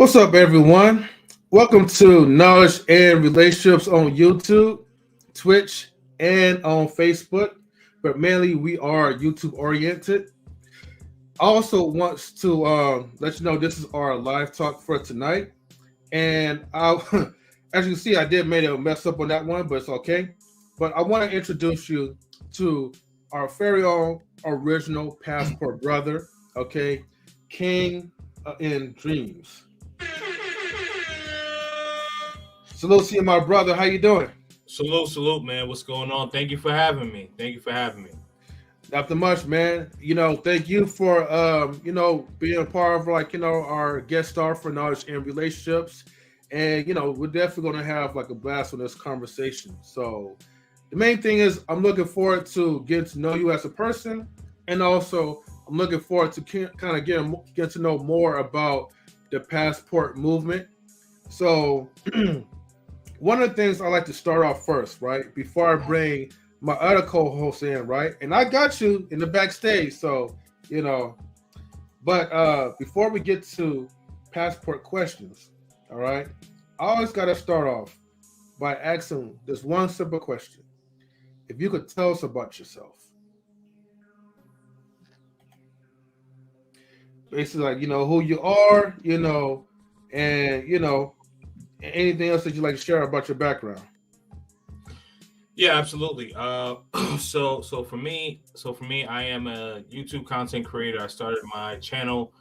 What's up, everyone? Welcome to Knowledge and Relationships on YouTube, Twitch, and on Facebook. But mainly, we are YouTube oriented. I also wants to let you know this is our live talk for tonight. And as you can see, I did make a mess up on that one, but it's okay. But I want to introduce you to our very own original passport brother, okay, King in Dreams. Salute to you, my brother. How you doing? Salute, man. What's going on? Thank you for having me. Nothing much, man. Thank you for being a part of our guest star for knowledge and relationships. And we're definitely gonna have like a blast on this conversation. So the main thing is I'm looking forward to getting to know you as a person, and also I'm looking forward to kind of get to know more about the passport movement. So one of the things I like to start off first, right? Before I bring my other co-host in, right? And I got you in the backstage, so But before we get to passport questions, all right, I always gotta start off by asking this one simple question. If you could tell us about yourself. Basically, like, who you are, and anything else that you like to share about your background. Yeah, absolutely. So for me, I am a YouTube content creator. I started my channel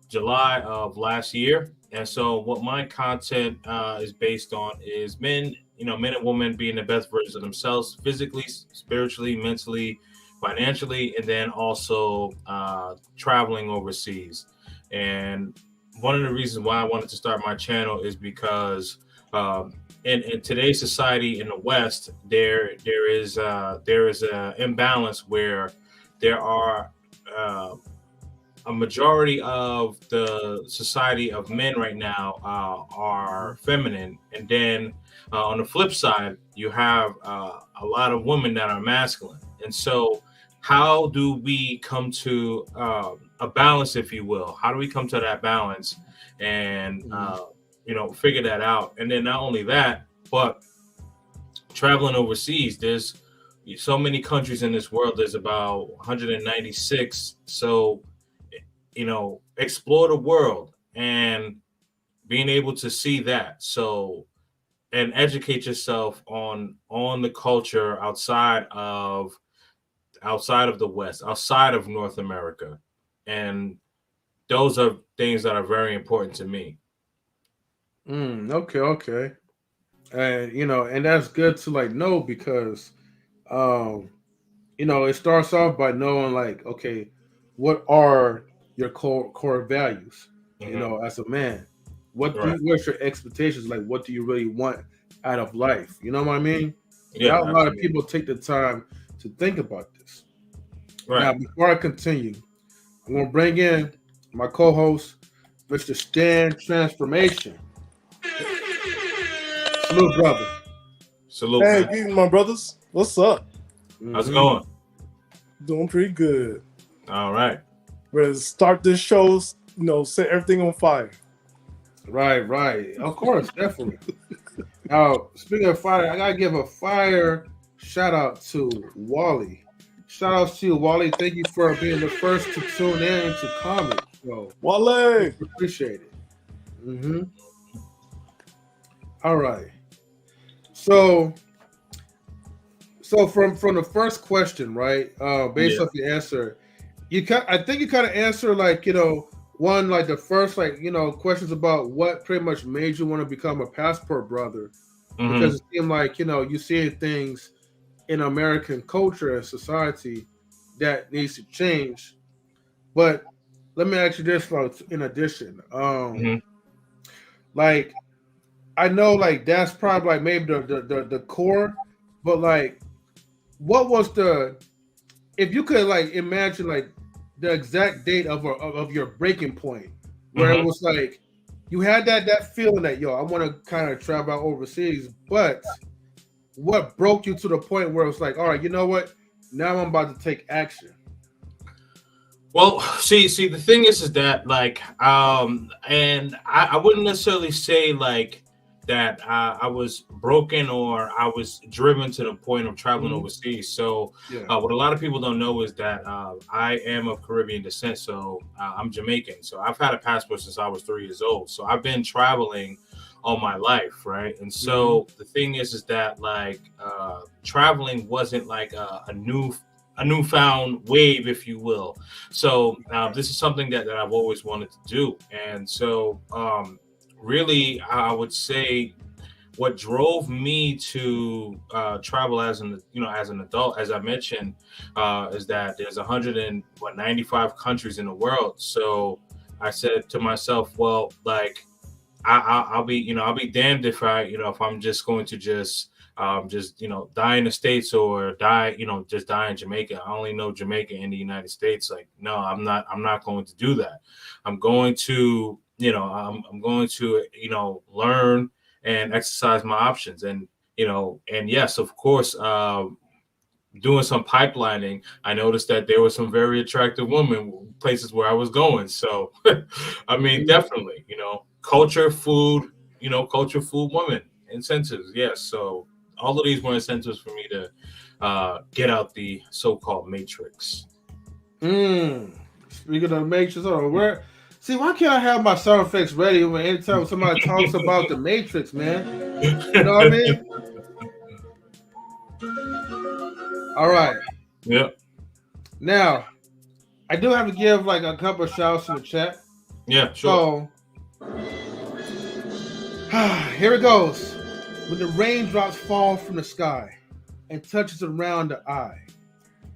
July of last year, and so what my content is based on is men, men and women being the best versions of themselves, physically, spiritually, mentally, financially, and then also traveling overseas. And one of the reasons why I wanted to start my channel is because in today's society in the West, there is a imbalance where there are a majority of the society of men right now are feminine, and then on the flip side, you have a lot of women that are masculine. And so, how do we come to a balance, if you will? How do we come to that balance and figure that out? And then not only that, but traveling overseas, there's so many countries in this world. There's about 196. So, explore the world and being able to see that. So, and educate yourself on the culture outside of the West, outside of North America. And those are things that are very important to me. Okay. And and that's good to like know because um it starts off by knowing like, okay, what are your core values, Hmm. as a man? Right. What's your expectations? Like, what do you really want out of life? You know what I mean? Yeah, Not a lot of absolutely. people take the time to think about this. Now, Right. before I continue, I'm gonna bring in my co-host, Mr. Stan Transformation. Salute, brother. Salute, Hey, man. greetings, my brothers. What's up? How's it Hmm. going? Doing pretty good. All right. Ready to start this show, set everything on fire. Right. Of course, definitely. Now, speaking of fire, I gotta give a fire shout out to Wally. Shout out to you, Wally. Thank you for being the first to tune in to comment. So Wale! appreciate it. All right. So from the first question, right? Based Yeah. off the answer, I think you kind of answer like one like the first like questions about what pretty much made you want to become a passport brother, because Hmm. it seemed like you seeing things in American culture and society that needs to change. But let me ask you this, folks. In addition, Hmm. like I know like that's probably like maybe the core, but like what was the if you could like imagine like the exact date of your breaking point where it Hmm. was like you had that feeling that I want to kind of travel out overseas, but what broke you to the point where it was like, all right, you know what? Now I'm about to take action. Well, see, the thing is that like, and I wouldn't necessarily say like that I was broken or I was driven to the point of traveling Mhm. overseas. So, Yeah. what a lot of people don't know is that I am of Caribbean descent. So I'm Jamaican. So I've had a passport since I was 3 years old. So I've been traveling all my life, right? And Mhm. so the thing is that like traveling wasn't like a newfound wave, if you will. So this is something that I've always wanted to do, and so really, I would say what drove me to travel as an adult, as I mentioned, is that there's 195 countries in the world. So I said to myself, well, like I'll be, I'll be damned if if I'm just going to just die in the States or die, just die in Jamaica. I only know Jamaica in the United States. Like, no, I'm not going to do that. I'm going to, I'm going to, learn and exercise my options. And yes, of course, doing some pipelining, I noticed that there were some very attractive women places where I was going. So, I mean, Mhm. definitely, culture, food, culture, food, women, incentives. Yes. So all of these were incentives for me to get out the so-called matrix. Mm. Speaking of Matrix, where? See, why can't I have my sound effects ready when anytime somebody talks about the Matrix, man? You know what I mean? All right. Yep. Now, I do have to give like a couple of shouts in the chat. Yeah. Sure. So here it goes. When the raindrops fall from the sky and touches around the eye,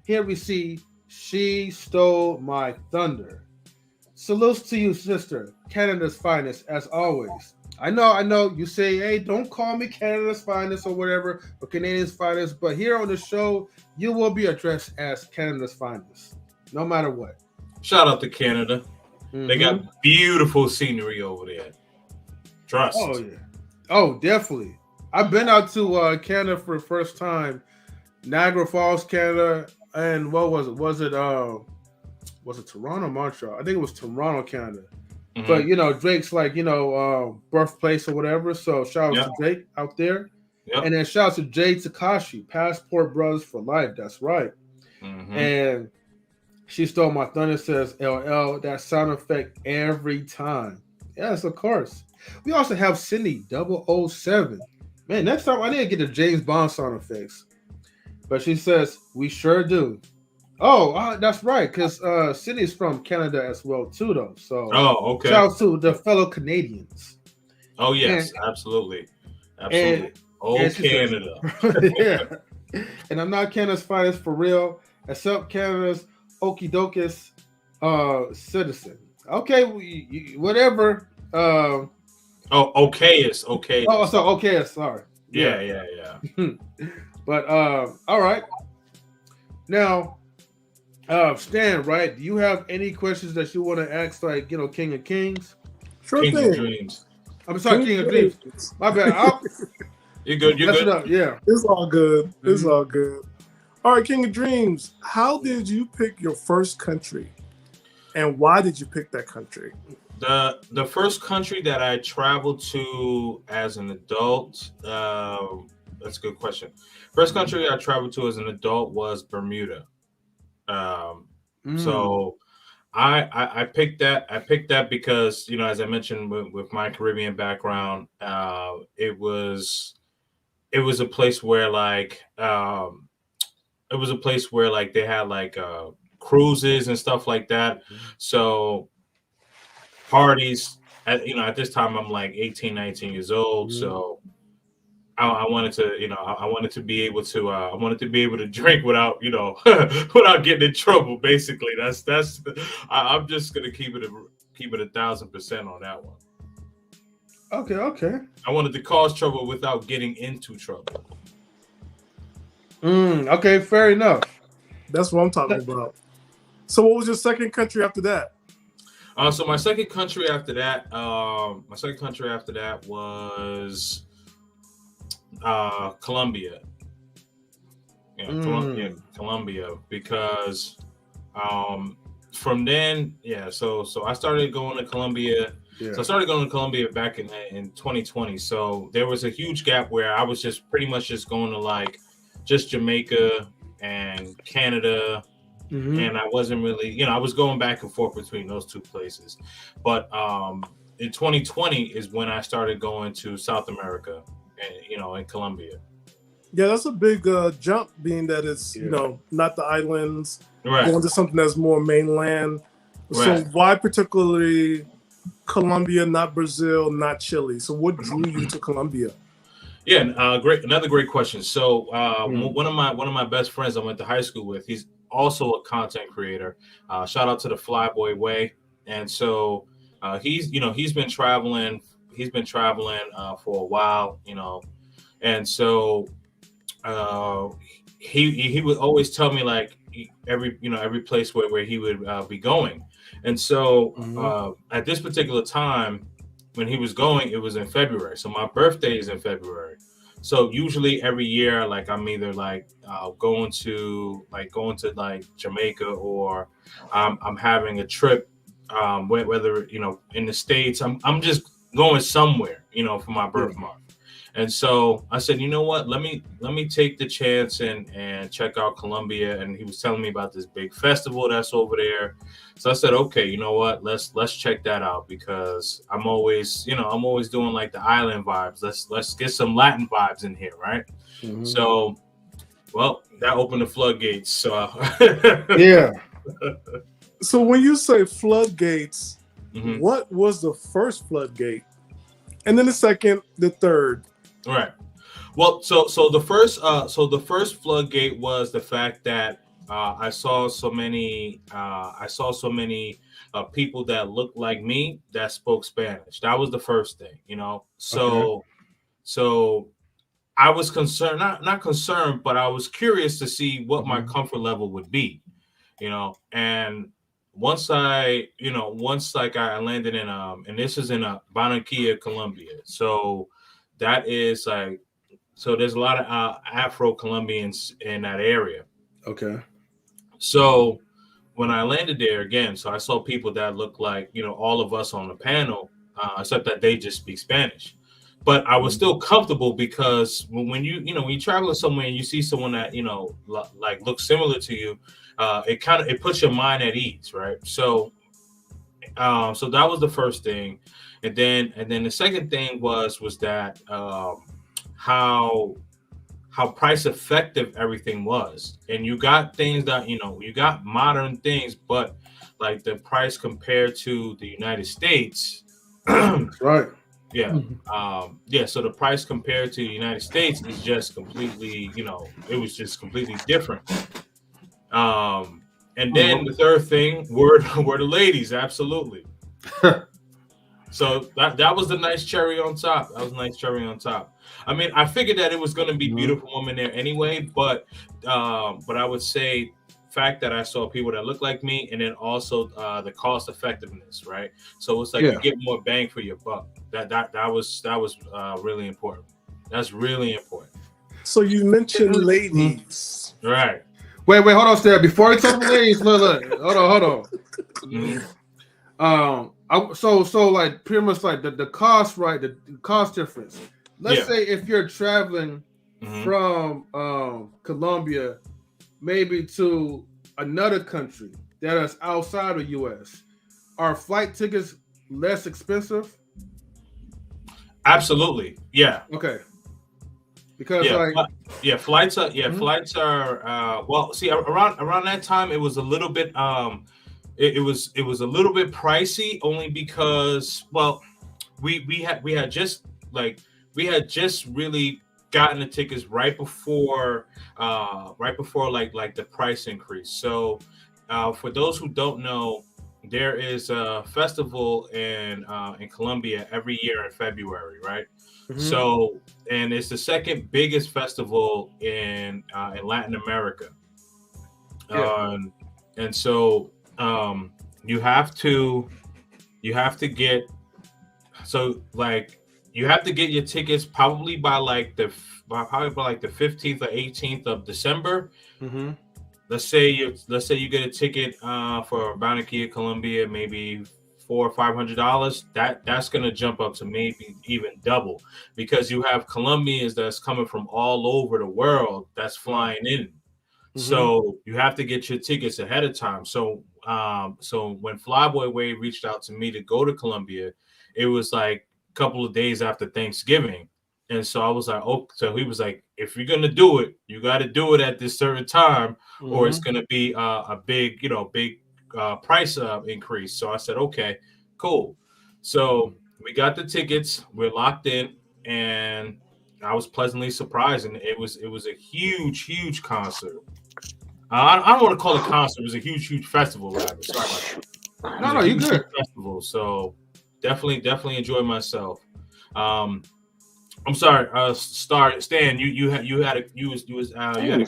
here we see She Stole My Thunder. Salutes to you, sister, Canada's finest, as always. I know. You say, hey, don't call me Canada's finest or whatever, or Canadian's finest, but here on the show, you will be addressed as Canada's finest, no matter what. Shout out to Canada. They got Mm-hmm. beautiful scenery over there. Oh Trust. yeah. Oh, definitely. I've been out to Canada for the first time. Niagara Falls, Canada, and what was it? Was it Toronto, Montreal? I think it was Toronto, Canada. But Hmm. Drake's like birthplace or whatever. So shout out Yep. to Drake out there, Yep. and then shout out to Jay Takashi, Passport Brothers for Life. That's right. Hmm. And She Stole My Thunder says LL. That sound effect every time. Yes, of course. We also have Cindy 007. Man, next time I need to get the James Bond sound effects. But she says we sure do. Oh, that's right, because Cindy's from Canada as well too, though. So Oh, okay. shout out to the fellow Canadians. Oh, And yes, absolutely. and Absolutely. Oh, and she says, Canada. yeah. And I'm not Canada's finest for real, except Canada's Okidokis citizen. Okay, whatever. Oh, okay. It's okay. Oh, so okay, sorry. Yeah. Yeah, yeah, yeah. But all right. Now, Stan, right? Do you have any questions that you want to ask, like King of Kings? Sure Kings of thing. Dreams. I'm sorry, King of Dreams. My bad. I'll You're good. You're mess it good. up. Yeah. It's all good. It's Mhm. all good. All right, King of Dreams. How did you pick your first country, and why did you pick that country? The first country that I traveled to as an adult, that's a good question. First country I traveled to as an adult was Bermuda. Um, Mm. so I picked that. I picked that because as I mentioned with my Caribbean background, it was a place where it was a place where like they had like cruises and stuff like that. So parties at this time I'm like 18, 19 years old. Mhm. So I wanted to, I wanted to be able to, I wanted to be able to drink without, without getting in trouble. Basically, that's. I'm just gonna keep it 1,000% on that one. Okay. Okay. I wanted to cause trouble without getting into trouble. Okay. Fair enough. That's what I'm talking about. So, what was your second country after that? So my second country after that, was Colombia. Yeah, Mm. Colombia, because from then, yeah. So I started going to Colombia. Yeah. So I started going to Colombia back in 2020. So there was a huge gap where I was just pretty much just going to like just Jamaica and Canada, and I wasn't really, I was going back and forth between those two places. But in 2020 is when I started going to South America, and in Colombia. Yeah, that's a big jump, being that it's not the islands, Right. going to something that's more mainland. So Right. why particularly Colombia, not Brazil, not Chile? So what drew you to Colombia? Yeah, great. Another great question. So one of my best friends I went to high school with, he's also a content creator. Shout out to the Flyboy Way. And so he's been traveling. He's been traveling for a while, and so he would always tell me like every place where he would be going. And so at this particular time when he was going, it was in February. So my birthday is in February. So usually every year, like I'm either like going to Jamaica, or I'm having a trip, whether in the States. I'm just going somewhere, for my birth month. And so I said, you know what? Let me take the chance and check out Colombia. And he was telling me about this big festival that's over there. So I said, okay, you know what? Let's check that out, because I'm always doing like the island vibes. Let's get some Latin vibes in here, right? So, well, that opened the floodgates. So Yeah. So when you say floodgates, what was the first floodgate? And then the second, the third. Right. Well, so the first floodgate was the fact that I saw so many people that looked like me that spoke Spanish. That was the first thing, So I was concerned, not concerned, but I was curious to see what my comfort level would be, and once I landed in and this is in Barranquilla, Colombia. So that is so there's a lot of Afro-Colombians in that area. Okay. So when I landed there again, so I saw people that looked like, all of us on the panel, except that they just speak Spanish. But I was still comfortable, because when you travel somewhere and you see someone that, like looks similar to you, it puts your mind at ease, right? So that was the first thing. And then the second thing was that how price effective everything was. And you got things that, you got modern things, but like the price compared to the United States. Right. Yeah. So the price compared to the United States is just completely, it was just completely different. And then the third thing were the ladies. Absolutely. So that was the nice cherry on top. That was a nice cherry on top. I mean, I figured that it was going to be beautiful women there anyway, but I would say fact that I saw people that look like me, and then also the cost effectiveness, right? So it's like you get more bang for your buck. That was really important. That's really important. So you mentioned ladies, right? Wait, hold on, Sarah. Before we talk ladies, look, hold on. So like pretty much like the cost, right? The cost difference. Let's say if you're traveling from Colombia maybe to another country that is outside of US, are flight tickets less expensive? Absolutely. Yeah. Okay. Because flights are well, see, around that time it was a little bit it was a little bit pricey, only because, well, we had just really gotten the tickets right before like the price increase. So for those who don't know, there is a festival in Colombia every year in February, right? So, and it's the second biggest festival in Latin America. And so you have to get your tickets probably by like the 15th or 18th of December. let's say you get a ticket for Barranquilla, Colombia, maybe $400 or $500. That's gonna jump up to maybe even double because you have Colombians that's coming from all over the world that's flying in. Mm-hmm. So you have to get your tickets ahead of time. So when Flyboy Wade reached out to me to go to Colombia, it was like a couple of days after Thanksgiving. And so I was like, oh, so he was like, if you're going to do it, you got to do it at this certain time or it's going to be a big price increase. So I said, okay, cool. So we got the tickets, we're locked in, and I was pleasantly surprised. And it was a huge concert. I don't want to call it a concert. It was a huge festival. Rather. Sorry about that. No, you good. Festival. So definitely enjoyed myself. I'm sorry, Stan. You had a question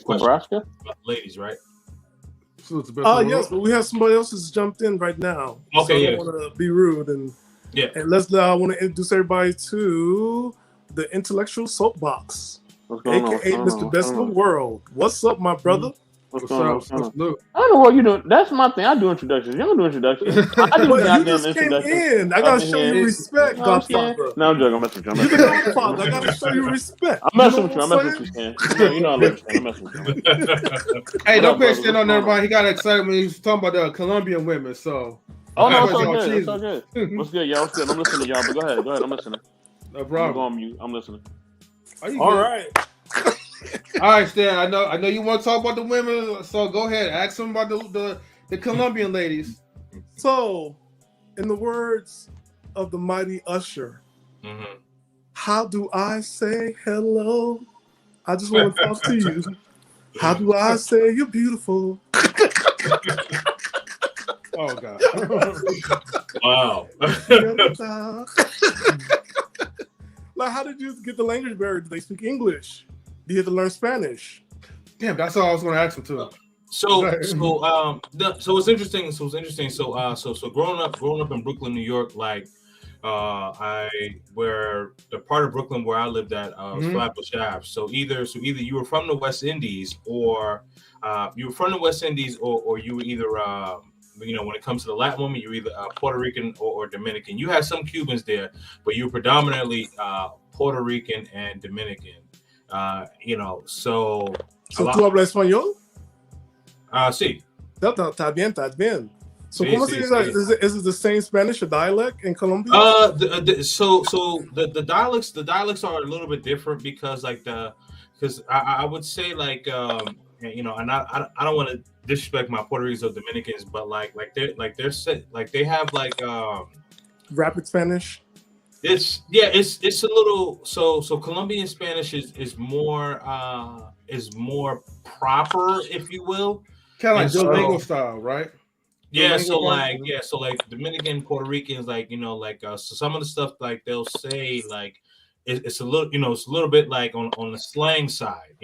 Nebraska? about the ladies, right? Yes, but we have somebody else who's jumped in right now. Okay, so yeah. I don't want to be rude and I want to introduce everybody to the Intellectual Soapbox, aka Mr. Best of the World. What's up, my brother? What's going on? I don't know what you doing. That's my thing. I do introductions. You don't do introductions. I do you just came in. I gotta show you respect, Godfather. No, I'm joking. I'm messing with you. You're the Godfather. I gotta show you respect. I'm messing with you. I'm messing with you, Stan. You know I love you, Stan. I'm messing with you. Hey, don't pay Stan on everybody. He got excited when he was talking about the Colombian women. So. Oh no, it's all good. It's all good. What's good, y'all? What's good? I'm listening to y'all. But go ahead. I'm listening. No problem. I'm going on mute. I'm listening. All right. All right, Stan. I know you want to talk about the women, so go ahead. Ask them about the Colombian ladies. So, in the words of the mighty Usher, how do I say hello? I just want to talk to you. How do I say you're beautiful? Oh God! Wow. Like, how did you get the language barrier? Do they speak English? Do you have to learn Spanish? Damn, that's all I was going to ask him too. So it's interesting. So growing up in Brooklyn, New York, like where the part of Brooklyn where I lived at was Flatbush Ave. So either you were from the West Indies or you were either when it comes to the Latin woman, you're either Puerto Rican or Dominican. You had some Cubans there, but you were predominantly Puerto Rican and Dominican. So tú hablas español? Sí. Está bien. So, ¿cómo se dice? Is it the same Spanish or dialect in Colombia? So the dialects are a little bit different because I would say and I don't want to disrespect my Puerto Ricans or Dominicans, but they have rapid Spanish. It's a little so Colombian Spanish is more proper, if you will. Kind of like Duolingo style, right? Yeah, so Dominican, Puerto Ricans, so some of the stuff like they'll say it's a little bit like on the slang side,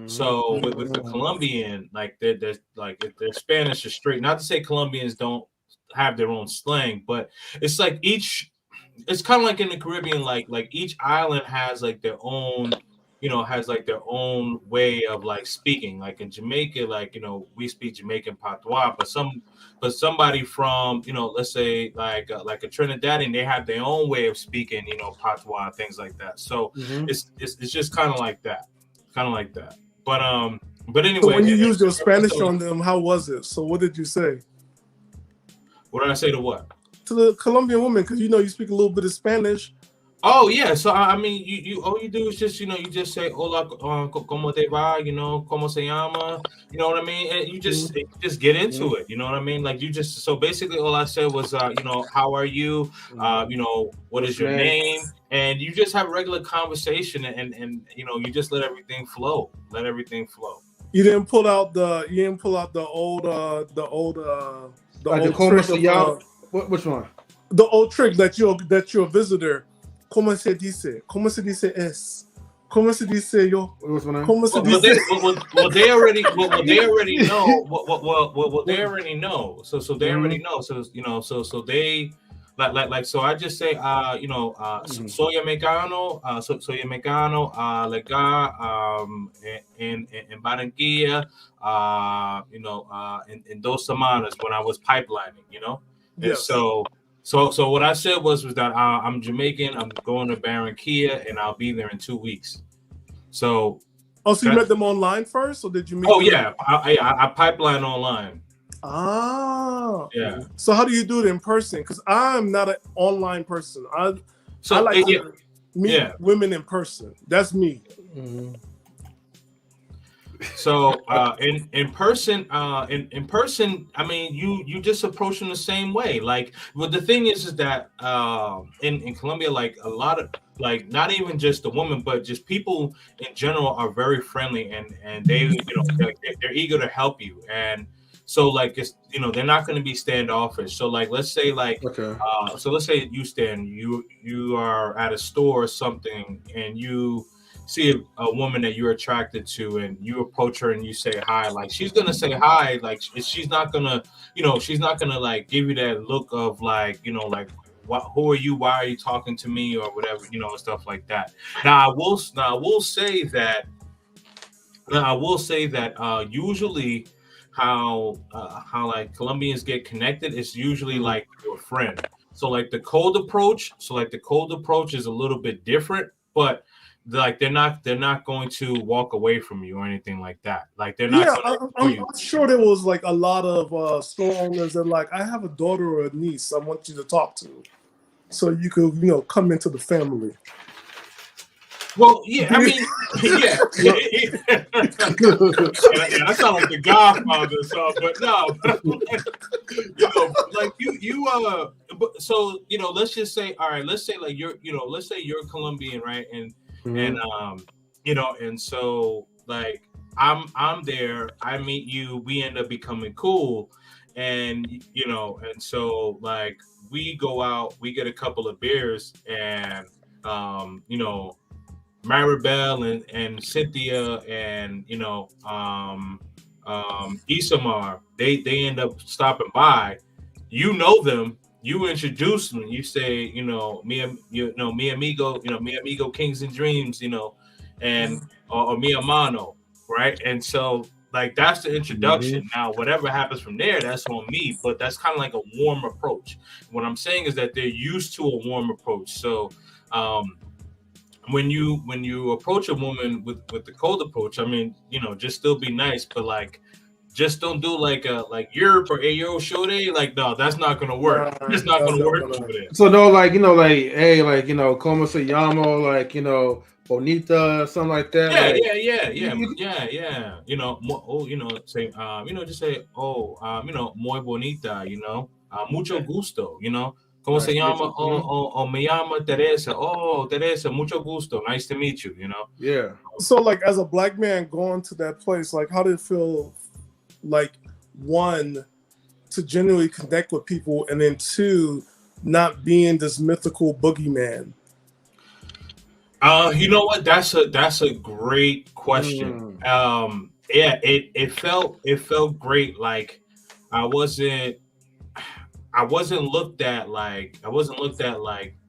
So with the Colombian, their Spanish is straight. Not to say Colombians don't have their own slang, but it's like it's kind of like in the Caribbean, like each island has their own, their own way of speaking. Like in Jamaica, we speak Jamaican patois, but somebody from, let's say like a Trinidadian, they have their own way of speaking, patois and things like that. So it's just kind of like that. But anyway. So when you used your Spanish on them, how was it? So what did you say? What did I say to what? To the Colombian woman, because you speak a little bit of Spanish. Oh yeah, so I mean, you all you do is just you just say hola, cómo te va, cómo se llama, you know what I mean, and you just get into it, you know what I mean, so basically all I said was how are you, what is your name, and you just have a regular conversation and you just let everything flow. You didn't pull out the old trick. Which one? The old trick that you're a visitor. ¿Cómo se dice? ¿Cómo se dice es? ¿Cómo se dice yo? ¿Cómo se dice? Well, they already know. Well, they already know. So they already know. So so they So I just say soy americano, soy americano, in Barranquilla, in Dos Semanas when I was pipelining, and Yes. so what I said was that I'm Jamaican, I'm going to Barranquilla, and I'll be there in 2 weeks. So you met them online first, or did you meet? Oh yeah, I pipeline online. Ah, yeah. So how do you do it in person? Because I'm not an online person. I like to meet women in person. That's me. Mm-hmm. So in person, I mean, you just approach them the same way. Like, but the thing is that in Colombia, like a lot of not even just the woman, but just people in general are very friendly and they they're eager to help you. And so like it's they're not going to be standoffish. So like let's say let's say you are at a store or something and you see a woman that you're attracted to and you approach her and you say hi, like she's gonna say hi, like she's not gonna like give you that look of like who are you, why are you talking to me, or whatever, and stuff like that. Now I will say that usually how like Colombians get connected is usually like your friend. So like the cold approach is a little bit different, but like they're not going to walk away from you or anything like that. Like they're not. I'm sure there was like a lot of store owners that like, I have a daughter or a niece I want you to talk to, so you could come into the family. Well, yeah, I mean, yeah. That sounds like the Godfather song, but no, so let's just say, all right, let's say like let's say you're Colombian, right, and and so like I'm there, I meet you, we end up becoming cool, and and so like we go out, we get a couple of beers, and Maribel and Cynthia and Isamar, they end up stopping by. You know them, you introduce them, you say, mi amigo, mi amigo Kings and Dreams, and or mi hermano, right? And so like that's the introduction. Now whatever happens from there, that's on me, but that's kind of like a warm approach. What I'm saying is that they're used to a warm approach. So when you approach a woman with the cold approach, I mean, just still be nice, but like just don't do like Europe or Ayo Shode. Like, no, that's not gonna work. It's not gonna work over there. So no, like hey, like como se llama, like bonita, something like that. Say just say muy bonita, mucho gusto, ¿Cómo se llama? Me llama Teresa. Oh, Teresa, mucho gusto. Nice to meet you, Yeah. So, like, as a black man going to that place, like, how did it feel, like, one, to genuinely connect with people, and then two, not being this mythical boogeyman? You know what? That's a great question. It felt great. Like I wasn't looked at like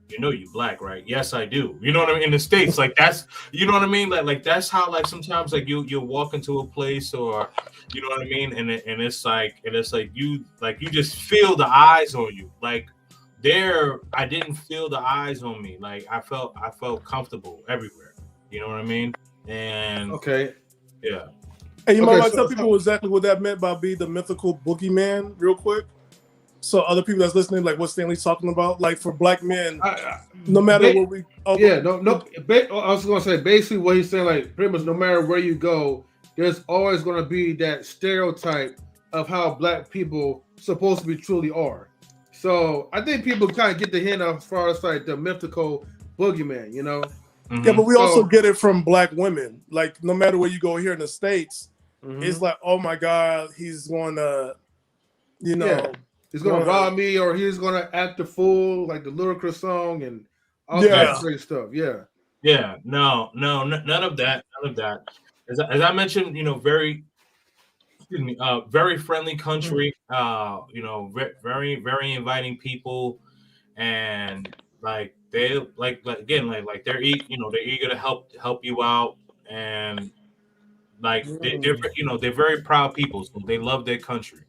you black, right? Yes, I do. You know what I mean? In the States, like that's, you know what I mean? Like that's how like sometimes like you walk into a place, or you know what I mean? And it's like you just feel the eyes on you. Like there, I didn't feel the eyes on me. Like I felt comfortable everywhere. You know what I mean? And yeah. And you might tell people exactly what that meant by being the mythical boogeyman, real quick. So other people that's listening, like what Stanley's talking about, like for black men, no matter where we, I was gonna say basically what he's saying, like pretty much no matter where you go, there's always gonna be that stereotype of how black people supposed to be truly are. So I think people kind of get the hint as far as like the mythical boogeyman, Mm-hmm. Yeah, but we also get it from black women. Like no matter where you go here in the States, it's like, oh my God, he's going to, he's gonna rob me, or he's gonna act the fool, like the Ludacris song and all that great stuff. Yeah. Yeah. No, none of that. As I mentioned, very friendly country. Very, very inviting people. and like they like again like they're they're eager to help you out, and like they're very proud people, so they love their country.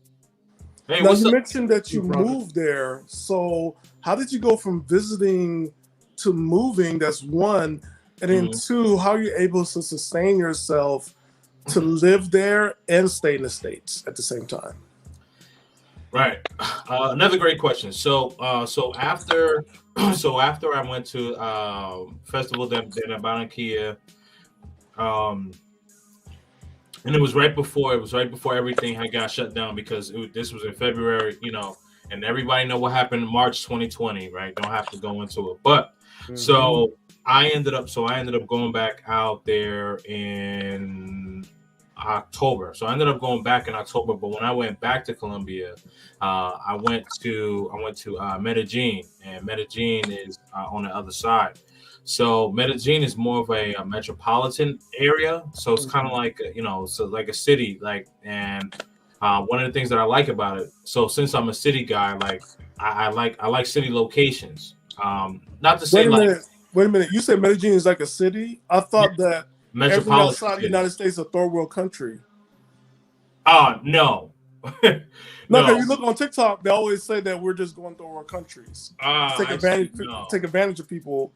Hey, now you mentioned that you moved there. So how did you go from visiting to moving? That's one. And then two, how are you able to sustain yourself to live there and stay in the States at the same time? Right. Another great question. So after I went to Festival de Barranquilla, and it was right before everything had got shut down, because this was in February, and everybody know what happened in March 2020, right? Don't have to go into it, but so I ended up going back out there in October. So I ended up going back in October, but when I went back to Colombia, I went to Medellin, and Medellin is on the other side. So Medellin is more of a metropolitan area, so it's kind of like so like a city, like, and one of the things that I like about it. So since I'm a city guy, like I like city locations. Not to say Wait a minute. You said Medellin is like a city? I thought that everything outside the United States is a third world country. No. No, because you look on TikTok, they always say that we're just going third world countries. Take advantage of people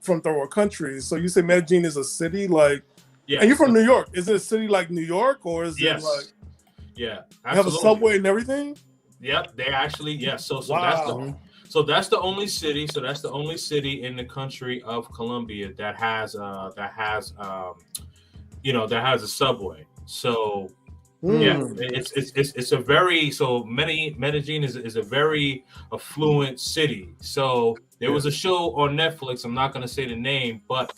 from third world countries. So you say Medellin is a city, like, and you're from New York. Is it a city like New York, or is it like, yeah, absolutely. Have a subway and everything? Yep, they actually, yes. So wow. that's the only city. So that's the only city in the country of Colombia that has a subway. So yeah, it's a very Medellin is a very affluent city. So there was a show on Netflix. I'm not going to say the name, but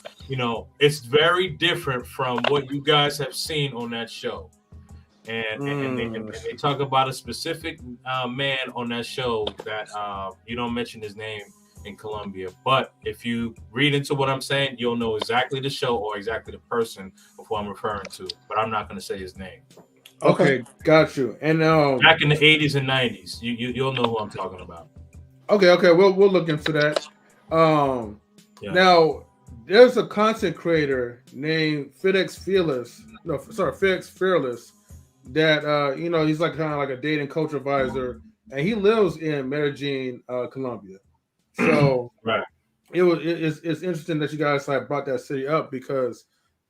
it's very different from what you guys have seen on that show. And they talk about a specific man on that show that you don't mention his name in Colombia. But if you read into what I'm saying, you'll know exactly the show or exactly the person of who I'm referring to. But I'm not going to say his name. Okay, got you. And back in the 80s and 90s, you'll know who I'm talking about. Okay, we'll look into that. Now there's a content creator named Felix Fearless that he's like kind of like a dating coach advisor, and he lives in Medellin, Colombia. So right, it's interesting that you guys like brought that city up, because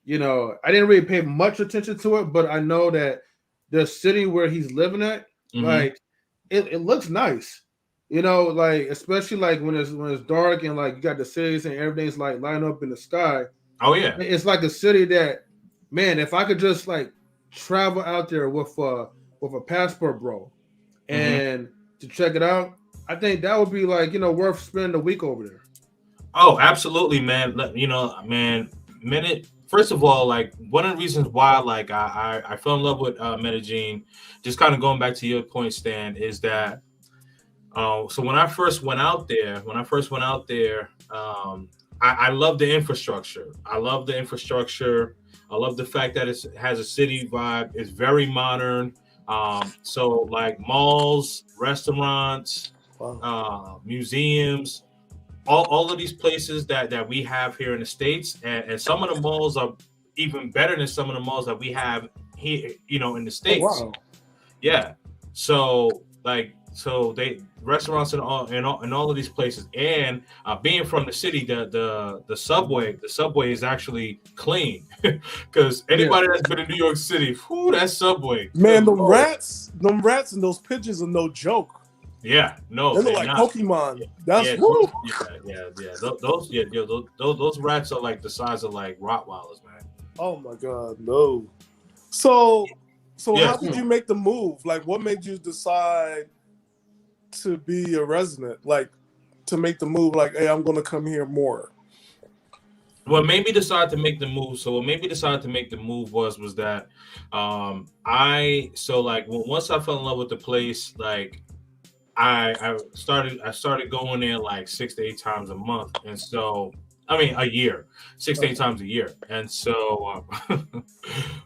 I didn't really pay much attention to it, but I know that the city where he's living at, like it looks nice, like especially like when it's dark and like you got the cities and everything's like lining up in the sky. Oh yeah, it's like a city that, man, if I could just like travel out there with a passport, bro, and to check it out, I think that would be like worth spending a week over there. Oh, absolutely, man. First of all, like one of the reasons why like I fell in love with Medellin, just kind of going back to your point, Stan, is that so when I first went out there, I love the infrastructure. I love the fact that it has a city vibe. It's very modern. So like malls, restaurants, museums, all of these places that we have here in the States, and some of the malls are even better than some of the malls that we have here, in the States. Oh, wow. Yeah. So they restaurants and all of these places, and being from the city, the subway is actually clean, because anybody that's been in New York City, that subway, man, them rats and those pigeons are no joke. Yeah, no, they look like not. Pokemon. That's those rats are like the size of like Rottweilers, man. Oh my god, no. So how did you make the move? Like, what made you decide to be a resident? Like, to make the move? Like, hey, I'm going to come here more. What made me decide to make the move? So what made me decide to make the move was that once I fell in love with the place, like. I started going there like 6 to 8 times a month, and so a year, 6 to 8 times a year, and so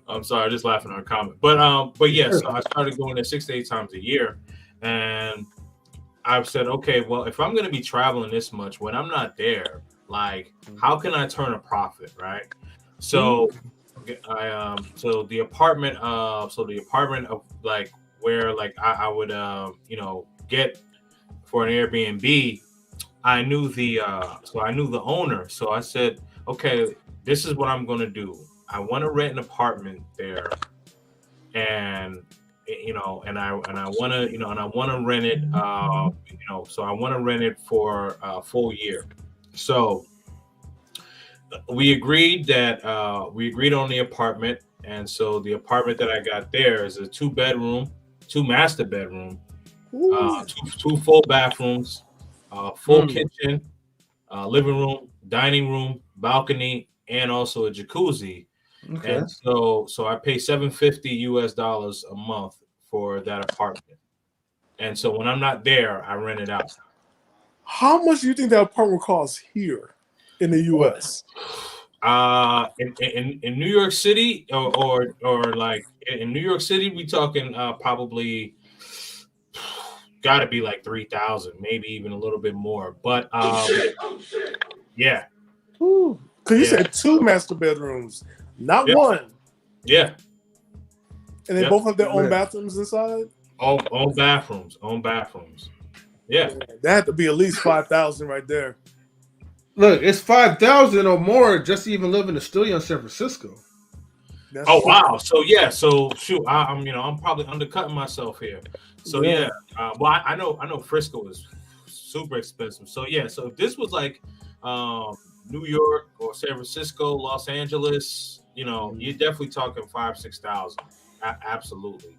I'm sorry, I'm just laughing on a comment, but yeah, so I started going there 6 to 8 times a year, and I've said, okay, well, if I'm going to be traveling this much when I'm not there, like, how can I turn a profit, right? So, so the apartment of like where like I would get for an Airbnb, I knew the owner, so I said, okay, this is what I'm going to do. I want to rent an apartment there, and I want to rent it, so I want to rent it for a full year. So we agreed on the apartment, and so the apartment that I got there is a 2-bedroom, 2 master bedroom, two full bathrooms, full kitchen, living room, dining room, balcony, and also a jacuzzi. Okay. And so I pay $750 a month for that apartment. And so when I'm not there, I rent it out. How much do you think that apartment costs here in the US? In New York City or like in New York City, we talking probably got to be like 3,000, maybe even a little bit more. But yeah. Because you said 2 master bedrooms. Not one. Yeah. And they both have their own bathrooms inside? Own bathrooms. Yeah. That had to be at least 5,000 right there. Look, it's 5,000 or more just to even live in the studio in San Francisco. Wow. So yeah, shoot, I'm probably undercutting myself here. So well, I know Frisco is super expensive. So yeah, so if this was like New York or San Francisco, Los Angeles, you're definitely talking 5,000-6,000. Absolutely.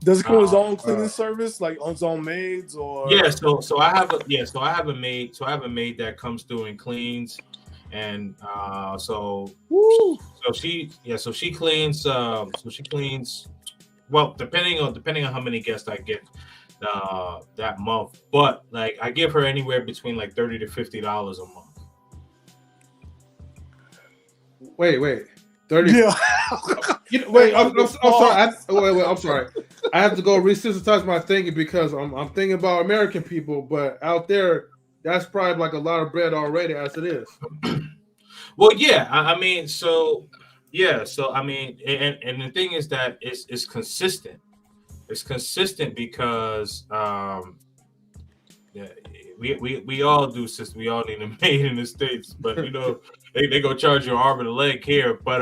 Does it come with his own cleaning service, like on his own maids, or? Yeah, so I have a maid that comes through and cleans, and so she cleans. Well, depending on how many guests I get that month, but like I give her anywhere between like $30 to $50 a month. Wait. 30. Yeah. I'm sorry. I'm sorry. I have to go resynthesize my thinking because I'm thinking about American people, but out there, that's probably like a lot of bread already as it is. Well, yeah. I mean, and the thing is that it's consistent. It's consistent because we all do, sister. We all need a maid in the States, but they go charge you an arm and a leg here. But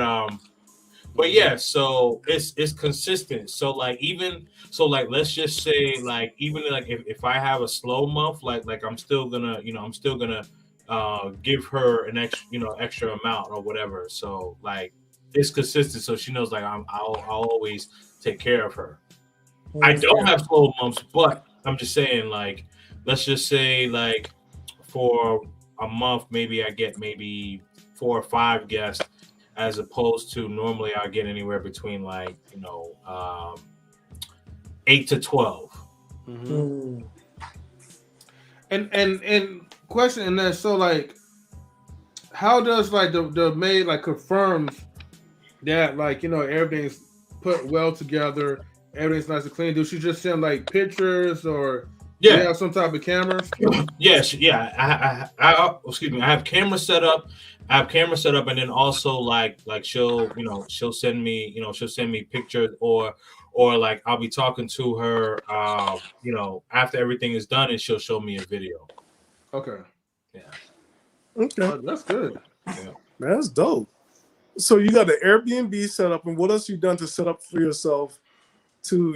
yeah, so it's consistent. So like let's just say like even like if I have a slow month, like I'm still gonna give her an extra amount or whatever. So like it's consistent, so she knows like I'll always take care of her. I don't have slow months, but I'm just saying like let's just say like for a month maybe I get maybe 4 or 5 guests, as opposed to normally I get anywhere between like 8 to 12. Mm-hmm. And question, and then so like, how does like the maid like confirms that like everything's put well together, everything's nice and clean? Do she just send like pictures or? Yeah, you have some type of cameras. Yes, yeah. Excuse me. I have cameras set up. And then also like she'll send me pictures or like I'll be talking to her, after everything is done, and she'll show me a video. Okay. Yeah. Okay. Oh, that's good. Yeah. That's dope. So you got an Airbnb set up, and what else you done to set up for yourself to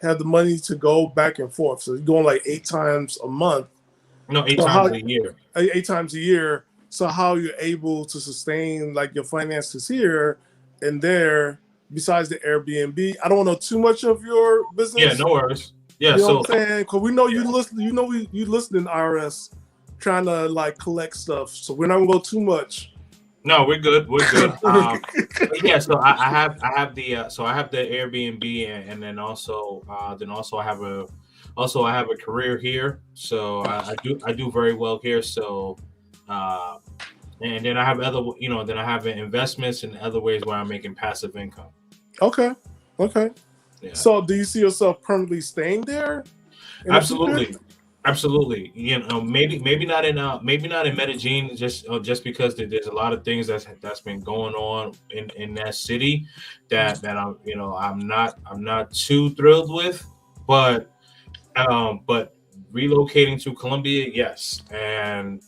have the money to go back and forth? So you're going like 8 times a month. No, 8 times a year. 8 times a year. So how you're able to sustain like your finances here and there, besides the Airbnb? I don't want to know too much of your business. Yeah, no worries. Yeah, you know what I'm saying? Because we know you listen. You listen in IRS, trying to like collect stuff. So we're not gonna go too much. No, we're good. Yeah, so I have the Airbnb, and then also I have a career here. So I do very well here. So and then I have investments and other ways where I'm making passive income. Okay. Yeah. So do you see yourself permanently staying there? Absolutely. Absolutely, maybe not in Medellin, just because there's a lot of things that's been going on in that city that I'm not too thrilled with, but relocating to Colombia, yes, and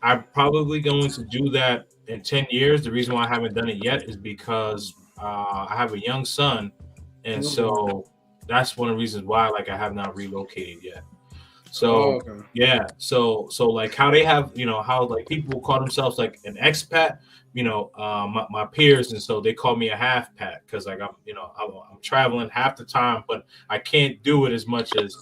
I'm probably going to do that in 10 years. The reason why I haven't done it yet is because I have a young son, and so that's one of the reasons why I have not relocated yet. So yeah, so like how they have, how like people call themselves like an expat, my peers, and so they call me a half pat because like I'm traveling half the time, but I can't do it as much as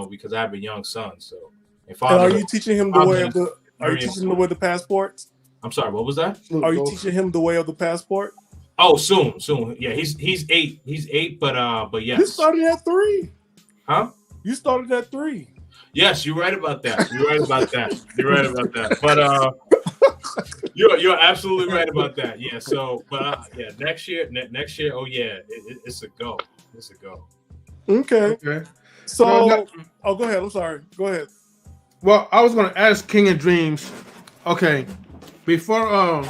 because I have a young son. So and are you teaching him the way of the? Are you teaching him the way of the passports? I'm sorry, what was that? Are you teaching him the way of the passport? Oh, soon. Yeah, he's 8. He's 8, but yes. You started at 3. Huh? You started at 3. Yes, you're right about that. But you're absolutely right about that. Yeah. So, but yeah, next year. Oh yeah, it's a go. It's a go. Okay. So, go ahead. I'm sorry. Go ahead. Well, I was going to ask King of Dreams. Okay, before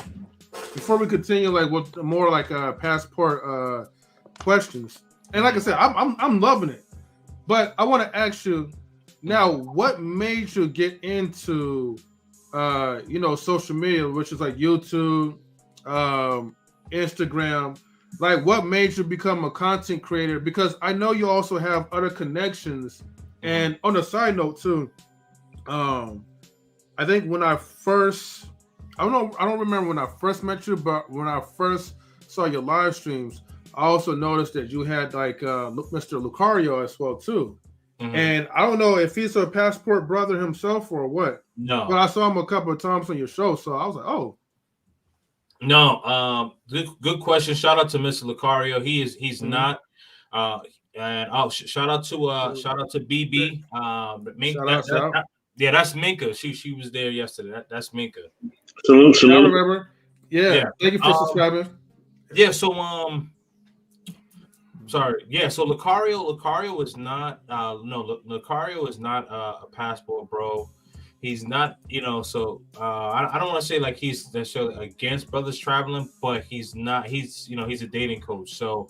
we continue, like with more like passport questions, and like I said, I'm loving it, but I want to ask you now, what made you get into social media, which is like YouTube, Instagram? Like, what made you become a content creator? Because I know you also have other connections. And on a side note too, I think when I don't remember when I first met you, but when I first saw your live streams, I also noticed that you had like Mr. Lucario as well too. And I don't know if he's a passport brother himself or what. No, but I saw him a couple of times on your show, so I was like, oh. No, good question. Shout out to Mr. Lucario. He's not. And shout out to BB. Yeah, that's Minka. She was there yesterday. That's Minka. Salute. I remember. Yeah. Thank you for subscribing. Yeah. So sorry. Yeah. So Lucario is not. Lucario is not a passport bro. He's not. So I don't want to say like he's necessarily against brothers traveling, but he's not. He's a dating coach. So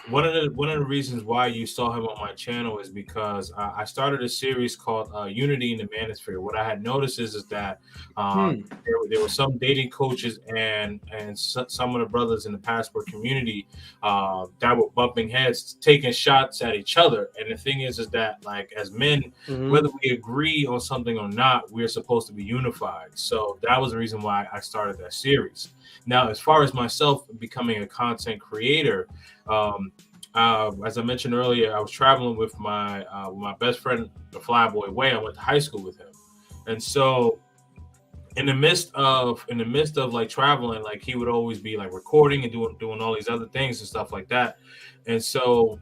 one of the reasons why you saw him on my channel is because I started a series called Unity in the Manosphere. What I had noticed is that there were some dating coaches and some of the brothers in the passport community that were bumping heads, taking shots at each other. And the thing is that like as men, whether we agree on something or not, we're supposed to be unified. So that was the reason why I started that series. Now, as far as myself becoming a content creator, as I mentioned earlier, I was traveling with my best friend, the Flyboy Way. I went to high school with him, and so in the midst of like traveling, like he would always be like recording and doing all these other things and stuff like that. And so,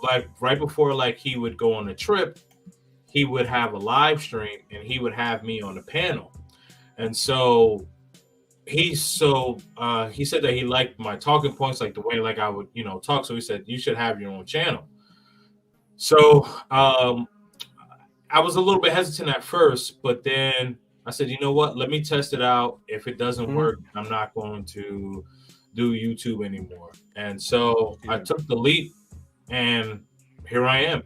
like right before like he would go on a trip, he would have a live stream and he would have me on the panel, and so. He said that he liked my talking points, like the way like I would, talk. So he said, you should have your own channel. So I was a little bit hesitant at first, but then I said, you know what? Let me test it out. If it doesn't work, I'm not going to do YouTube anymore. And so I took the leap and here I am.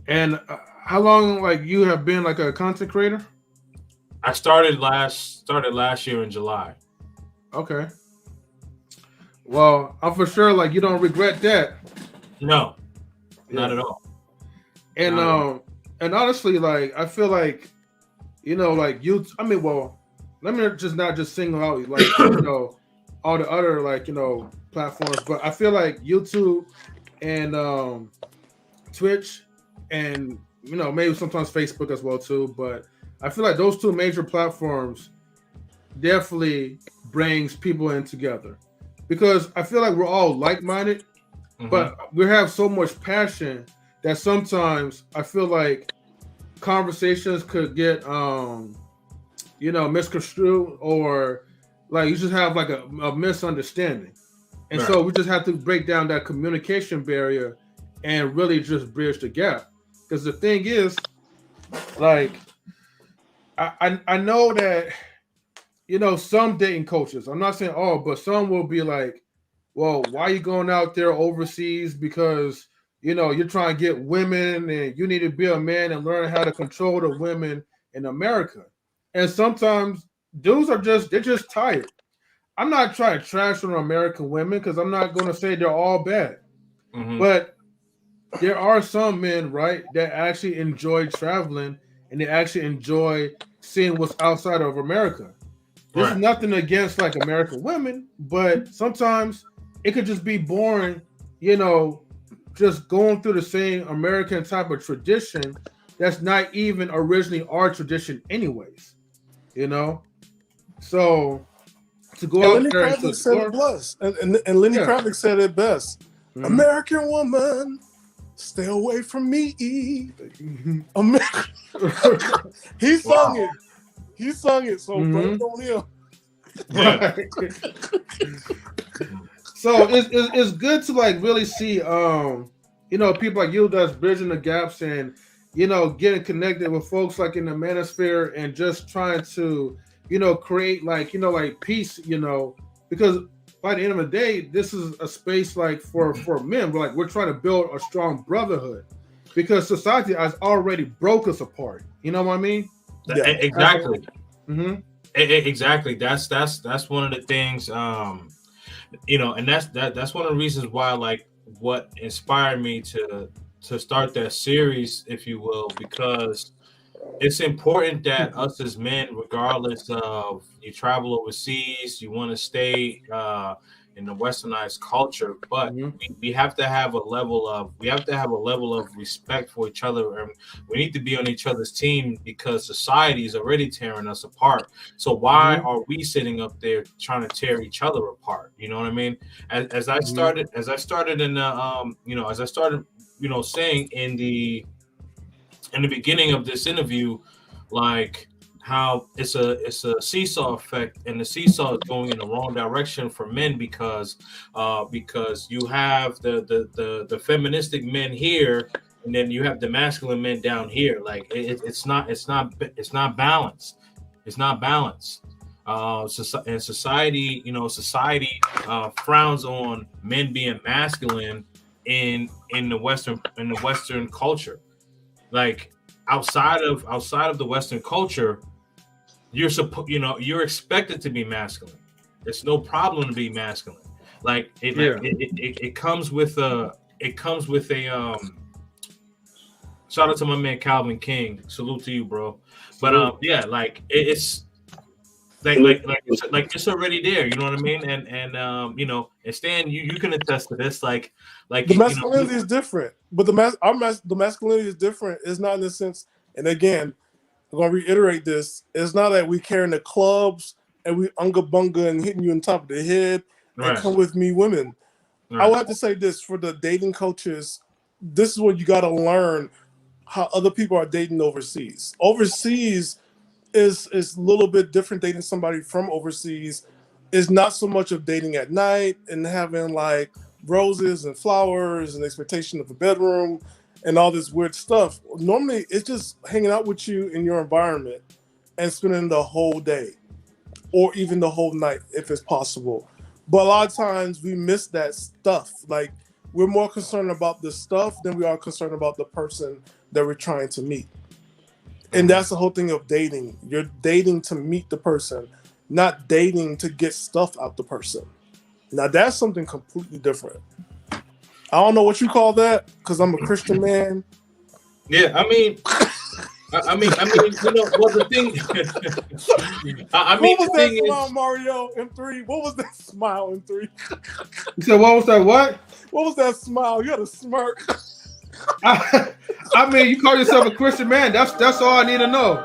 And how long like you have been like a content creator? I started last year in July. Okay. Well, I'm for sure like you don't regret that. No, not at all. And and honestly, like I feel like like you. I mean, well, let me not just single out like all the other like platforms, but I feel like YouTube and Twitch and maybe sometimes Facebook as well too, but. I feel like those two major platforms definitely brings people in together because I feel like we're all like-minded, but we have so much passion that sometimes I feel like conversations could get, misconstrued or like you just have like a misunderstanding. And so we just have to break down that communication barrier and really just bridge the gap. Because the thing is, like, I know that, you know, some dating coaches, I'm not saying all, but some will be like, well, why are you going out there overseas? Because, you know, you're trying to get women and you need to be a man and learn how to control the women in America. And sometimes dudes they're just tired. I'm not trying to trash on American women because I'm not going to say they're all bad. Mm-hmm. But there are some men, right, that actually enjoy traveling and they actually enjoy seeing what's outside of America. This is nothing against like American women, but sometimes it could just be boring, you know, just going through the same American type of tradition that's not even originally our tradition anyways, you know? So to go out Lenny there and Kravitz said it best. And Lenny Kravitz said it best. Mm-hmm. American woman, stay away from me. He sung it. He sung it, so blame it on him. Right. So it's good to like really see you know, people like you that's bridging the gaps and, you know, getting connected with folks like in the manosphere and just trying to, you know, create like, you know, like peace, you know, because by the end of the day, this is a space like for men. We're trying to build a strong brotherhood because society has already broke us apart. You know what I mean? Yeah. Exactly. Mm-hmm. Exactly. That's one of the things, you know, and that's one of the reasons why, like, what inspired me to start that series, if you will, because it's important that us as men, regardless of you travel overseas, you want to stay in the westernized culture, but we have to have a level of respect for each other, and we need to be on each other's team because society is already tearing us apart. So why are we sitting up there trying to tear each other apart? You know what I mean? As I started in the you know, as I started, you know, saying in the beginning of this interview, like how it's a seesaw effect, and the seesaw is going in the wrong direction for men because you have the feministic men here, and then you have the masculine men down here. Like it's not balanced. It's not balanced. And society, you know, frowns on men being masculine in the Western culture. Like outside of the Western culture, you're expected to be masculine. It's no problem to be masculine. Like it comes with a shout out to my man Calvin King. Salute to you, bro. But like it's like it's already there. You know what I mean? And you know, and Stan, you can attest to this. Like the masculinity is different, but the masculinity is different. It's not in the sense. And again, I'm gonna reiterate this: it's not that we carrying the clubs and we unga bunga and hitting you on top of the head and come with me, women. I would have to say this for the dating coaches: this is what you got to learn how other people are dating overseas. Overseas is a little bit different. Dating somebody from overseas is not so much of dating at night and having like roses and flowers and expectation of a bedroom and all this weird stuff. Normally, it's just hanging out with you in your environment and spending the whole day or even the whole night if it's possible. But a lot of times we miss that stuff. Like we're more concerned about the stuff than we are concerned about the person that we're trying to meet. And that's the whole thing of dating. You're dating to meet the person, not dating to get stuff out the person. Now that's something completely different. I don't know what you call that because I'm a Christian man. Yeah, I mean, you know, well, the thing. I mean, what was the that thing smile, is, Mario? In 3, what was that smile in 3? You said what was that? What was that smile? You had a smirk. I mean, you call yourself a Christian man. That's all I need to know.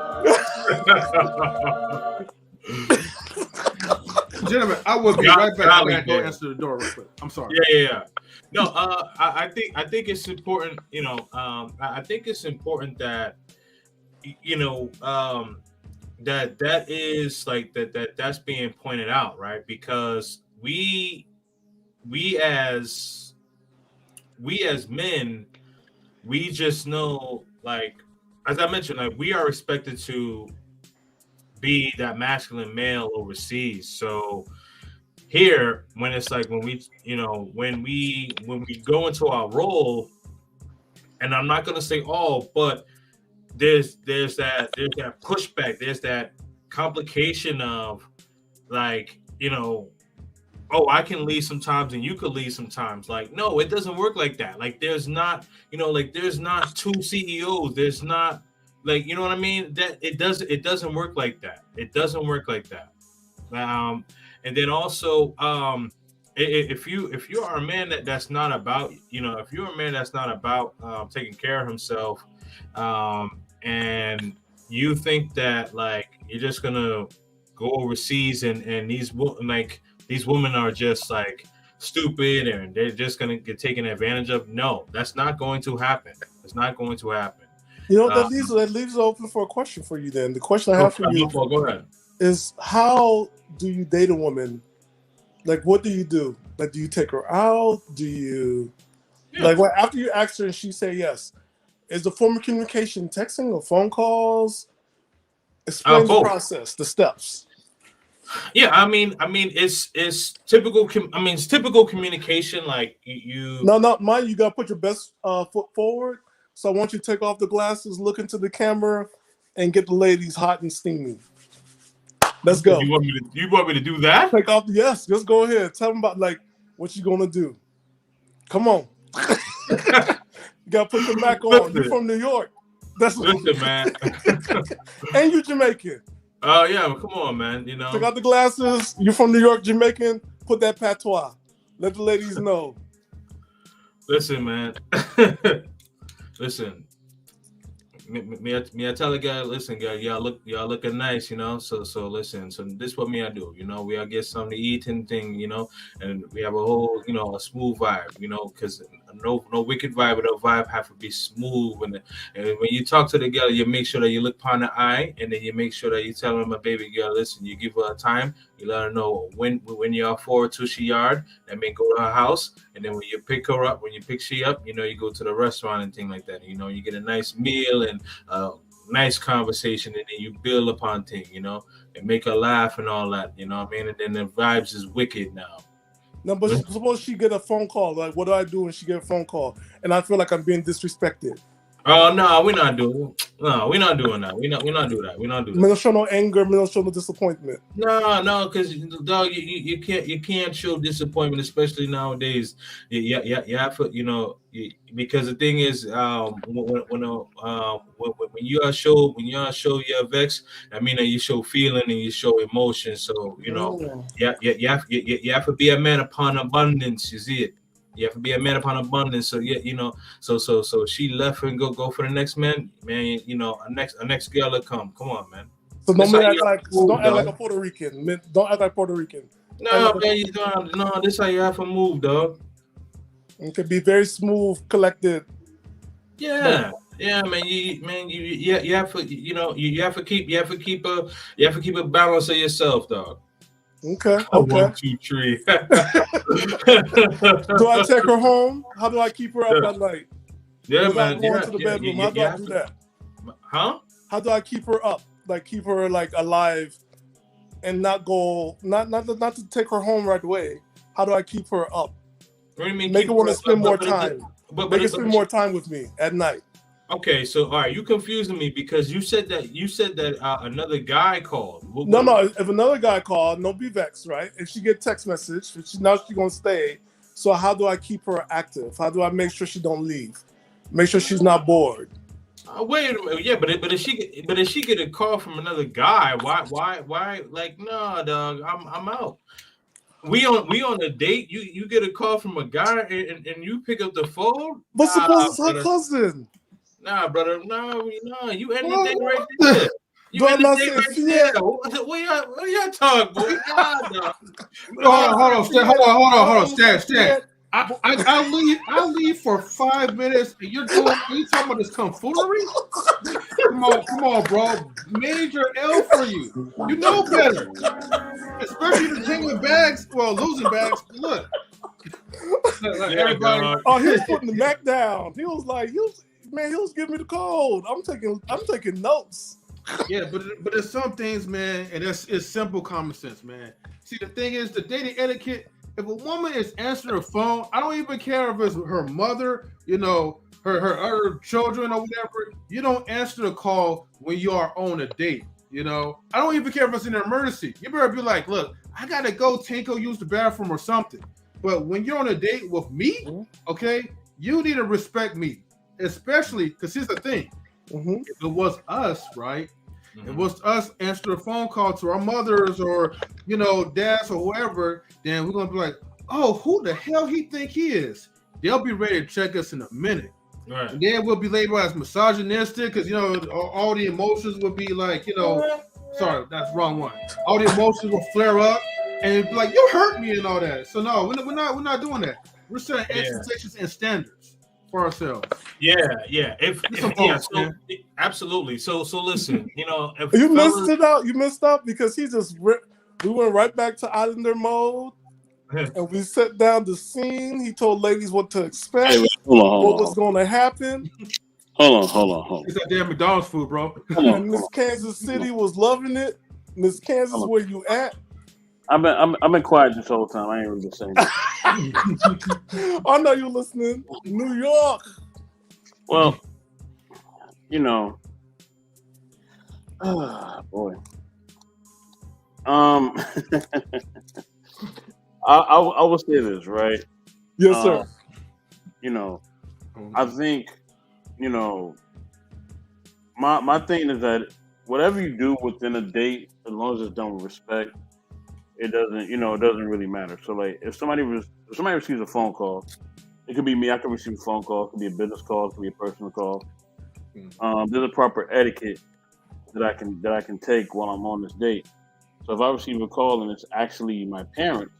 Gentlemen, I will be right back. I gotta go answer the door real quick. I'm sorry. Yeah. No, I think it's important. You know, I think it's important that you know that is like that's being pointed out, right? Because we as we as men, we just know, like, as I mentioned, like we are expected to be that masculine male overseas. So here, when it's like when we go into our role, and I'm not gonna say all, but there's that pushback, there's that complication of like, oh, I can lead sometimes and you could lead sometimes. Like, no, it doesn't work like that. Like, there's not, there's not two CEOs. There's not, like, you know what I mean? That it doesn't work like that. It doesn't work like that. And then also, if you are a man that's not about, if you're a man that's not about taking care of himself, and you think that like you're just gonna go overseas and these women are just like stupid and they're just gonna get taken advantage of. No, that's not going to happen. It's not going to happen. That leaves open for a question for you. Then the question I have for you go ahead. Is how do you date a woman? Like, what do you do? Like, do you take her out? Do you like after you ask her and she say yes? Is the form of communication texting or phone calls? Explain the process, the steps. Yeah, I mean, it's typical. It's typical communication. Like you. No, not mine. You gotta put your best foot forward. So I want you to take off the glasses, look into the camera, and get the ladies hot and steamy. Let's go. You want me to do that? Take off. Yes, just go ahead. Tell them about like what you gonna do. Come on. You gotta put the Mac on. You're from New York. Listen, man. And you Jamaican. Oh yeah, well, come on, man. Take out the glasses. You're from New York, Jamaican. Put that patois. Let the ladies know. Listen, man. Listen. Me, I tell a guy, listen, guy, y'all looking nice, So listen, so this what me I do, we all get something to eat and thing, and we have a whole, a smooth vibe, because no wicked vibe, but a vibe have to be smooth. And when you talk to the girl, you make sure that you look upon the eye, and then you make sure that you tell her, my baby girl, listen, you give her a time, you let her know when you're forward to she yard, and then go to her house, and then when you pick she up, you go to the restaurant and thing like that. You get a nice meal and nice conversation, and then you build upon things, and make her laugh and all that, And then the vibes is wicked now. No, but suppose she get a phone call. Like, what do I do when she get a phone call and I feel like I'm being disrespected? Oh no, we're not doing that. We not do that. We don't do that. Me don't show no anger. Me don't show no disappointment. No, because dog, you can't show disappointment, especially nowadays. You have to, because the thing is, when you are show you're vexed, I mean, you show feeling and you show emotion. So you have to be a man upon abundance. You see it. You have to be a man upon abundance. So so she left and go for the next man. A next girl will come. Come on, man. So don't act like a Puerto Rican. Don't act like Puerto Rican. No, man, this is how you have to move, dog. You can be very smooth, collected. Yeah, man. You have to, you have to keep a balance of yourself, dog. Okay. 1, 2, 3. Do I take her home? How do I keep her up at night? Yeah, man. Going to the bedroom. How do I do that? Huh? How do I keep her up? Like keep her like alive, and not to take her home right away. How do I keep her up? What do you mean? Make her want to spend more time. Make her spend more time with me at night. Okay, so all right, you confusing me because you said that another guy called. No. If another guy called, don't be vexed, right? If she get text message, she's gonna stay. So how do I keep her active? How do I make sure she don't leave? Make sure she's not bored. Wait a minute, yeah, but if she get a call from another guy, why? Like, no, dog, I'm out. We on a date. You get a call from a guy and you pick up the phone. But suppose it's her cousin. Nah, brother. No, you end the day right there. You end the day right there. What y'all talk, boy? Hold on, Stat. I'll leave for 5 minutes. You talking about this tomfoolery? Come on, bro. Major L for you. You know better. Especially the king with bags. Well, losing bags. Look, Everybody. Oh, he was putting the Mac down. He was like, he was giving me the code. I'm taking notes. Yeah, but there's some things, man, and it's simple common sense, man. See, the thing is, the dating etiquette. If a woman is answering her phone, I don't even care if it's her mother, her other children or whatever. You don't answer the call when you are on a date. I don't even care if it's an emergency. You better be like, look, I gotta go, Tinko, use the bathroom or something. But when you're on a date with me, okay, you need to respect me, especially because here's the thing: if it was us, right? It was us answer the phone call to our mothers or dads or whoever, then we're gonna be like, oh, who the hell he think he is? They'll be ready to check us in a minute. Right. And then we'll be labeled as misogynistic because all the emotions will be like, sorry, that's the wrong one. All the emotions will flare up and it'll be like, you hurt me and all that. So no, we're not doing that. We're setting expectations and standards for ourselves. Absolutely. So listen, if you missed it out. You missed out because we went right back to Islander mode. And we set down the scene. He told ladies what to expect, what was going to happen. Hold on. It's that damn McDonald's food, bro. And Miss Kansas City was loving it. Miss Kansas, where you at? I've been quiet this whole time. I ain't really saying that. I know you're listening. New York. Well, boy. I will say this, right? Yes, sir. I think, my thing is that whatever you do within a date, as long as it's done with respect, it doesn't really matter. So like, if somebody receives a phone call, it could be me. I could receive a phone call. It could be a business call. It could be a personal call. There's a proper etiquette that I can take while I'm on this date. So if I receive a call and it's actually my parents,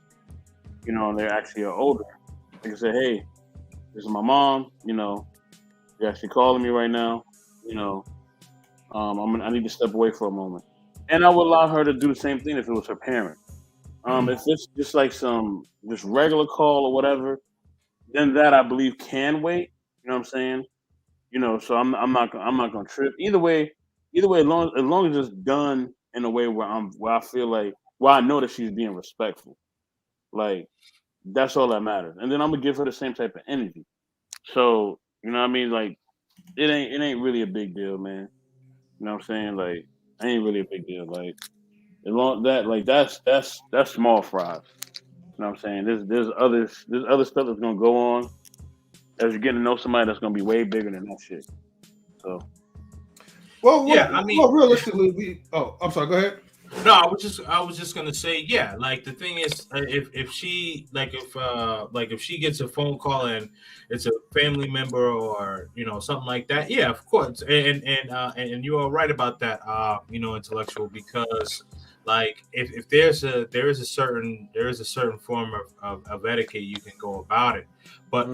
and they're actually older, I can say, hey, this is my mom, you're actually calling me right now, I need to step away for a moment. And I would allow her to do the same thing if it was her parent. If it's just like just regular call or whatever, then that I believe can wait. You know what I'm saying? So I'm not gonna trip. Either way, as long as it's done in a way where I feel like, I know that she's being respectful. Like, that's all that matters. And then I'm gonna give her the same type of energy. So, you know what I mean? Like, it ain't really a big deal, man. You know what I'm saying? Like, it ain't really a big deal. Like, as long that, like, that's small fries. You know what I'm saying? There's other stuff that's gonna go on as you're getting to know somebody that's gonna be way bigger than that shit. So, realistically, I'm sorry. Go ahead. No, I was just gonna say, yeah. Like, the thing is, if she if she gets a phone call and it's a family member or something like that, yeah, of course. And you are right about that, intellectual, because like if there is a certain form of etiquette, you can go about it. But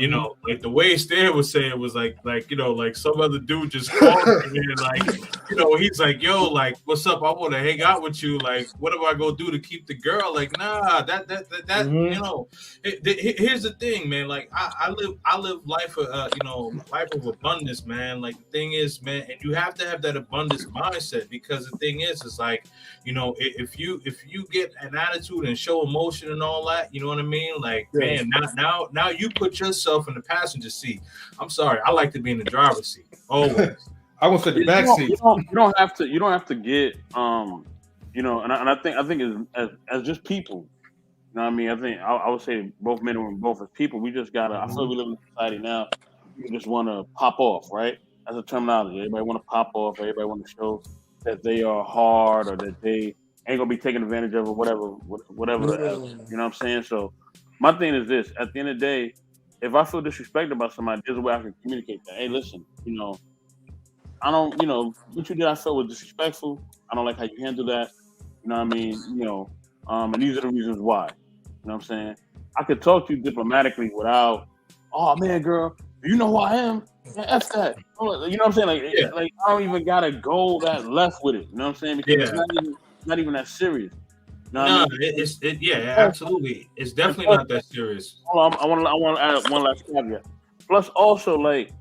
like the way Stan was saying was like some other dude just called me and like he's like, yo, like, what's up? I want to hang out with you. Like, what am I gonna do to keep the girl? Like, nah, that here's the thing, man. Like, I live life life of abundance, man. Like, the thing is, man, and you have to have that abundance mindset, because the thing is like, if you get an attitude and show emotion and all that, you know what I mean? Like, man, now you put yourself in the passenger seat. I'm sorry, I like to be in the driver's seat always. I want to sit in the back seat. You don't have to get and I think as just people, you know what I mean? I think I would say both men and women, both as people, we just gotta. I feel we live in a society now. You just want to pop off, right? That's a terminology. Everybody want to pop off. Everybody want to show that they are hard or that they ain't gonna be taken advantage of or whatever else. You know what I'm saying? So my thing is this: at the end of the day, if I feel disrespected about somebody, there's a way I can communicate that. Hey, listen, I don't, what you did, I felt was disrespectful. I don't like how you handle that. You know what I mean? And these are the reasons why. You know what I'm saying? I could talk to you diplomatically without, oh man, girl, you know who I am? Yeah, F that. You know what I'm saying? Like I don't even gotta go that left with it. You know what I'm saying? Because it's not even that serious. No, absolutely. It's definitely not that serious. I want to add one last caveat. Plus, also, like,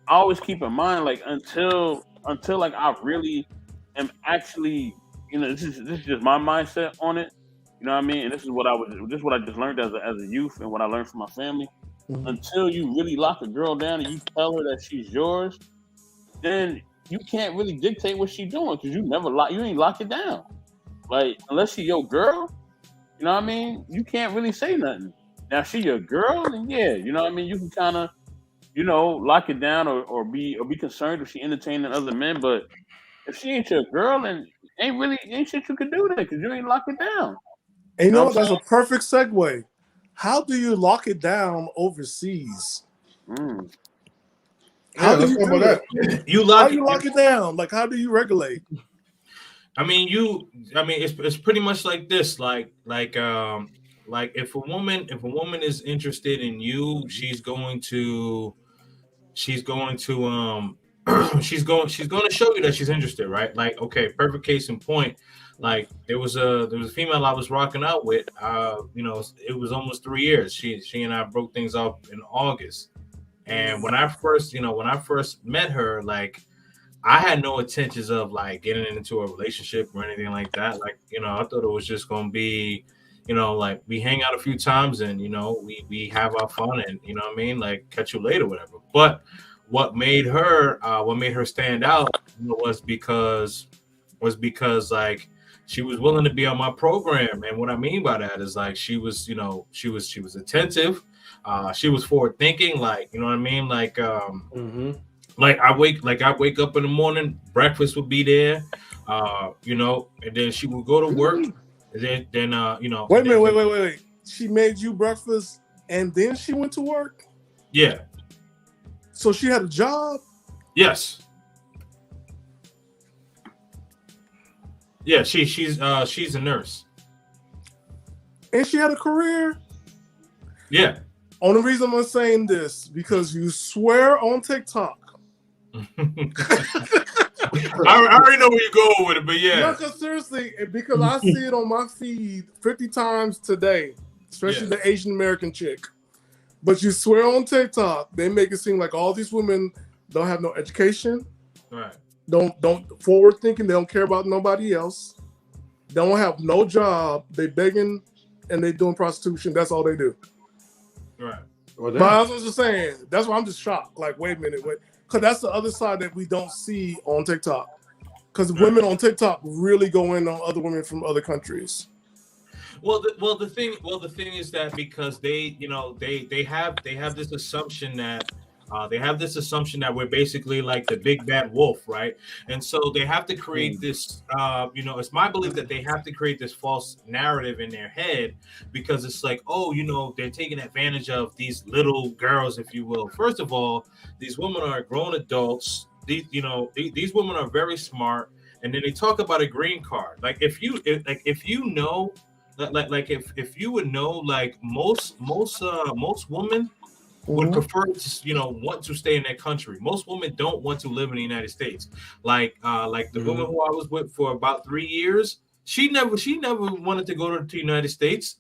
I always keep in mind, like, until like I really am actually, this is just my mindset on it. You know what I mean? And this is what I just learned as a youth, and what I learned from my family. Mm-hmm. Until you really lock a girl down and you tell her that she's yours, then you can't really dictate what she's doing, because you ain't lock it down. Like, unless she your girl, you know what I mean? You can't really say nothing. Now, if she your girl, then yeah, you know what I mean? You can kind of, lock it down or be concerned if she entertaining other men. But if she ain't your girl, then ain't shit you can do there, because you ain't lock it down. And you know what? That's a perfect segue. How do you lock it down overseas? How do you do that? How do you lock it down? Like, how do you regulate? I mean, it's pretty much like this. Like if a woman is interested in you, she's going to she's going to show you that she's interested, right? Like, okay, perfect case in point. Like, there was a female I was rocking out with. It was almost 3 years. She and I broke things up in August. And when I first met her, like, I had no intentions of like getting into a relationship or anything like that. Like, I thought it was just gonna be, like, we hang out a few times and we have our fun and what I mean, like, catch you later, whatever. But what made her stand out was because like, she was willing to be on my program. And what I mean by that is, like, she was attentive. She was forward thinking, like, you know what I mean? Like, like I wake up in the morning, breakfast would be there, and then she would go to work. And then Wait a minute, wait. She made you breakfast and then she went to work? Yeah. So she had a job? Yes. Yeah, she's a nurse. And she had a career? Yeah. Only reason I'm saying this, because you swear on TikTok. I already know where you're going with it, but yeah. No, because seriously, because I see it on my feed 50 times today, especially the Asian American chick. But you swear on TikTok, they make it seem like all these women don't have no education. Right. Don't forward thinking, they don't care about nobody else. They don't have no job. They begging and they doing prostitution. That's all they do. Right. Well, but I was just saying, that's why I'm just shocked. Like, wait a minute, because that's the other side that we don't see on TikTok. Because women on TikTok really go in on other women from other countries. Well, the thing is that because they have this assumption that we're basically like the big bad wolf, right? And so they have to create this, it's my belief that they have to create this false narrative in their head, because it's like, they're taking advantage of these little girls, if you will. First of all, these women are grown adults. These women are very smart, and then they talk about a green card. Like, if you know, if you would know, like, most women would prefer to, want to stay in their country. Most women don't want to live in the United States. Like the woman who I was with for about 3 years, she never wanted to go to the United States.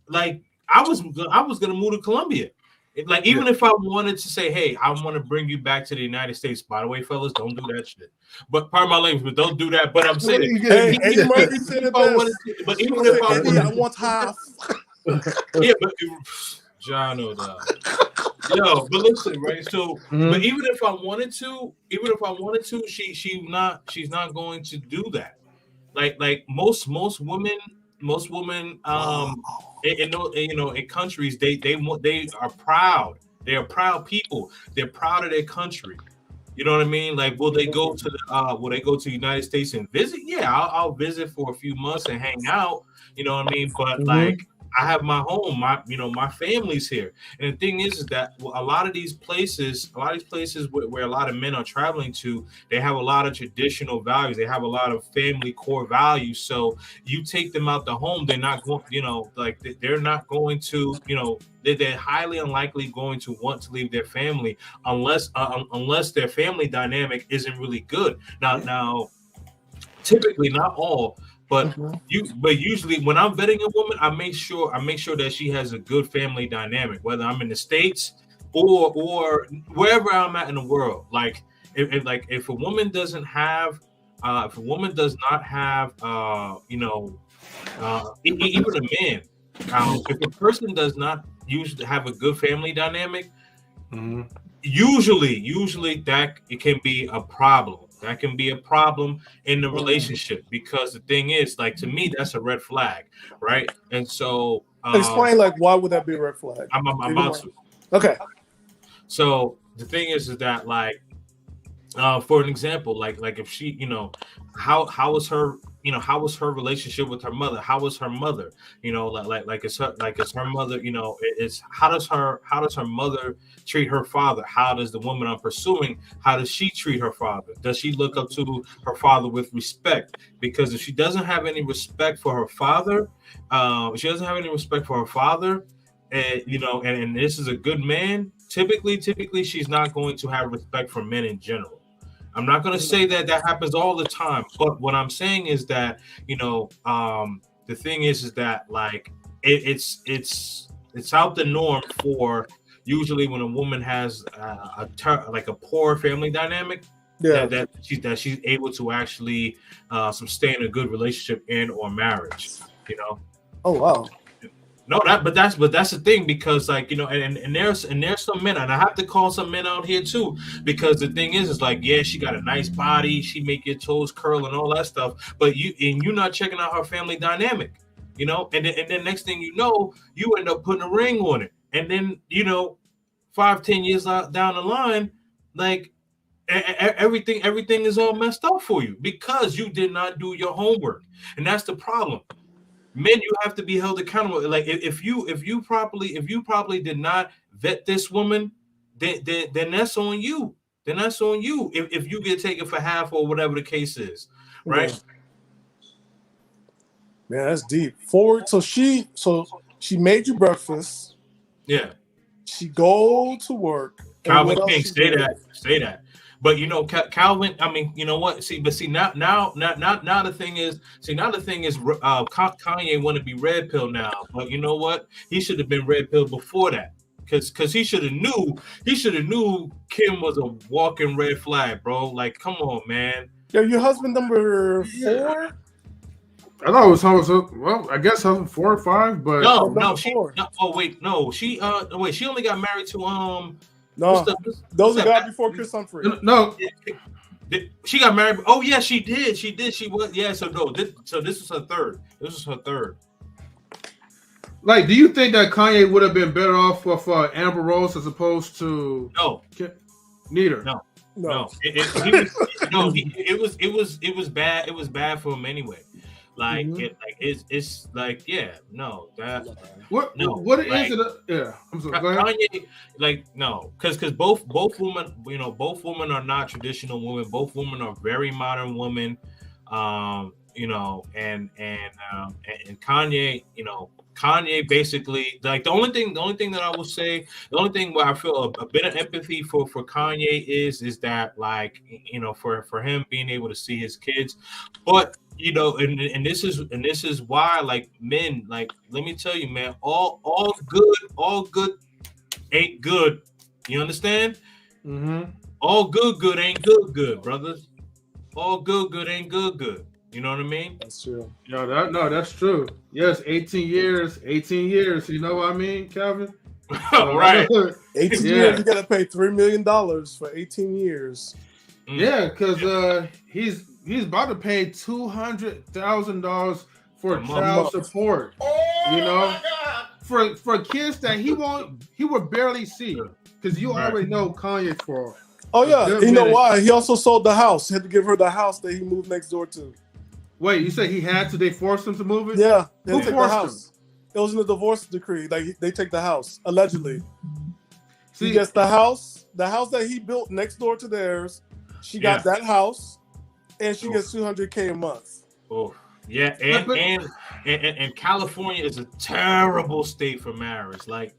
Like, I was gonna move to Colombia. Even if I wanted to say, hey, I want to bring you back to the United States. By the way, fellas, don't do that shit. But pardon my language, but don't do that. But I'm saying, Eddie Murphy said it best. But even if I want half. Yeah, but John or but listen, right? So, but even if I wanted to, she's not going to do that. Like most women, in countries, they are proud. They are proud people. They're proud of their country. You know what I mean? Like, will they go to the United States and visit? Yeah, I'll visit for a few months and hang out. You know what I mean? But like, I have my home, my family's here. And the thing is that a lot of these places where a lot of men are traveling to, they have a lot of traditional values. They have a lot of family core values. So you take them out the home, they're not going, they're not going to, they're highly unlikely going to want to leave their family unless their family dynamic isn't really good. Now, typically, not all, But usually when I'm vetting a woman, I make sure that she has a good family dynamic, whether I'm in the States or wherever I'm at in the world. Like if a woman doesn't have if a woman does not have even a man, if a person does not usually have a good family dynamic, usually that it can be a problem. That can be a problem in the relationship, because the thing is, like, to me, that's a red flag, right? And so explain, like, why would that be a red flag? I'm about to. Okay. So the thing is that, like, for an example, like if she, how was her relationship with her mother? How was her mother? Like it's her mother. It's how does her mother treat her father? How does the woman I'm pursuing? How does she treat her father? Does she look up to her father with respect? Because if she doesn't have any respect for her father, and this is a good man, typically she's not going to have respect for men in general. I'm not going to say that happens all the time, but what I'm saying is that, the thing is that, like, it's out the norm for usually when a woman has a poor family dynamic, that she's able to actually sustain a good relationship and or marriage, Oh, wow. No, but that's the thing, because, like, and there's some men, and I have to call some men out here too, because the thing is like, yeah, she got a nice body, she make your toes curl and all that stuff, but you're not checking out her family dynamic, and then next thing you know, you end up putting a ring on it, and then 5-10 years down the line, like, everything is all messed up for you because you did not do your homework, and that's the problem. Men, you have to be held accountable. Like, if you properly did not vet this woman, then that's on you. Then that's on you. If you get taken for half or whatever the case is, right? Yeah. Man, that's deep. So she made you breakfast. Yeah. She go to work. Calvin King, say that. But Calvin, I mean, you know what? See, now the thing is, Kanye want to be red pill now. But you know what? He should have been red pill before that, because he should have knew Kim was a walking red flag, bro. Like, come on, man. Yeah, your husband number 4? I thought it was well, I guess 4 or 5, but she only got married to No, those are God before Chris Humphrey. No, she got married. Oh yeah, she did. She was. Yeah. So no. This was her third. Like, do you think that Kanye would have been better off with Amber Rose as opposed to neither? No. It was bad. It was bad for him anyway. Like, it's like, yeah, no, that what no, what like, is it? Yeah, I'm sorry. Go ahead. Kanye, like, no, because both women, both women are not traditional women. Both women are very modern women. And Kanye, Kanye basically, like, the only thing that I will say, the only thing where I feel a bit of empathy for Kanye is that, like, for him being able to see his kids, but and this is why, like, men, like, let me tell you, man, all good ain't good. You understand? Mm-hmm. All good ain't good, brothers. All good ain't good. You know what I mean? That's true. That's true. Yes, 18 years. You know what I mean, Calvin? Right. 18 years, you got to pay $3 million for 18 years. Yeah, because he's about to pay $200,000 for child support. For kids that he would barely see, because you already know Kanye for. Oh yeah, you know why? He also sold the house. He had to give her the house that he moved next door to. Wait, you said he had to? They forced him to move it? Yeah, who take forced the house? him? It was in the divorce decree. Like, they take the house allegedly. See, he gets the house that he built next door to theirs. She got that house, and she gets $200K a month. Oh, yeah, and California is a terrible state for marriage. Like,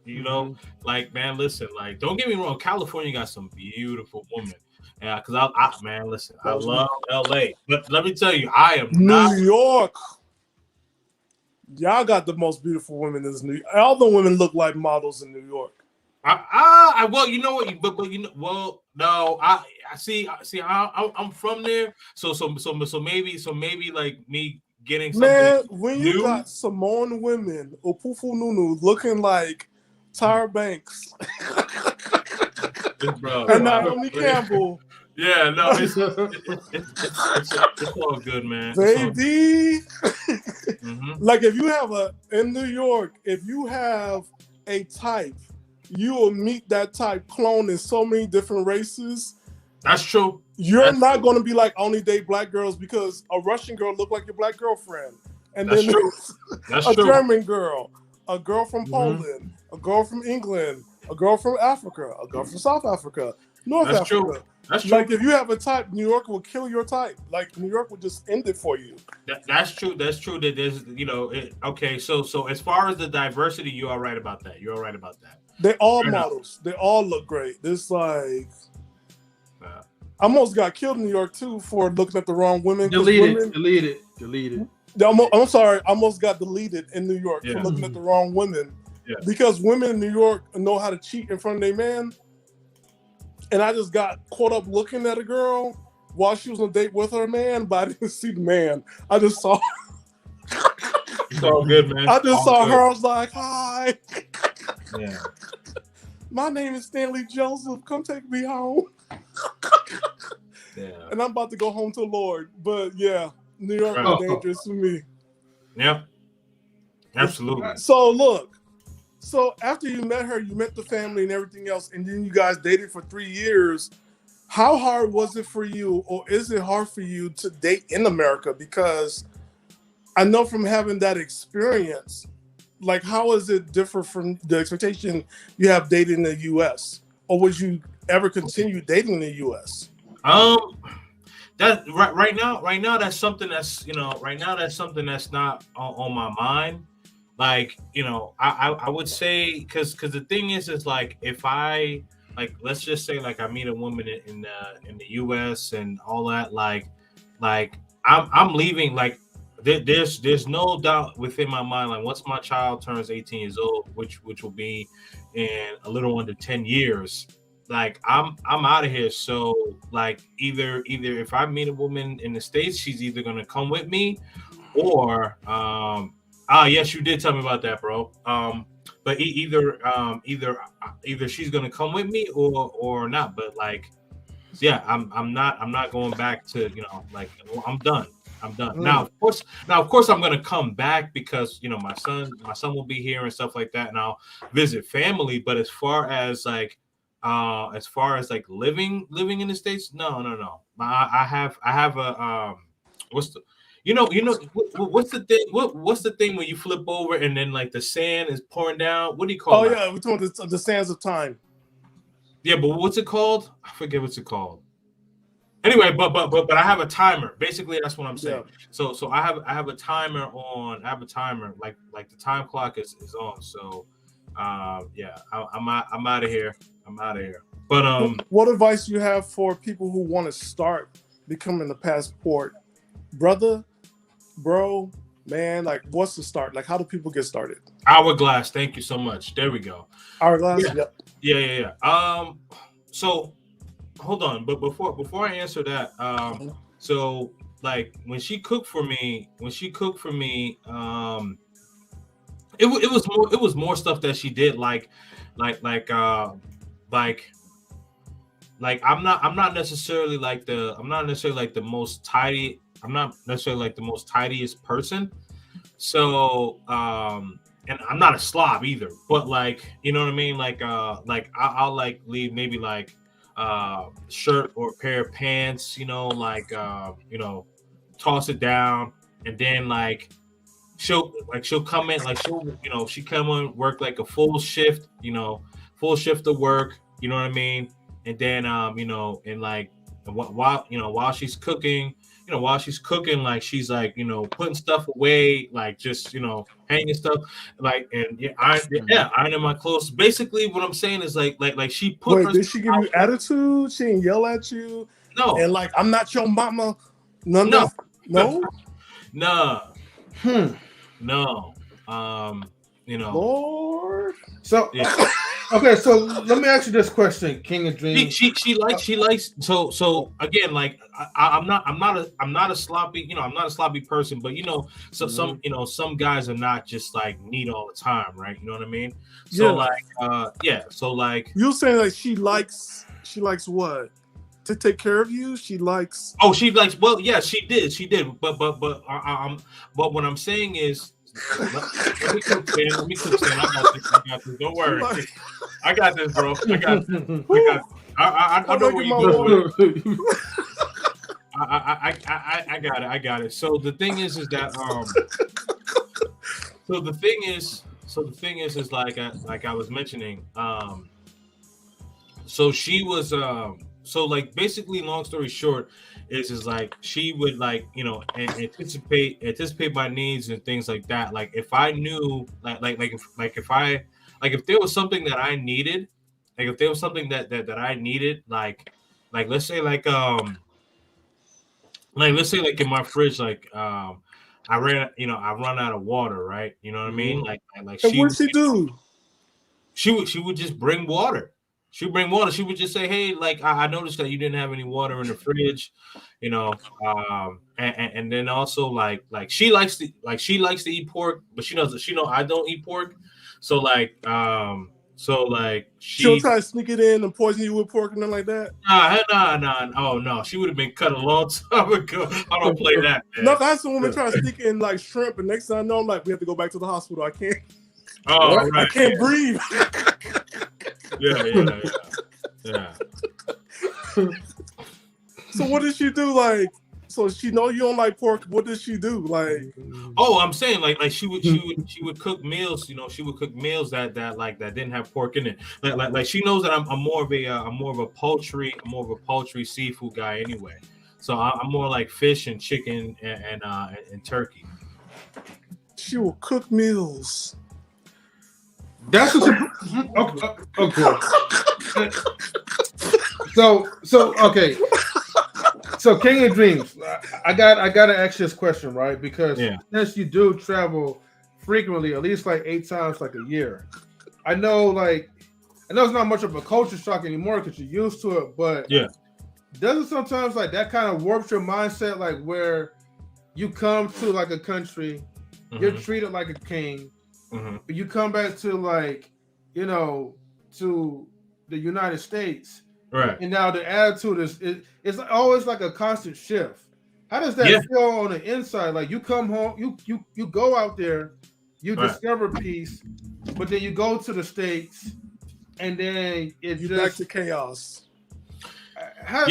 like, man, listen, like, don't get me wrong, California got some beautiful women. Yeah, because I love LA, but let me tell you, I am New York. Y'all got the most beautiful women in New York. All the women look like models in New York. Well, you know what? But you know, well, no, I see. I'm from there, so maybe like me getting something. Man, when you new? got Samoan women, Opufu Nunu, looking like Tyra Banks Bro, and Naomi Campbell, yeah, no, it's all good, man. baby. Mm-hmm. Like if you have in New York, if you have a type, you will meet that type clone in so many different races. That's true. You're not going to be like only date black girls because a Russian girl look like your black girlfriend, and That's then true. That's a true. German girl, a girl from Poland, a girl from England, a girl from Africa, a girl from South Africa, North That's Africa. true. That's true. Like if you have a type, New York will kill your type. Like New York will just end it for you. That's true. That's true. That there's, okay. So as far as the diversity, you are right about that. You're right about that. They all Fair models. They all look great. It's like I almost got killed in New York too for looking at the wrong women. Delete it. I'm sorry. I almost got deleted in New York for looking at the wrong women. Yeah. Because women in New York know how to cheat in front of their man. And I just got caught up looking at a girl while she was on a date with her man, but I didn't see the man. I just saw It's all good, man. I just all saw good. her. I was like, hi. Yeah. My name is Stanley Joseph. Come take me home. Yeah. And I'm about to go home to the Lord. But yeah, New York is dangerous for me. Yeah. Absolutely. So look, so after you met her, you met the family and everything else, and then you guys dated for 3 years. How hard was it for you, or is it hard for you to date in America? Because I know from having that experience, like how is it different from the expectation you have dated in the U.S.? Or would you ever continue dating in the U.S.? That right now that's something that's that's something that's not on my mind. Like, I would say because the thing is like if I let's just say like I meet a woman in the U.S. and all that like I'm leaving like there's no doubt within my mind like once my child turns 18 years old, which will be in a little under 10 years. Like I'm out of here. So like either if I meet a woman in the States, she's either gonna come with me, or yes, you did tell me about that, bro. But either she's gonna come with me or not. But like, yeah, I'm not going back to I'm done. Now of course I'm gonna come back because my son will be here and stuff like that, and I'll visit family. But as far as living in the States, no. I have a what's the what's the thing? What's the thing when you flip over and then like the sand is pouring down? What do you call it? Oh yeah, we're talking about the sands of time. Yeah, but what's it called? I forget what's it called. Anyway, but I have a timer. Basically, that's what I'm saying. Yeah. So I have a timer on. I have a timer like the time clock is on. So yeah, I'm out of here. I'm out of here. But what advice do you have for people who want to start becoming a passport brother, bro, man? Like, what's the start? Like, how do people get started? Hourglass. Thank you so much. There we go. Hourglass. Yeah. So hold on, but before I answer that, so like when she cooked for me, it was more stuff that she did like I'm not necessarily like the most tidy. I'm not necessarily like the most tidiest person. So and I'm not a slob either. But like, you know what I mean? Like I'll like leave maybe like shirt or a pair of pants, toss it down, and then like she'll come in, like she come in, work like a full shift of work, you know what I mean? And then and like while she's cooking, like she's like, putting stuff away, like just, hanging stuff, like, and ironing my clothes. Basically what I'm saying is like she put. Wait, did she give you attitude? She didn't yell at you? No. And like, I'm not your mama. No. No. You know, Lord. So yeah. okay, so let me ask you this question, King of Dreams. She likes so again, like I'm not a sloppy, you know, I'm not a sloppy person, but you know, so some, you know, some guys are not just like neat all the time, right? You know what I mean? So so like you're saying like she likes what? To take care of you? She likes she likes, well, yeah, she did, but what I'm saying is, let me cook, Stan. I got this. Don't worry. I got this, bro. I got this. I know where you're going with it. I got it. So the thing is that so the thing is like I was mentioning, so she was so like basically, long story short, is like she would, like, you know, anticipate my needs and things like that. Like if I knew, if there was something that I needed, like if there was something that I needed, like let's say like let's say like in my fridge, like I run out of water, right? You know what I mean? Like and she what'd she do? She would just bring water. She would bring water. She would just say, "Hey, like I noticed that you didn't have any water in the fridge, you know." And then also like she likes to eat pork, but she knows I don't eat pork. So like She'll she try to sneak it in and poison you with pork and nothing like that. nah. Oh no, she would have been cut a long time ago. I don't play that, man. No, that's the woman trying to sneak in like shrimp, and next thing I know, I'm like, we have to go back to the hospital. I can't. Oh, right, I can't breathe. Yeah. So what did she do? Like, so she know you don't like pork. What did she do? Like, oh, I'm saying like she would cook meals. You know, she would cook meals that didn't have pork in it. Like she knows that I'm more of a poultry seafood guy anyway. So I'm more like fish and chicken and turkey. She will cook meals. That's what okay. So okay. So King of Dreams, I gotta ask this question, right? Because since you do travel frequently, at least like 8 times like a year, I know it's not much of a culture shock anymore because you're used to it, but doesn't sometimes like that kind of warps your mindset, like where you come to like a country, you're treated like a king. But you come back to like, you know, to the United States, right? And now the attitude it's always like a constant shift. How does that feel on the inside? Like you come home, you go out there, you discover peace, but then you go to the States, and then it's just back to chaos. I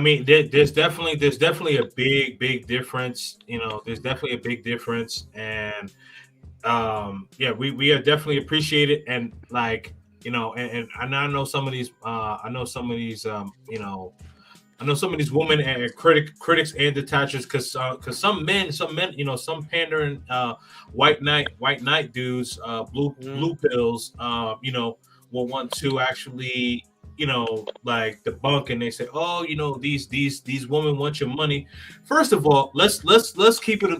mean, there's definitely a big difference. You know, there's definitely a big difference, and we are definitely appreciate it. And like, you know, and I know some of these, you know, I know some of these women and critics and detachers, because some men, you know, some pandering white knight dudes, blue pills, you know, will want to actually, you know, like debunk, and they say, oh, you know, these women want your money. First of all, let's keep it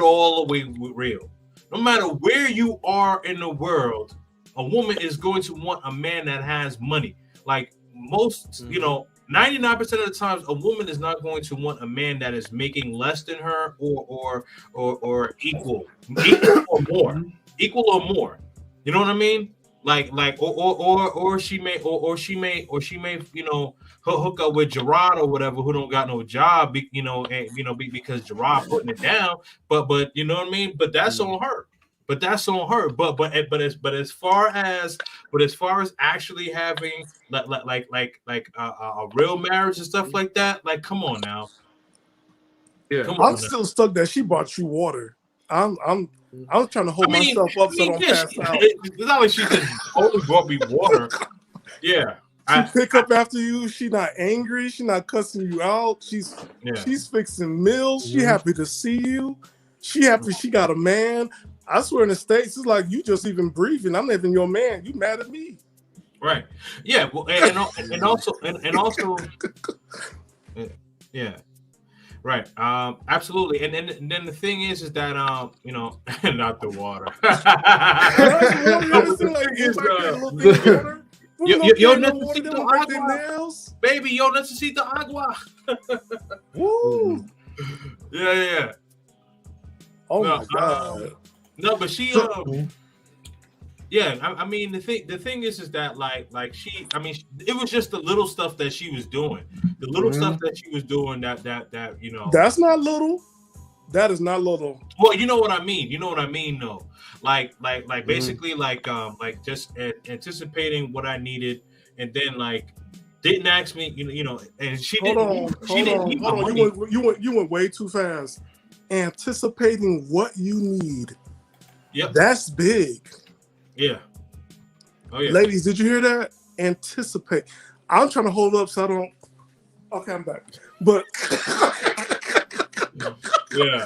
all the way real. No matter where you are in the world, a woman is going to want a man that has money. Like most, you know, 99% of the times, a woman is not going to want a man that is making less than her or equal or more. Equal or more. You know what I mean? Like or she may, you know, hook up with Gerard or whatever, who don't got no job, you know, and you know, because Gerard putting it down. But you know what I mean? But that's on her. But as far as actually having like a real marriage and stuff like that, like come on now. Yeah, I'm still stuck that she bought you water. I'm trying to hold myself up so I don't pass out. It's not like she just only bought me water. Yeah. She pick up after you. She not angry. She not cussing you out. She's fixing meals. She happy to see you. She happy she got a man. I swear in the States, it's like you just even breathing. I'm not even your man. You mad at me. Right. Yeah. Well, and also, yeah. Right. Absolutely. And then the thing is that you know, not the water. Yo necesito agua. Baby, yo necesito agua. Woo. Yeah. Oh my God. No, but she yeah, I mean the thing is that like she, I mean, it was just the little stuff that she was doing, the little stuff that she was doing that you know. That's not little. That is not little. Well, you know what I mean. You know what I mean, though. Like basically like just anticipating what I needed, and then like didn't ask me, you know, and she didn't. You went way too fast. Anticipating what you need. Yep. That's big. Yeah. Oh yeah. Ladies, did you hear that? Anticipate. I'm trying to hold up so I don't. Okay, I'm back. But yeah.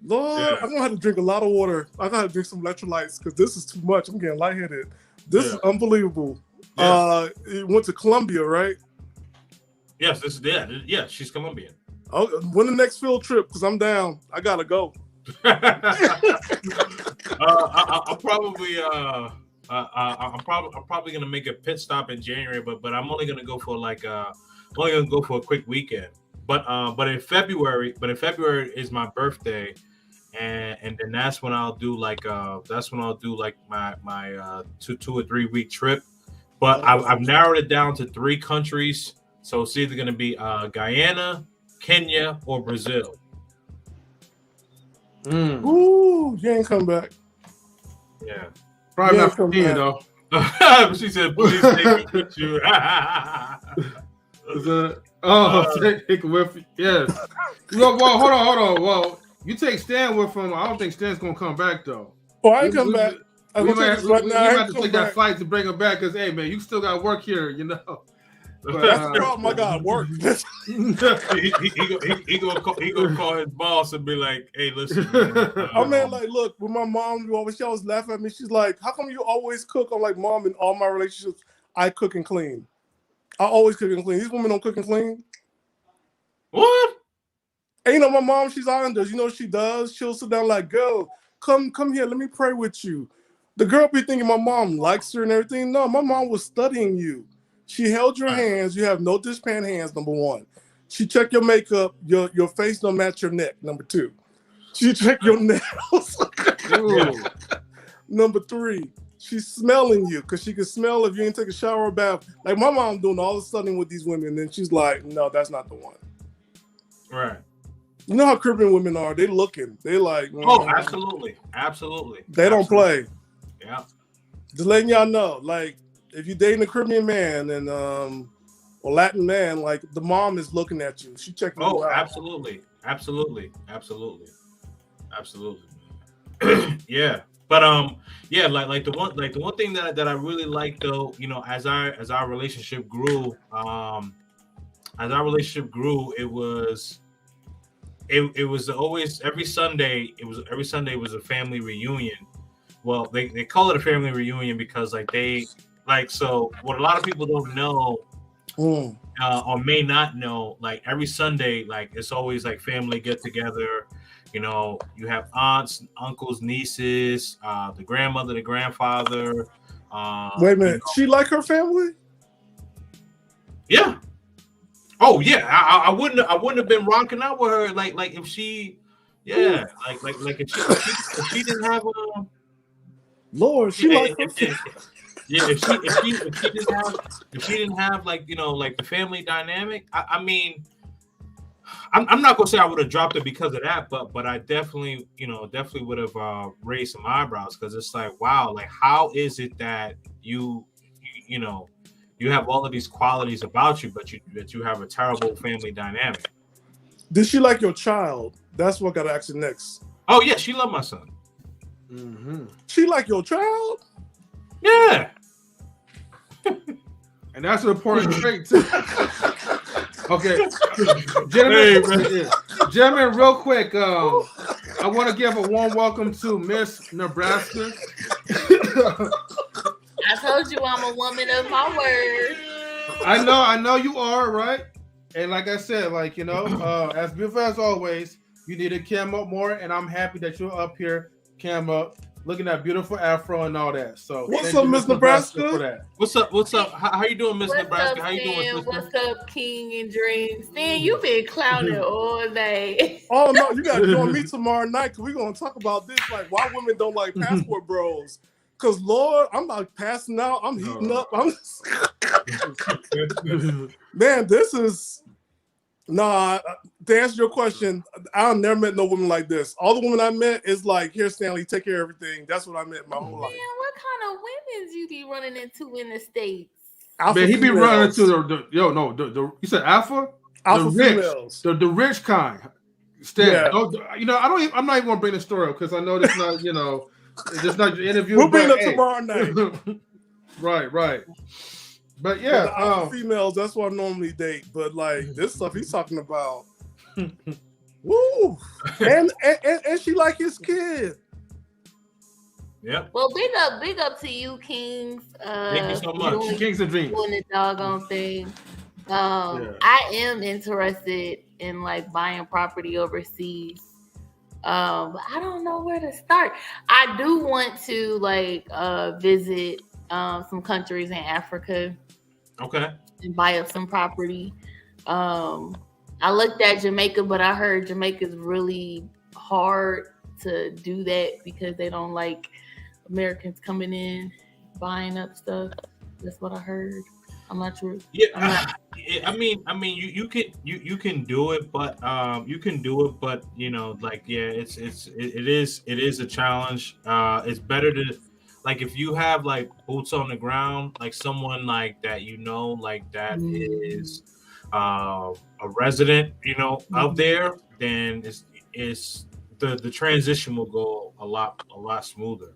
Lord, Yeah. I'm gonna have to drink a lot of water. I gotta drink some electrolytes because this is too much. I'm getting lightheaded. This is unbelievable. Yeah. You went to Colombia, right? Yes, this is yeah. She's Colombian. Oh, when the next field trip? Because I'm down. I gotta go. I'll probably I'm probably gonna make a pit stop in January, but I'm only gonna go for a quick weekend. But in February is my birthday, and then that's when I'll do like my 2 or 3 week trip. But I've narrowed it down to 3 countries, so it's either gonna be Guyana, Kenya, or Brazil. Ooh, you ain't come back. Yeah. Probably not for me, though. She said, please take me with you. Take it with you. Yes. Well, hold on. Well, you take Stan with him. I don't think Stan's going to come back, though. Oh, I ain't come back. We might have to take that flight to bring him back because, hey, man, you still got work here, you know. But, that's the problem. I got work. he gonna call his boss and be like, "Hey, listen." I mean, like, look, with my mom, she always laugh at me. She's like, "How come you always cook?" I'm like, "Mom, in all my relationships, I cook and clean. I always cook and clean. These women don't cook and clean." What? And you know, my mom, she's Islanders. You know what she does? She'll sit down like, "Girl, come here. Let me pray with you." The girl be thinking my mom likes her and everything. No, my mom was studying you. She held your hands. You have no dishpan hands, number 1. She checked your makeup. Your face don't match your neck, number 2. She checked your nails. Number 3, she's smelling you because she can smell if you ain't take a shower or bath. Like my mom doing all the studying with these women, and then she's like, no, that's not the one. Right. You know how Caribbean women are. They looking. They like. Oh, absolutely. They don't play. Yeah. Just letting y'all know, like, if you're dating a Caribbean man and or Latin man, like the mom is looking at you. She checking you out. Absolutely. Yeah. But yeah, like the one thing that I really like though, you know, as our relationship grew, it was always every Sunday was a family reunion. Well, they call it a family reunion because so what a lot of people don't know or may not know, like every Sunday, like it's always like family get together. You know, you have aunts, uncles, nieces, the grandmother, the grandfather. Wait a minute, she like her family? Yeah. Oh yeah, I wouldn't have been rocking out with her like if she, yeah, like if she didn't have a. Lord, she like her family. Yeah, if she didn't have like, you know, like the family dynamic, I mean, I'm not gonna say I would have dropped it because of that, but I definitely would have raised some eyebrows because it's like, wow, like how is it that you have all of these qualities about you, but you have a terrible family dynamic? Did she like your child? That's what I gotta ask you next. Oh yeah, she loved my son. Mm-hmm. She like your child? Yeah. And that's an important trait too. Okay, gentlemen, real quick, I want to give a warm welcome to Miss Nebraska. I told you I'm a woman of my word. I know you are, right? And like I said, like as beautiful as always, you need to cam up more, and I'm happy that you're up here, cam up, looking at beautiful afro and all that. So what's thank up, you, Miss Nebraska? for that. What's up? What's up? How you doing, Miss What's Nebraska? up, How you doing, Stan? sister? What's up, King and Dream? Stan, you been clowning all day. Oh no, you got to join me tomorrow night because we're gonna talk about this, like why women don't like passport bros. Cause Lord, I'm not passing out. I'm heating up. Man, this is to answer your question, I've never met no woman like this. All the women I met is like, here, Stanley, take care of everything. That's what I meant my whole Man, life. what kind of women you be running into in the States? Alpha Man, he be females. running to the you said alpha? Alpha the rich, females. the rich kind. Stan, Yeah. I'm not even gonna bring the story up because I know that's not, it's not your interview. We'll bring it but, up tomorrow night. Right. But But yeah, the alpha females, that's what I normally date. But like this stuff he's talking about. Woo! And she like his kid. Yep. Well, big up to you, Kings. Thank you so much. Kings and Dreams. Doing the doggone thing. Yeah. I am interested in like buying property overseas. But I don't know where to start. I do want to like visit some countries in Africa. Okay. And buy up some property. I looked at Jamaica, but I heard Jamaica's really hard to do that because they don't like Americans coming in buying up stuff. That's what I heard. I'm not sure. Yeah, I mean, you can do it, but it is a challenge. It's better to, like, if you have like boots on the ground, like someone like that, like that is a resident, out there, then it's the transition will go a lot smoother.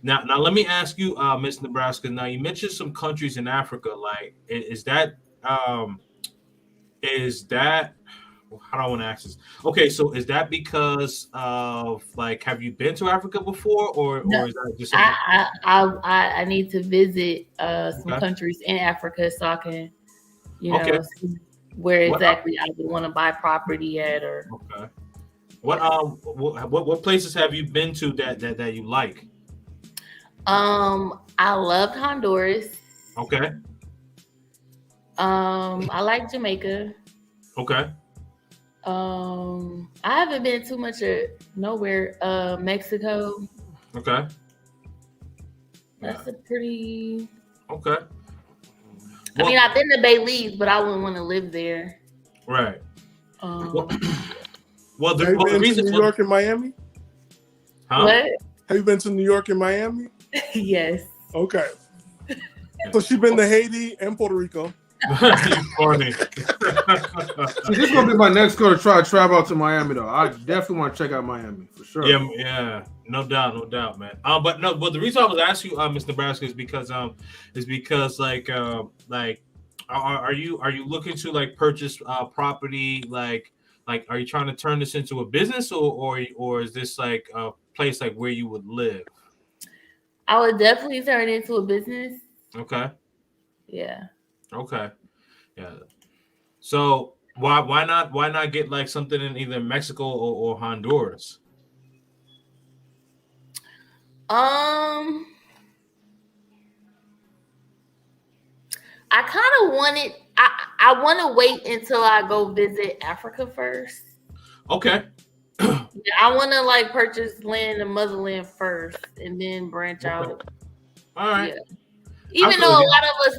Now let me ask you, Miss Nebraska. Now you mentioned some countries in Africa. Like, is that how do I want to ask this? Okay, so is that because of, like, have you been to Africa before, or is that just something? I need to visit some countries in Africa so I can, see where exactly I would want to buy property at, or okay. What places have you been to that you like? I loved Honduras. Okay. I like Jamaica. Okay. I haven't been too much nowhere. Mexico. Okay. That's a pretty. Okay. I mean, I've been to Belize, but I wouldn't want to live there. Right. Have you been to New York and Miami? Huh? What? Have you been to New York and Miami? Yes. Okay. So she's been to Haiti and Puerto Rico. You're funny. See, this is gonna be my next goal to try to travel out to Miami, though. I definitely want to check out Miami for sure. Yeah, no doubt, man. But the reason I was asking you, Miss Nebraska, is because like are you looking to like purchase property, like are you trying to turn this into a business, or is this like a place like where you would live? I would definitely turn it into a business. Okay. Yeah. Okay. Yeah. So why not get like something in either Mexico or Honduras? I kind of wanted. I want to wait until I go visit Africa first. Okay. I want to like purchase land in motherland first, and then branch out. All right. Yeah. Even though a lot of us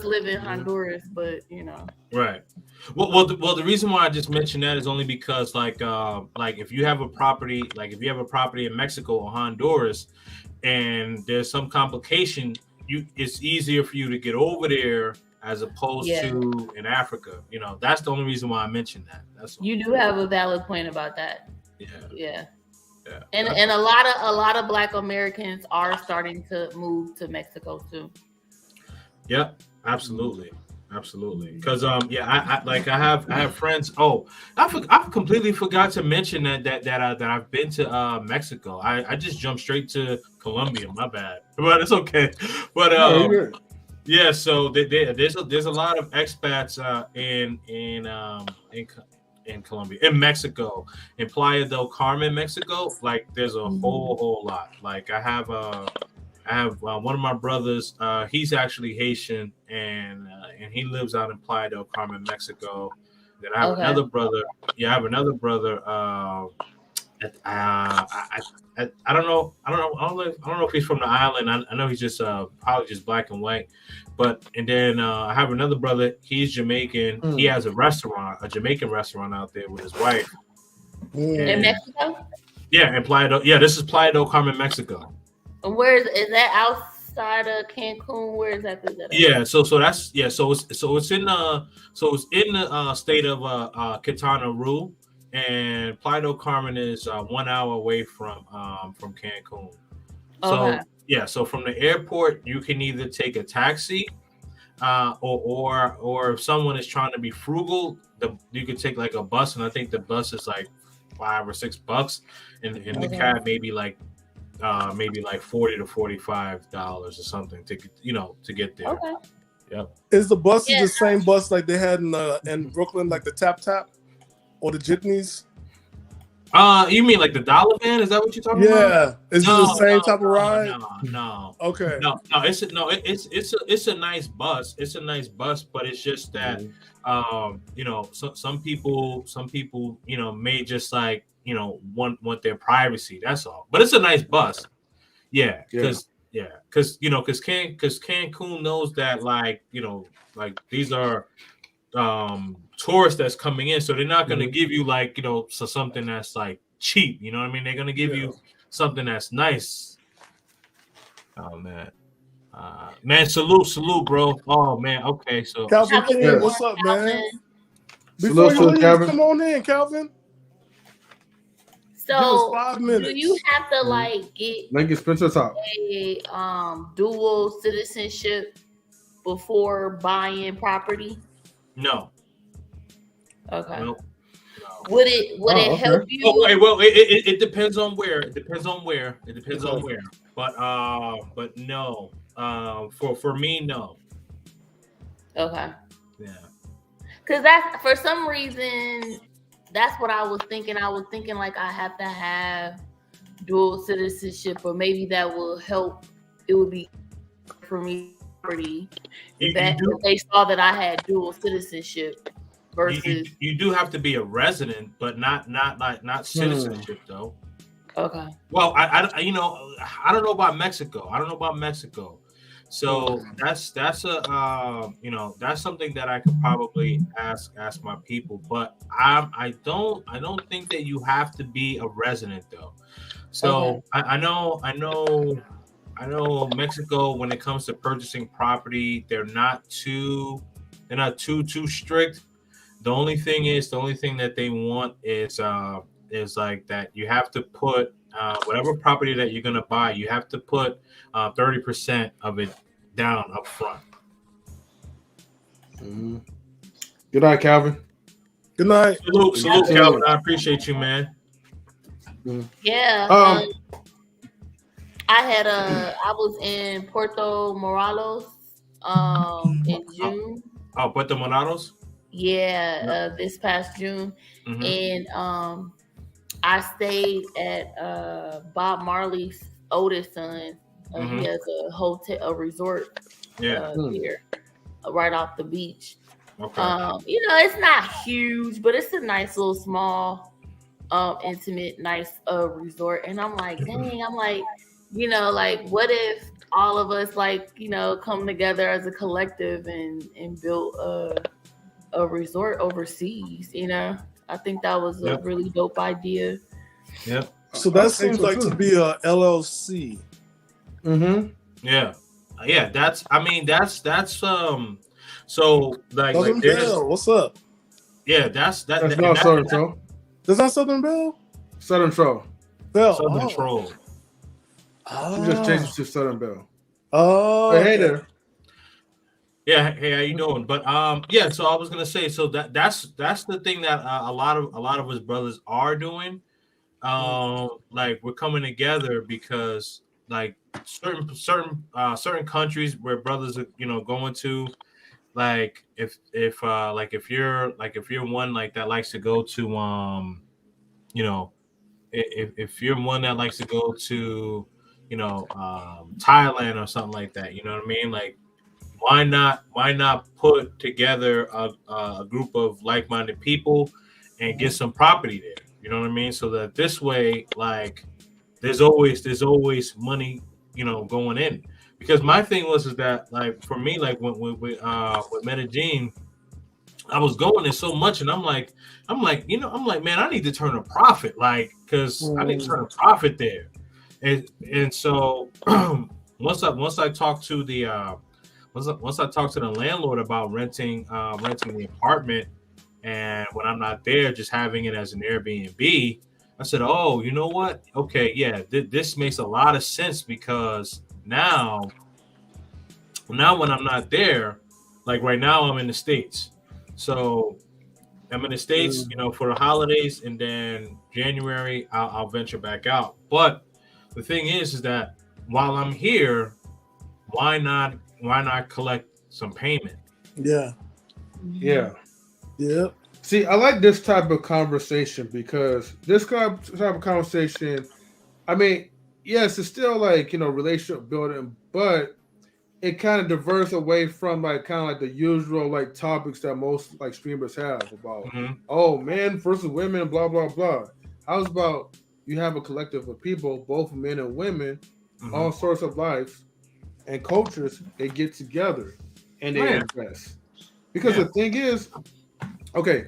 live in Honduras, but Right. Well, the reason why I just mentioned that is only because like if you have a property in Mexico or Honduras, and there's some complication, it's easier for you to get over there as opposed to in Africa. That's the only reason why I mentioned that. That's all. You do have a valid point about that. Yeah. And a lot of Black Americans are starting to move to Mexico too. Yep, absolutely. Because I have friends. Oh, I completely forgot to mention that I've been to Mexico. I just jumped straight to Colombia. My bad, but it's okay. But Yeah, so there's a lot of expats in Colombia, in Mexico, in Playa del Carmen, Mexico. Like there's a whole lot. Like I have one of my brothers. He's actually Haitian, and he lives out in Playa del Carmen, Mexico. Then I have another brother. Yeah, I have another brother. I don't know. I don't know if he's from the island. I know he's just probably just black and white. But and then I have another brother. He's Jamaican. He has a Jamaican restaurant out there with his wife. In Mexico? Yeah, in Playa del. Yeah, this is Playa del Carmen, Mexico. And where is that outside of Cancun? Where is that? Yeah, so that's so it's in the state of Quintana Roo, and Playa del Carmen is 1 hour away from Cancun. So so from the airport you can either take a taxi, or if someone is trying to be frugal, you could take like a bus, and I think the bus is like $5 or $6, and the cab maybe like $40 to $45 or something to get there. Okay. Yep. Is the bus the same bus like they had in Brooklyn, like the Tap Tap or the Jitneys? You mean like the Dollar Van? Is that what you're talking about? Yeah. Is it the same type of ride? No. Okay. No. It's a nice bus. It's a nice bus, but it's just that some people may just like want their privacy. That's all. But it's a nice bus. Yeah, because Cancun knows that like these are tourists that's coming in, so they're not going to give you like something that's like cheap. You know what I mean? They're going to give you something that's nice. Oh man, salute, bro. Oh man, okay, so Calvin King, what's up, man? Before you leave, come on in, Calvin. So, do you have to like get a dual citizenship before buying property? No. Okay. No. Would it help you? Okay, well, it depends on where. It depends on where. But no. For me, no. Okay. Yeah. Because that's for some reason. That's what I was thinking. I was thinking like I have to have dual citizenship, or maybe that will help. It would be for me if they saw that I had dual citizenship versus you do have to be a resident, but not citizenship though. Okay. Well, I don't know about Mexico. So that's that's something that I could probably ask my people, but I don't think that you have to be a resident though. So I know Mexico, when it comes to purchasing property, they're not too strict. The only thing that they want is like that you have to put whatever property that you're gonna buy, you have to put 30% of it down up front. Mm-hmm. Good night, Calvin. Good night. Salute, Calvin. I appreciate you, man. Mm-hmm. Yeah. I was in Puerto Morelos in June. Oh, Puerto Morelos? Yeah, this past June. And I stayed at Bob Marley's oldest son. He has a resort here, right off the beach. Okay. It's not huge, but it's a nice little small, intimate, nice resort. And I'm like, dang, like, what if all of us come together as a collective and build a resort overseas? I think that was a really dope idea. Yep. So that seems like to be a LLC. Mm-hmm. Yeah. That's so like Southern Belle, what's up? Yeah, that's not Southern Troll. That's not Southern Belle? Southern Troll. Belle. Southern Troll. You just changed it to Southern Belle. Oh, hey there. Yeah, hey, how you doing? But so I was gonna say, so that's the thing that a lot of us brothers are doing. Like we're coming together because like certain countries where brothers are, going to, like if you're one like that likes to go to you know if you're one that likes to go to Thailand or something like that, you know what I mean? Like why not put together a group of like-minded people and get some property there, you know what I mean? So that this way, like there's always money, going in. Because my thing is that, like, for me, like with Medellin, I was going there so much, and I'm like, man, I need to turn a profit, like, because I need to turn a profit there, and so once I talked to the landlord about renting the apartment, and when I'm not there, just having it as an Airbnb, I said, oh, you know what? Okay, yeah, this makes a lot of sense, because now when I'm not there, like right now I'm in the States. So I'm in the States, for the holidays, and then January I'll venture back out. But the thing is that while I'm here, why not collect some payment? Yeah. Yeah. Yeah. See, I like this type of conversation, because this type of conversation, I mean, yes, it's still like, relationship building, but it kind of diverts away from like kind of like the usual like topics that most like streamers have about, oh, men versus women, blah, blah, blah. How's about you have a collective of people, both men and women, all sorts of lives and cultures, they get together and they invest. Because the thing is, okay,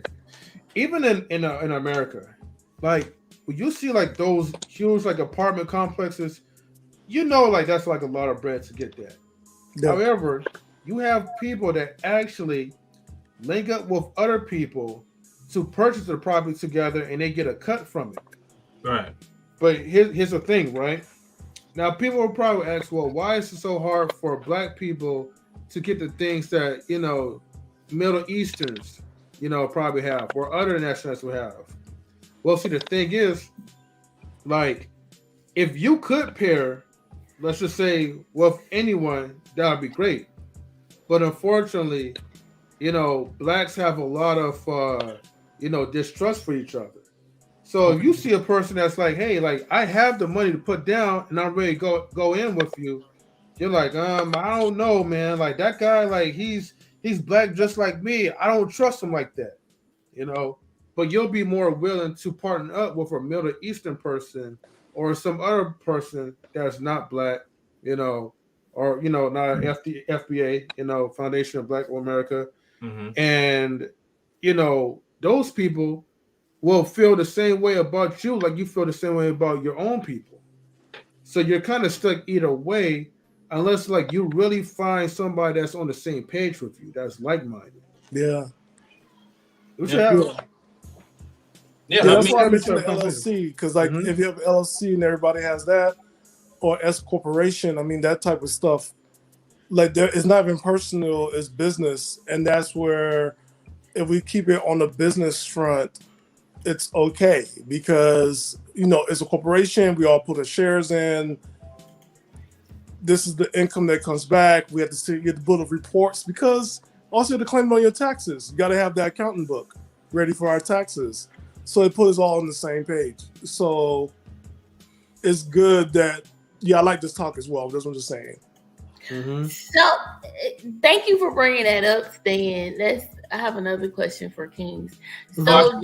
even in America, like when you see like those huge like apartment complexes, like that's like a lot of bread to get that. Yeah. However, you have people that actually link up with other people to purchase the property together, and they get a cut from it. Right. But here's the thing, right? Now, people will probably ask, well, why is it so hard for Black people to get the things that, Middle Easterns, probably have, or other nationalities will have? Well, see, the thing is, like, if you could pair, let's just say, with anyone, that would be great. But unfortunately, Blacks have a lot of, distrust for each other. So if you see a person that's like, hey, like, I have the money to put down and I'm ready to go in with you, you're like, I don't know, man. Like, that guy, like, he's Black just like me. I don't trust him like that, But you'll be more willing to partner up with a Middle Eastern person or some other person that's not Black, or not FBA, Foundation of Black America, and those people will feel the same way about you, like you feel the same way about your own people. So you're kind of stuck either way, unless like you really find somebody that's on the same page with you, that's like-minded. Yeah. Yeah, that's why I mentioned the LLC, because like if you have LLC and everybody has that, or S corporation, I mean that type of stuff, like it's not even personal, it's business, and that's where if we keep it on the business front, it's okay, because it's a corporation, we all put the shares in. This is the income that comes back. We have to see, get the book of reports, because also you have to claim it on your taxes. You got to have the accounting book ready for our taxes. So it puts us all on the same page. So it's good that, I like this talk as well. That's what I'm just saying. So thank you for bringing that up, Stan. I have another question for Kings. So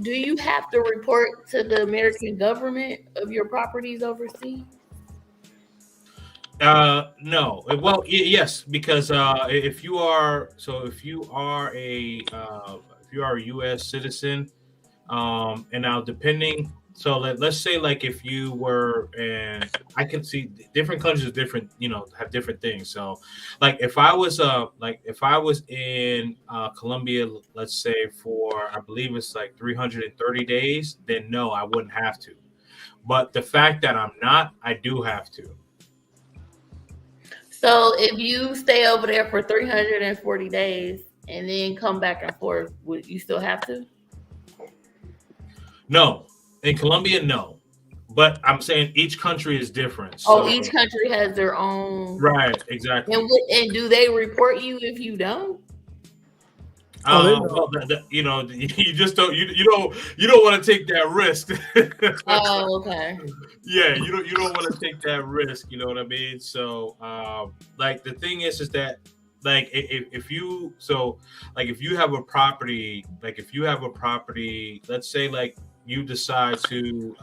do you have to report to the American government of your properties overseas? No. Well, yes, because if you are a U.S. citizen, and now depending, so let's say like if you were, and I can see different countries different, have different things. So like if I was in Colombia, let's say for, I believe it's like 330 days, then no, I wouldn't have to. But the fact that I'm not, I do have to. So if you stay over there for 340 days and then come back and forth, would you still have to? No, in Colombia, no. but I'm saying each country is different. Oh, So, each country has their own. right, exactly. And do they report you if you don't? Well, you know, you just don't you don't want to take that risk. Oh, okay. Yeah, you don't want to take that risk. You know what I mean? So, like the thing is that like if you have a property, let's say like you decide to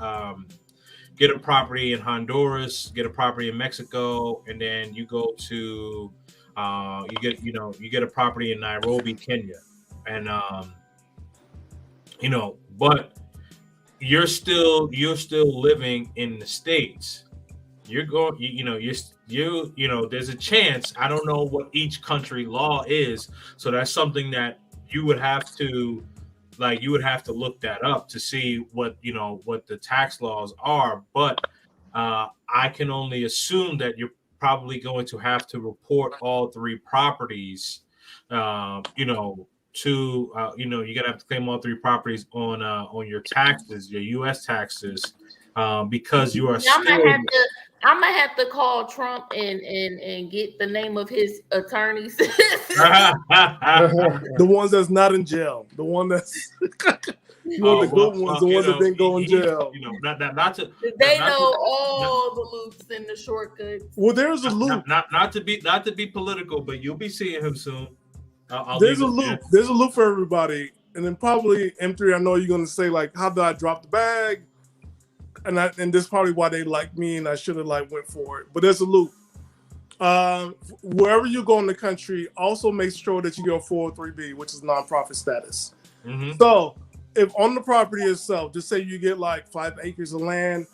get a property in Honduras, get a property in Mexico, and then you go to you get a property in Nairobi, Kenya, and but you're still living in the States. You're going, there's a chance. I don't know what each country law is, so that's something that you would have to look that up to see what the tax laws are. But I can only assume that you're probably going to have to report all three properties. You're gonna have to claim all three properties on your taxes, your U.S. taxes, because you are. I might have to call Trump and get the name of his attorneys. The ones that's not in jail. The one that's the good ones, the ones that didn't go in jail. They know all the loops and the shortcuts. Well, there's a loop. Not to be political, but you'll be seeing him soon. There's a loop. There's a loop for everybody. And then probably M3, I know you're gonna say like, how did I drop the bag? And this is probably why they like me, and I should have went for it. But there's a loop. Wherever you go in the country, also make sure that you get a 403B, which is nonprofit status. Mm-hmm. So if on the property itself, just say you get 5 acres of land,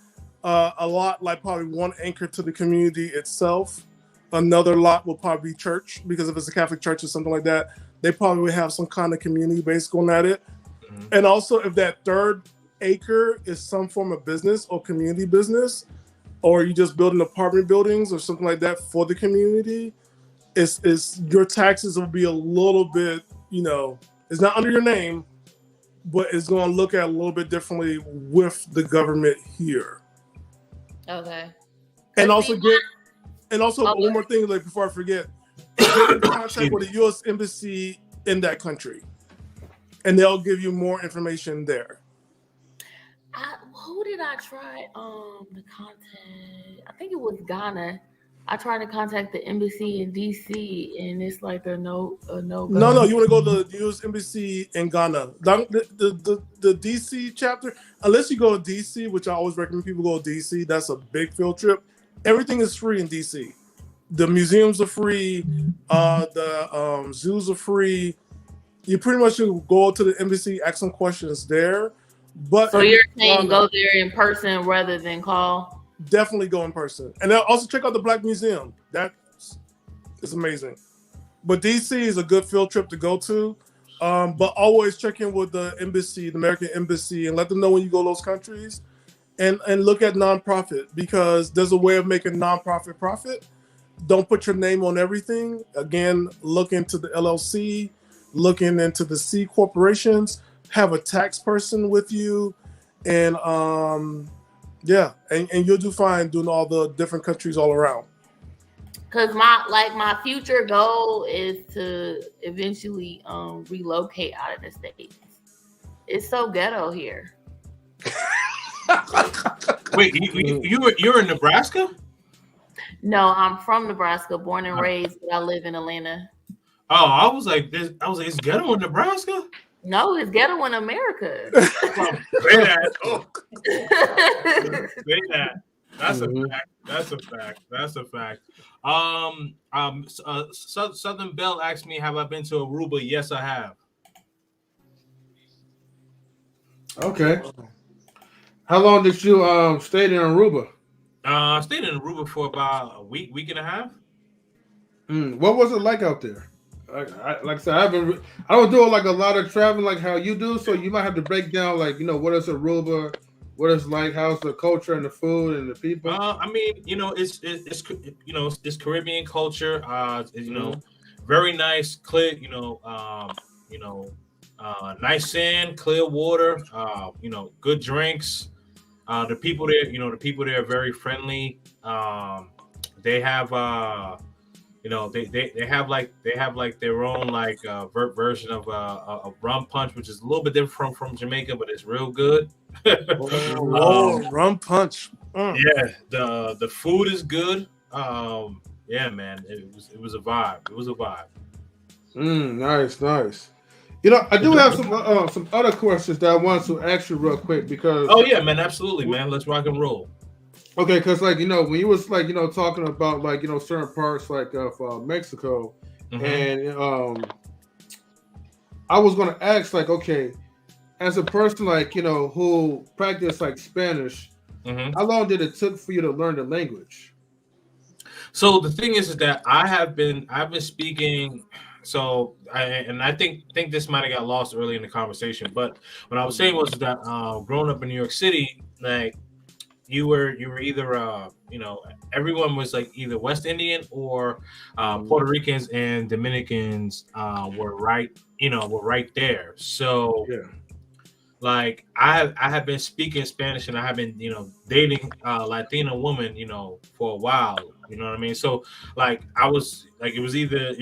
a lot probably 1 acre to the community itself. Another lot will probably be church, because if it's a Catholic church or something like that, they probably would have some kind of community base going at it. Mm-hmm. And also if that third acre is some form of business or community business, or you just building apartment buildings or something like that for the community, is your taxes will be a little bit, it's not under your name, but it's going to look at a little bit differently with the government here. Okay. And also one more thing, before I forget, get in contact with the U.S. Embassy in that country, and they'll give you more information there. Who did I try to contact? I think it was Ghana. I tried to contact the embassy in DC, and it's a no. No, you want to go to the U.S. Embassy in Ghana. The DC chapter, unless you go to DC, which I always recommend people go to DC. That's a big field trip. Everything is free in DC. The museums are free. The zoos are free. You pretty much should go to the embassy, ask some questions there. But so you're saying go there in person rather than call? Definitely go in person. And then also check out the Black Museum. That is amazing. But DC is a good field trip to go to. But always check in with the embassy, the American embassy, and let them know when you go to those countries. And look at nonprofit, because there's a way of making nonprofit profit. Don't put your name on everything. Again, look into the LLC, looking into the C corporations. Have a tax person with you, and and you'll do fine doing all the different countries all around. Because my future goal is to eventually relocate out of the States. It's so ghetto here. Wait, you're in Nebraska? No, I'm from Nebraska, born and raised, but I live in Atlanta. Oh, I was like, it's ghetto in Nebraska? No, it's ghetto in America. Say that. Oh. Say that. That's a fact. Southern Belle asked me, have I been to Aruba? Yes, I have. Okay. How long did you stay in Aruba? I stayed in Aruba for about a week and a half. What was it like out there? Like I said, I don't do a lot of traveling like how you do, so you might have to break down what is Aruba, what is how's the culture and the food and the people. I mean, it's Caribbean culture. Very nice, clear. Nice sand, clear water. Good drinks. The people there, the people there are very friendly. They have they have like their own like version of rum punch, which is a little bit different from Jamaica, but it's real good. Rum punch. Yeah, the food is good. Yeah, man, it was a vibe. It was a vibe. Nice. I do have some other questions that I want to ask you real quick because. Oh yeah, man, absolutely, man. Let's rock and roll. Okay, because when you was talking about certain parts of Mexico, and I was gonna ask okay, as a person who practiced Spanish, how long did it took for you to learn the language? So the thing is that I've been speaking. So I think this might have got lost early in the conversation, but what I was saying was that growing up in New York City, like you were either everyone was like either West Indian or Puerto Ricans and Dominicans were right there. So like I have been speaking Spanish and I have been dating a Latina woman for a while. You know what I mean? So like I was like it was either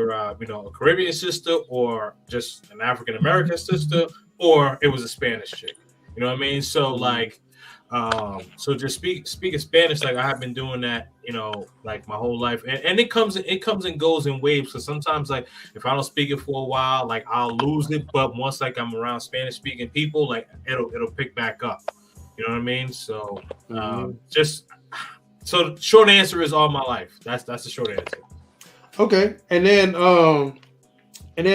a Caribbean sister or just an African American sister or it was a Spanish chick. You know what I mean? So like so just speaking Spanish, like I have been doing that, like my whole life, and it comes and goes in waves. So sometimes, like if I don't speak it for a while, like I'll lose it. But once like I'm around Spanish speaking people, like it'll pick back up. You know what I mean? So so the short answer is all my life. That's the short answer. Okay, and then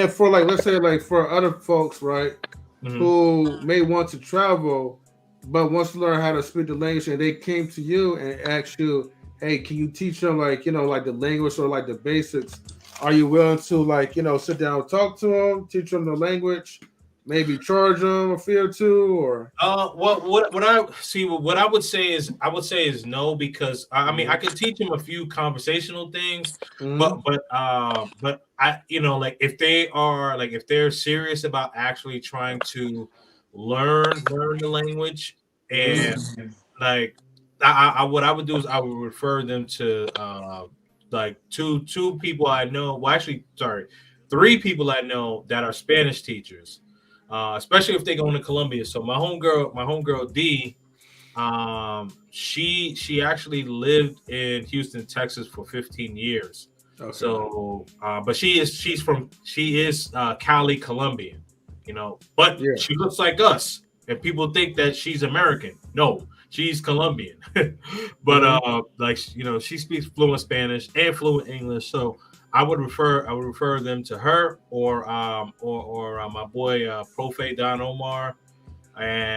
for let's say for other folks, right, who may want to travel. But wants to learn how to speak the language, and they came to you and asked you, "Hey, can you teach them like the language or like the basics?" Are you willing to sit down and talk to them, teach them the language, maybe charge them a fee or two, or? What I would say is no, because I mean I can teach them a few conversational things, but I if they're serious about actually trying to learn the language, and like what I would do is I would refer them to two people I know. Well, actually, sorry, 3 people I know that are Spanish teachers, especially if they go into Colombia. So my homegirl D, she actually lived in Houston, Texas for 15 years. Okay. So, but she is Cali Colombian. But she looks like us, and people think that she's American. No, she's Colombian. But she speaks fluent Spanish and fluent English. So I would refer them to her or my boy Profe Don Omar,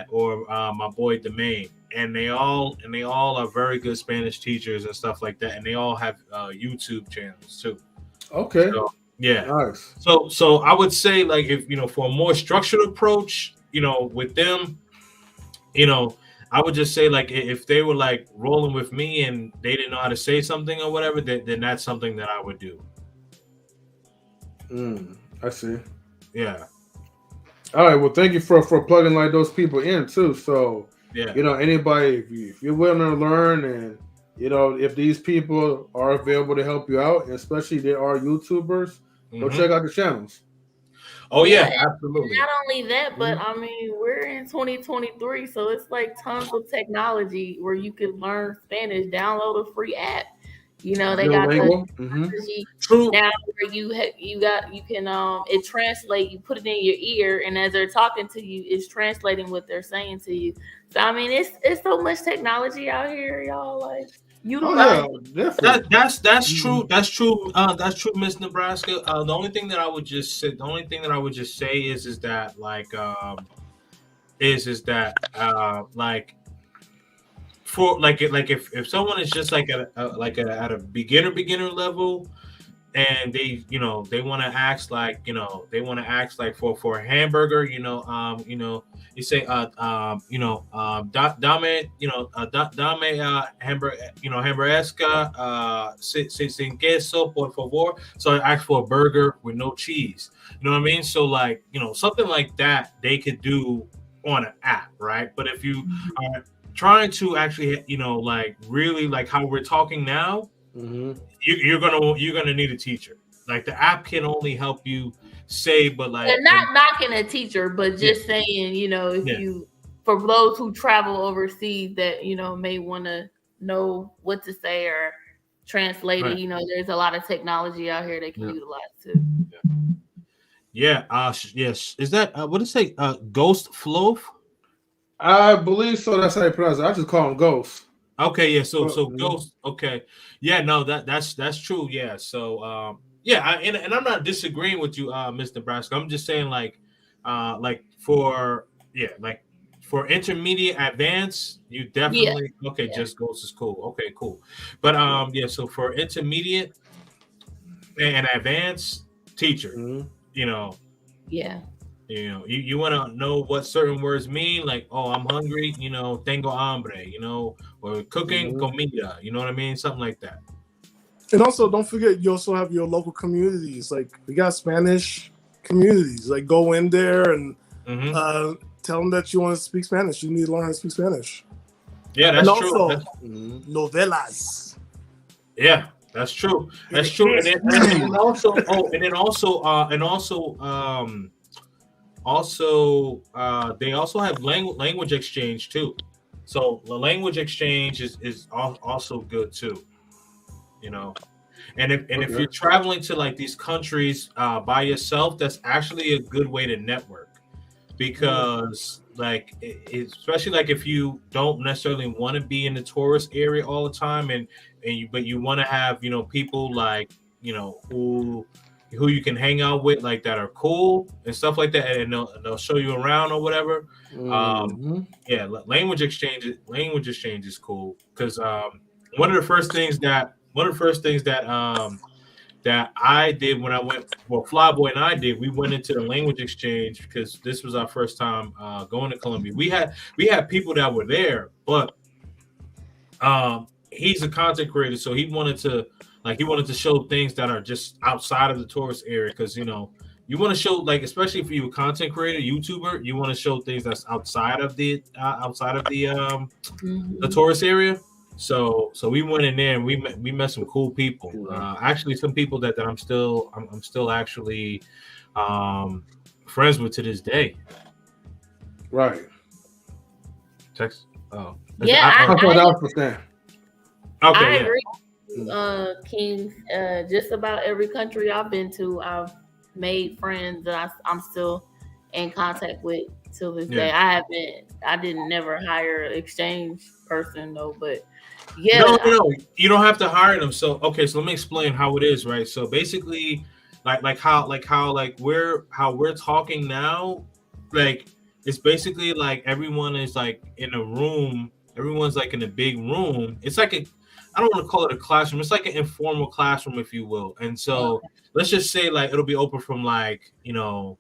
or my boy Demain, and they all are very good Spanish teachers and stuff like that, and they all have YouTube channels too. Okay. So, yeah. Nice. So I would say like if for a more structured approach, with them, I would just say like if they were like rolling with me and they didn't know how to say something or whatever, then that's something that I would do. I see. Yeah. All right. Well, thank you for plugging like those people in too. So yeah, anybody, if you're willing to learn, and if these people are available to help you out, and especially they are YouTubers. Go check out the channels. Oh yeah, absolutely. Not only that, but I mean, we're in 2023, so it's like tons of technology where you can learn Spanish. Download a free app. They got the True. Now where you can it translate. You put it in your ear, and as they're talking to you, it's translating what they're saying to you. So I mean, it's so much technology out here, y'all. Like. That's true. That's true. That's true, Miss Nebraska. The only thing that I would just say is that like for like if someone is just like at a beginner level, and they want to ask for a hamburger, you say dame hamburguesca sin queso por favor. So I ask for a burger with no cheese. You know what I mean? So like something like that they could do on an app, right? But if you trying to actually, you know, like really like how we're talking now, you're gonna need a teacher. Like the app can only help you say, but like not knocking a teacher, but just saying, you know, if you, for those who travel overseas that, you know, may want to know what to say or translate it, you know, there's a lot of technology out here they can utilize too. Yes. Is that what did it say? Ghost Flow? I believe so. That's how you pronounce it. I just call him Ghost. Okay, yeah. So Ghost. Okay, yeah. No, that's true. Yeah. So and I'm not disagreeing with you, Miss Nebraska. I'm just saying like for intermediate advanced, you definitely just Ghost is cool. Okay, cool. But so for intermediate and advanced teacher, you know. Yeah. You know, you want to know what certain words mean, like, oh, I'm hungry, you know, tengo hambre, you know, or cooking comida, you know what I mean? Something like that. And also, don't forget, you also have your local communities. Like, we got Spanish communities. Like, go in there and tell them that you want to speak Spanish. You need to learn how to speak Spanish. Yeah, that's true. Also, novelas. Yeah, that's true. That's true. And also, they also have language exchange too. So the language exchange is also good too, you know. And if you're traveling to like these countries by yourself, that's actually a good way to network, because like especially like if you don't necessarily want to be in the tourist area all the time, but you want to have, you know, people like, you know, who you can hang out with, like that are cool and stuff like that, and they'll show you around or whatever. Language exchange is cool, because one of the first things that that I did when I went, well, Flyboy and I did, we went into the language exchange because this was our first time going to Colombia. We had people that were there, but he's a content creator, so he wanted to show things that are just outside of the tourist area, because, you know, you want to show, like, especially if you're a content creator, YouTuber, you want to show things that's outside of the tourist area. So we went in there and we met some cool people. Actually, some people that I'm still actually friends with to this day. Right. Text. Oh. Yeah, I thought that was for Stan. Okay. I agree. King, just about every country I've been to, I've made friends that I'm still in contact with till this day. I didn't never hire an exchange person though, but no, you don't have to hire them. So let me explain how it is, right? So basically, how we're talking now, like, it's basically like everyone is like in a room. Everyone's like in a big room. It's like I don't want to call it a classroom. It's like an informal classroom, if you will. And so let's just say like it'll be open from like, you know,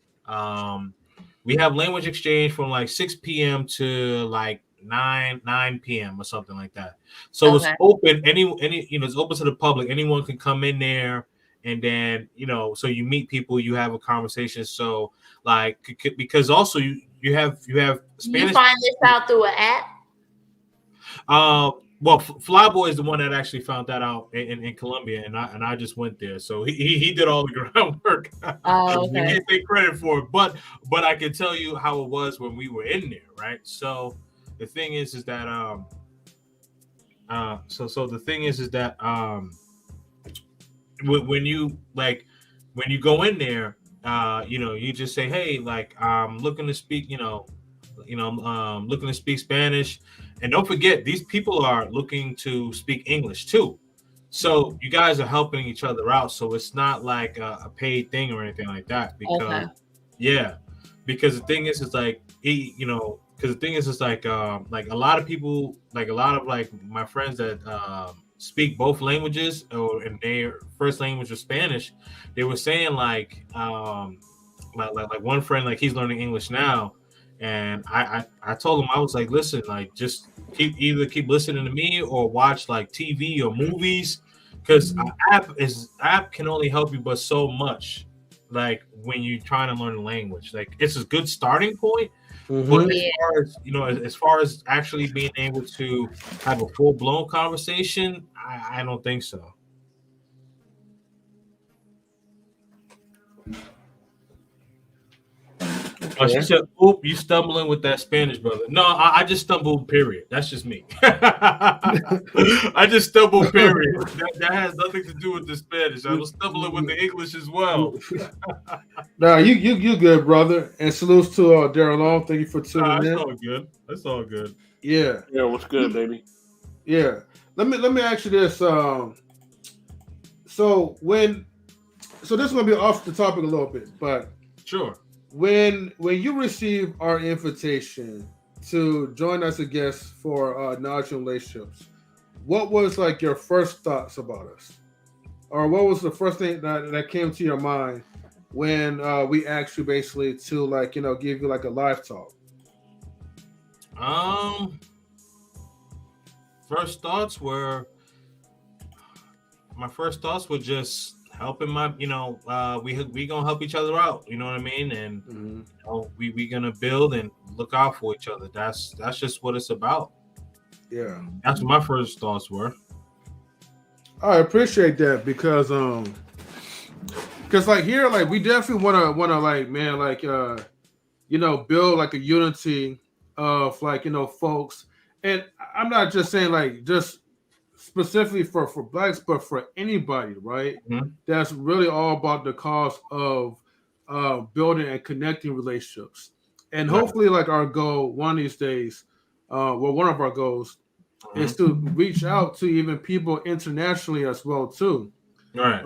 we have language exchange from like 6 p.m. to like 9 p.m. or something like that. So it's open. Any you know, it's open to the public. Anyone can come in there, and then, you know, so you meet people, you have a conversation. So like, because also you have Spanish. You find this out through an app? Well, Flyboy is the one that actually found that out in Colombia, and I just went there, so he did all the groundwork. I can't take credit for it, but I can tell you how it was when we were in there, right? So the thing is that when you go in there, you know, you just say, hey, like, I'm looking to speak, looking to speak Spanish. And don't forget, these people are looking to speak English too. So you guys are helping each other out. So it's not like a paid thing or anything like that. Because because the thing is like, like a lot of people, like a lot of like my friends that speak both languages, or in their first language was Spanish, they were saying like one friend, like, he's learning English now. And I told him, I was like, listen, like, just keep listening to me or watch like TV or movies, because app can only help you but so much. like when you're trying to learn a language. Like it's a good starting point, Mhm. but as far as actually being able to have a full blown conversation, I don't think so. Oh, she said, "Oop, you stumbling with that Spanish, brother." No, I just stumbled. Period. That's just me. I just stumbled. Period. That has nothing to do with the Spanish. I was stumbling with the English as well. Nah, you good, brother. And salutes to Daryl Long. Thank you for tuning That's in. all good. That's all good. Yeah, Yeah, what's good, baby? yeah. Let me ask you this. So this is gonna be off the topic a little bit, but Sure. when you receive our invitation to join as a guest for Knowledge and Relationships, what was like your first thoughts about us, or what was the first thing that came to your mind when we asked you basically to like give you like a live talk? My first thoughts were just helping my, we gonna help each other out. You know what I mean? And we gonna build and look out for each other. That's just what it's about. Yeah, that's what my first thoughts were. I appreciate that because like here, like we definitely wanna like, man, like build like a unity of like folks, and I'm not just saying like just specifically for blacks, but for anybody, right? Mm-hmm. That's really all about the cause of building and connecting relationships, and hopefully, like our goal one of these days, one of our goals is to reach out to even people internationally as well too, right?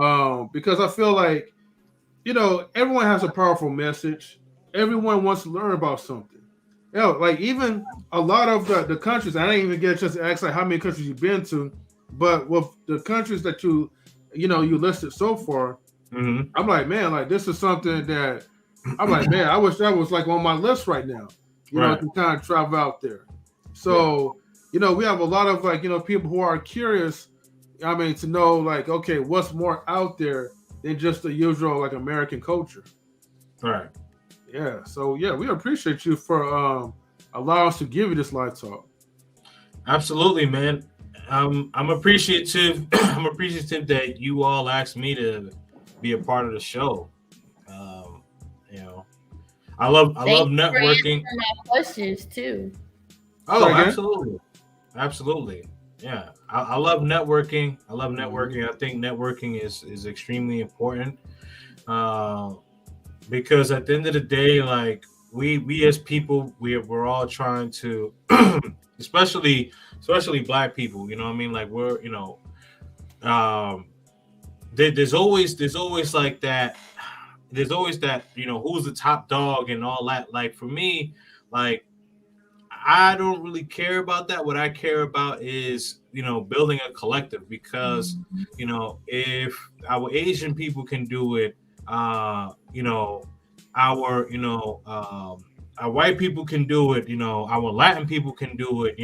Because I feel like everyone has a powerful message. Everyone wants to learn about something. Like even a lot of the countries, I didn't even get a chance to ask like how many countries you've been to, but with the countries that you listed so far, I'm like, man, like this is something that I'm like, man, I wish that was like on my list right now. To kind of travel out there. So we have a lot of like people who are curious. I mean, to know like, okay, what's more out there than just the usual like American culture. Right. Yeah. So yeah, we appreciate you for allowing us to give you this live talk. Absolutely, man. I'm appreciative. I'm appreciative that you all asked me to be a part of the show. I love networking. For my questions too. Oh, absolutely. Yeah, I love networking. I think networking is extremely important because at the end of the day, like we as people, we're all trying to, especially Black people. You know what I mean? Like we're there's always like that. There's always that who's the top dog and all that. Like for me, like I don't really care about that. What I care about is, building a collective because, if our Asian people can do it, our white people can do it, our Latin people can do it,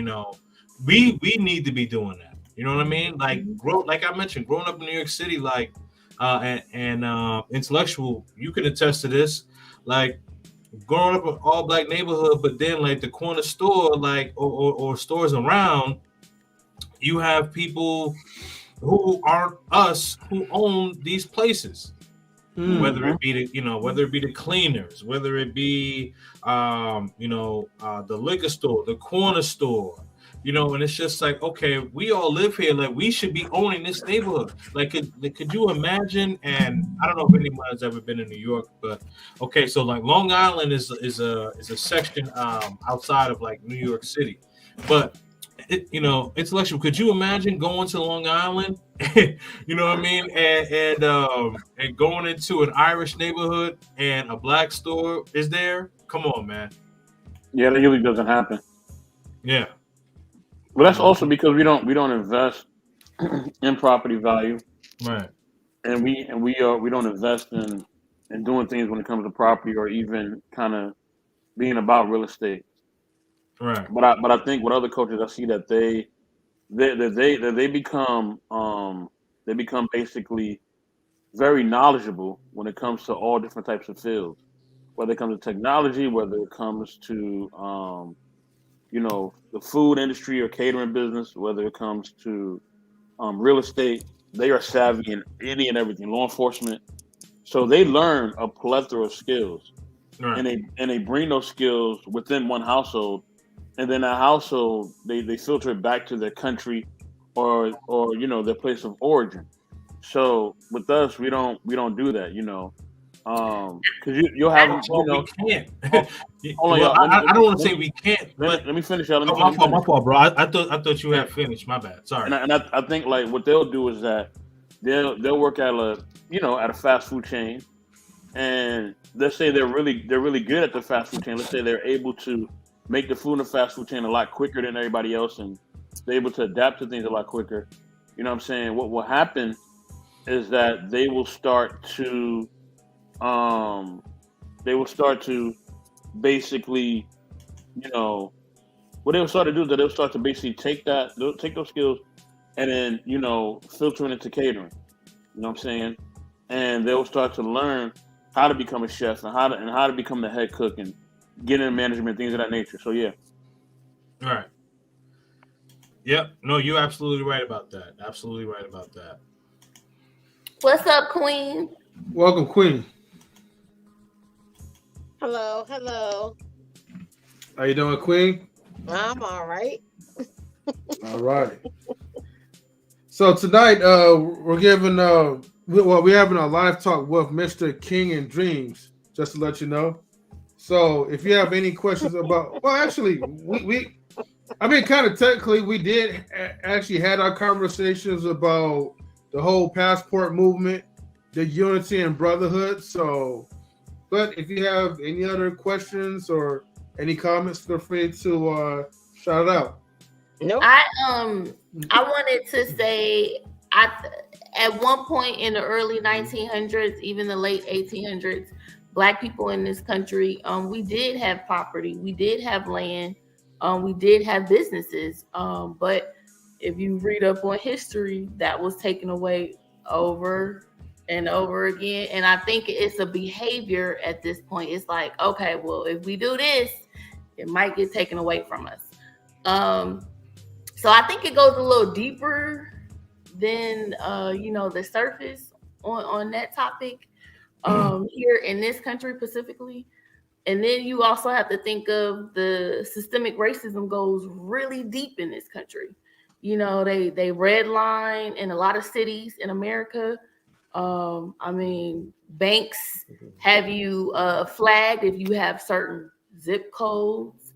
we need to be doing that. You know what I mean? Like, like I mentioned, growing up in New York City, like, and intellectual, you can attest to this, like, growing up in all Black neighborhood, but then like the corner store, like or stores around, you have people who aren't us who own these places. Whether it be the cleaners, whether it be the liquor store, the corner store, and it's just like, okay, we all live here, like we should be owning this neighborhood. Like could you imagine? And I don't know if anyone has ever been in New York, but okay, so like Long Island is a section outside of like New York City, but intellectual, could you imagine going to Long Island, you know what I mean, and going into an Irish neighborhood and a Black store is there? Come on, man. Yeah, that usually doesn't happen. Yeah. But that's also because we don't invest in property value, right? And we don't invest in doing things when it comes to property or even kind of being about real estate, right? But I think with other coaches, I see that they become basically very knowledgeable when it comes to all different types of fields, whether it comes to technology, whether it comes to the food industry or catering business, whether it comes to real estate. They are savvy in any and everything. Law enforcement, so they learn a plethora of skills, Right. and they bring those skills within one household, and then that household they filter it back to their country, or their place of origin. So with us, we don't do that, because you'll have we can't. Hold on, Well, y'all. I don't want to say we can't, but let me finish, y'all. oh, my fault, bro. I thought you had finished. My bad. Sorry. And I think like what they'll do is that they'll work at a fast food chain, and let's say they're really good at the fast food chain. Let's say they're able to make the food in the fast food chain a lot quicker than everybody else, and they're able to adapt to things a lot quicker. You know what I'm saying? What will happen is that they will start to basically, what they'll start to do is that they'll start to basically take those skills and then, filter it into catering. You know what I'm saying? And they'll start to learn how to become a chef and how to become the head cook and get into management, things of that nature. So yeah. All right. Yep. No, you're absolutely right about that. Absolutely right about that. What's up, Queen? Welcome, Queen. Hello, hello. How you doing, Queen? I'm all right. All right. So tonight, we're giving we're having a live talk with Mr. King and Dreams, just to let you know. So if you have any questions about, well, actually, kind of technically, we did actually had our conversations about the whole passport movement, the unity and brotherhood. So, but if you have any other questions or any comments, feel free to shout it out. Nope. I wanted to say, at one point in the early 1900s, even the late 1800s, Black people in this country, we did have property, we did have land, we did have businesses, but if you read up on history, that was taken away over and over again. And I think it's a behavior at this point. It's like, okay, well, if we do this, it might get taken away from us. So I think it goes a little deeper than the surface on that topic here in this country specifically. And then you also have to think of the systemic racism goes really deep in this country. They redline in a lot of cities in America. Banks have you flagged if you have certain zip codes.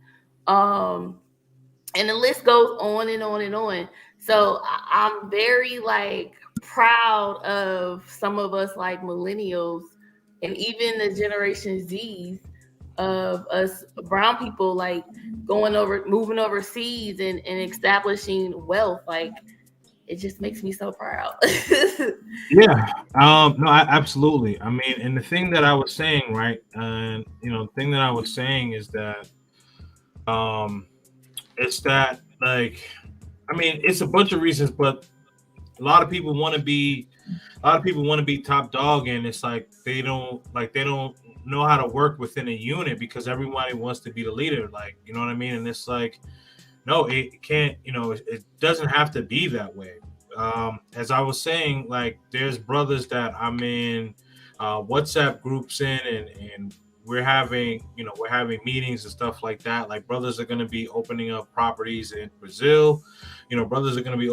And the list goes on and on and on. So I'm very proud of some of us like millennials and even the Generation Z's of us brown people moving overseas and establishing wealth. It just makes me so proud. Yeah. No, absolutely. And the thing that I was saying, right? And the thing that I was saying is that it's that it's a bunch of reasons, but a lot of people want to be top dog, and it's like they don't know how to work within a unit because everybody wants to be the leader, you know what I mean? And it's like, no, it can't, it doesn't have to be that way. As I was saying, there's brothers that I'm in WhatsApp groups in, and we're having meetings and stuff like that. Brothers are going to be opening up properties in Brazil. Brothers are going to be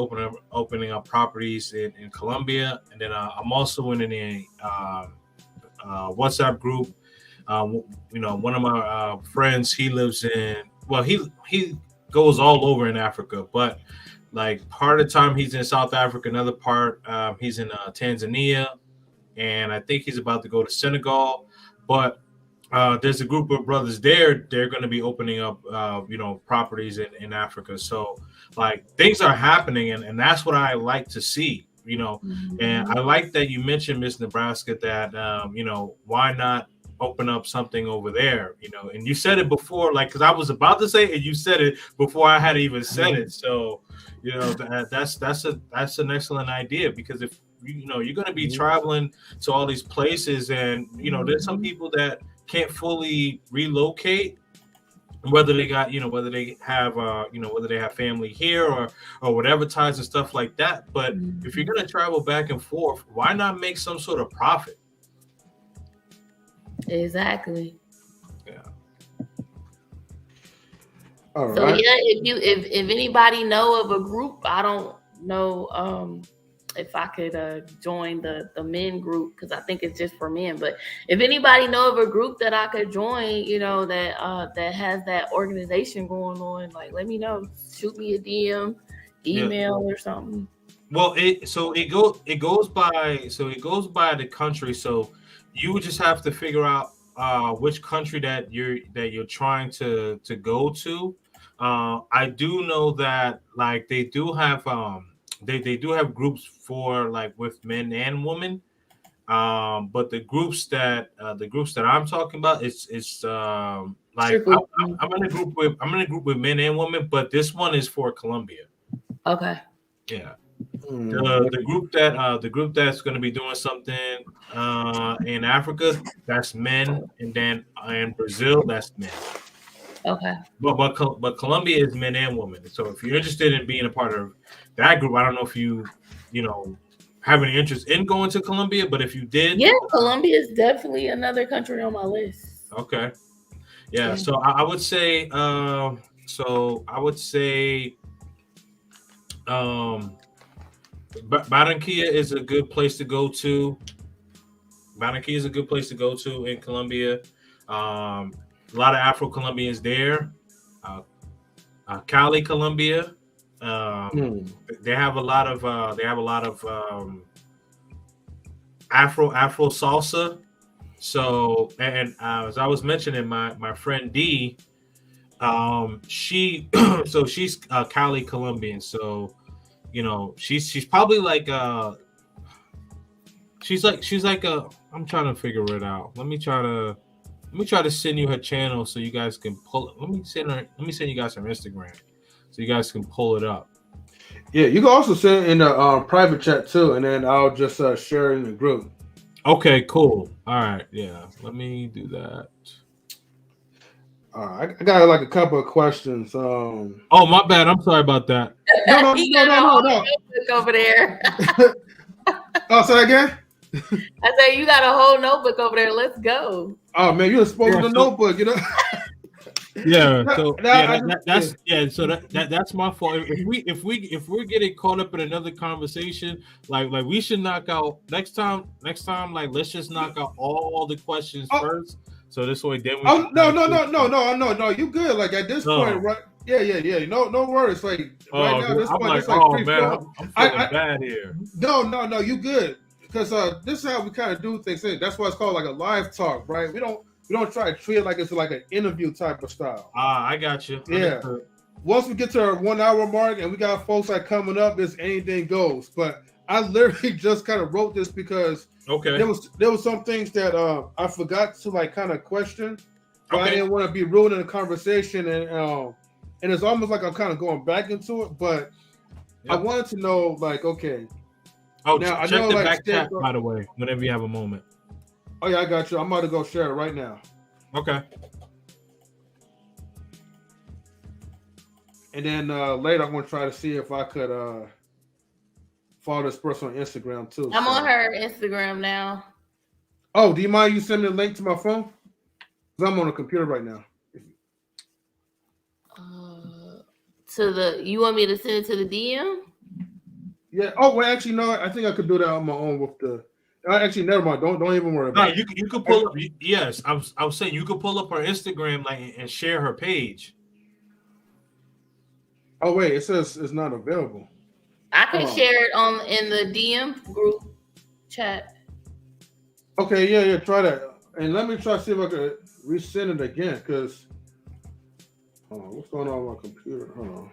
opening up properties in Colombia. And then I'm also in a WhatsApp group. One of my friends, he lives in, he goes all over in Africa, but part of the time he's in South Africa, another part he's in Tanzania, and I think he's about to go to Senegal. But there's a group of brothers there. They're going to be opening up, properties in Africa. So things are happening, and that's what I like to see, Mm-hmm. And I like that you mentioned, Miss Nebraska, that, why not open up something over there, and you said it before, because I was about to say it, and you said it before I had even said it. So, that's an excellent idea, because if you're going to be traveling to all these places, and there's some people that can't fully relocate, whether they got whether they have whether they have family here or whatever ties and stuff like that. But if you're going to travel back and forth, why not make some sort of profit? Exactly. Yeah. All right. So yeah, if anybody know of a group, I don't know if I could join the men group, because I think it's just for men. But if anybody know of a group that I could join, that has that organization going on, like, let me know. Shoot me a DM, email or something. Well, it goes by the country. So you would just have to figure out which country that you're trying to go to. I do know that like they do have they do have groups for like with men and women. But the groups that I'm talking about, it's like I'm in a group with men and women, but this one is for Colombia. Okay. Yeah. The group that's going to be doing something in Africa, that's men, and then in Brazil, that's men. Okay. But Colombia is men and women. So if you're interested in being a part of that group, I don't know if you have any interest in going to Colombia, but if you did, yeah, Colombia is definitely another country on my list. Okay. Yeah. So I would say Barranquilla is a good place to go to. Barranquilla is a good place to go to in Colombia. A lot of Afro-Colombians there. Cali, Colombia. They have a lot of Afro salsa. So and as I was mentioning, my friend D, she's Cali Colombian. So she's probably like she's like a, I'm trying to figure it out. Let me try to send you her channel so you guys can pull it. Let me send you guys her Instagram so you guys can pull it up. Yeah, you can also send it in a private chat too, and then I'll just share it in the group. Okay, cool. All right, yeah. Let me do that. I got like a couple of questions. Oh, my bad. I'm sorry about that. No. Over there. Oh, say that again? I say you got a whole notebook over there. Let's go. Oh man, you're supposed to the notebook, Yeah, so that's my fault. If we're getting caught up in another conversation, like we should knock out next time. Like let's just knock out all the questions first. So this way, then we. Oh no! You good? Like at this point, right? Yeah. No worries. Like right now, this point, it's like I'm feeling bad here. No, you good? Because this is how we kind of do things. That's why it's called like a live talk, right? We don't try to treat it like it's like an interview type of style. I got you. Yeah. Once we get to our 1 hour mark and we got folks like coming up, it's anything goes. But I literally just kind of wrote this because there was some things that I forgot to like kind of question. But I didn't want to be rude in the conversation, and it's almost like I'm kind of going back into it. But I wanted to know, like, okay. Oh, now check the back chat, by the way, whenever you have a moment. Oh yeah, I got you. I'm about to go share it right now. Okay. And then later, I'm gonna try to see if I could follow this person on Instagram too. I'm on her Instagram now. Oh, do you mind you send me a link to my phone? Because I'm on a computer right now. You want me to send it to the DM? Yeah. Oh, well, actually, no. I think I could do that on my own with the. Actually, never mind. Don't even worry about it. You could pull up. Yes, I was saying you could pull up her Instagram and share her page. Oh wait, it says it's not available. I can share it in the DM group chat. Okay, yeah. Try that, and let me try to see if I can resend it again. Because, what's going on with my computer? Hold on.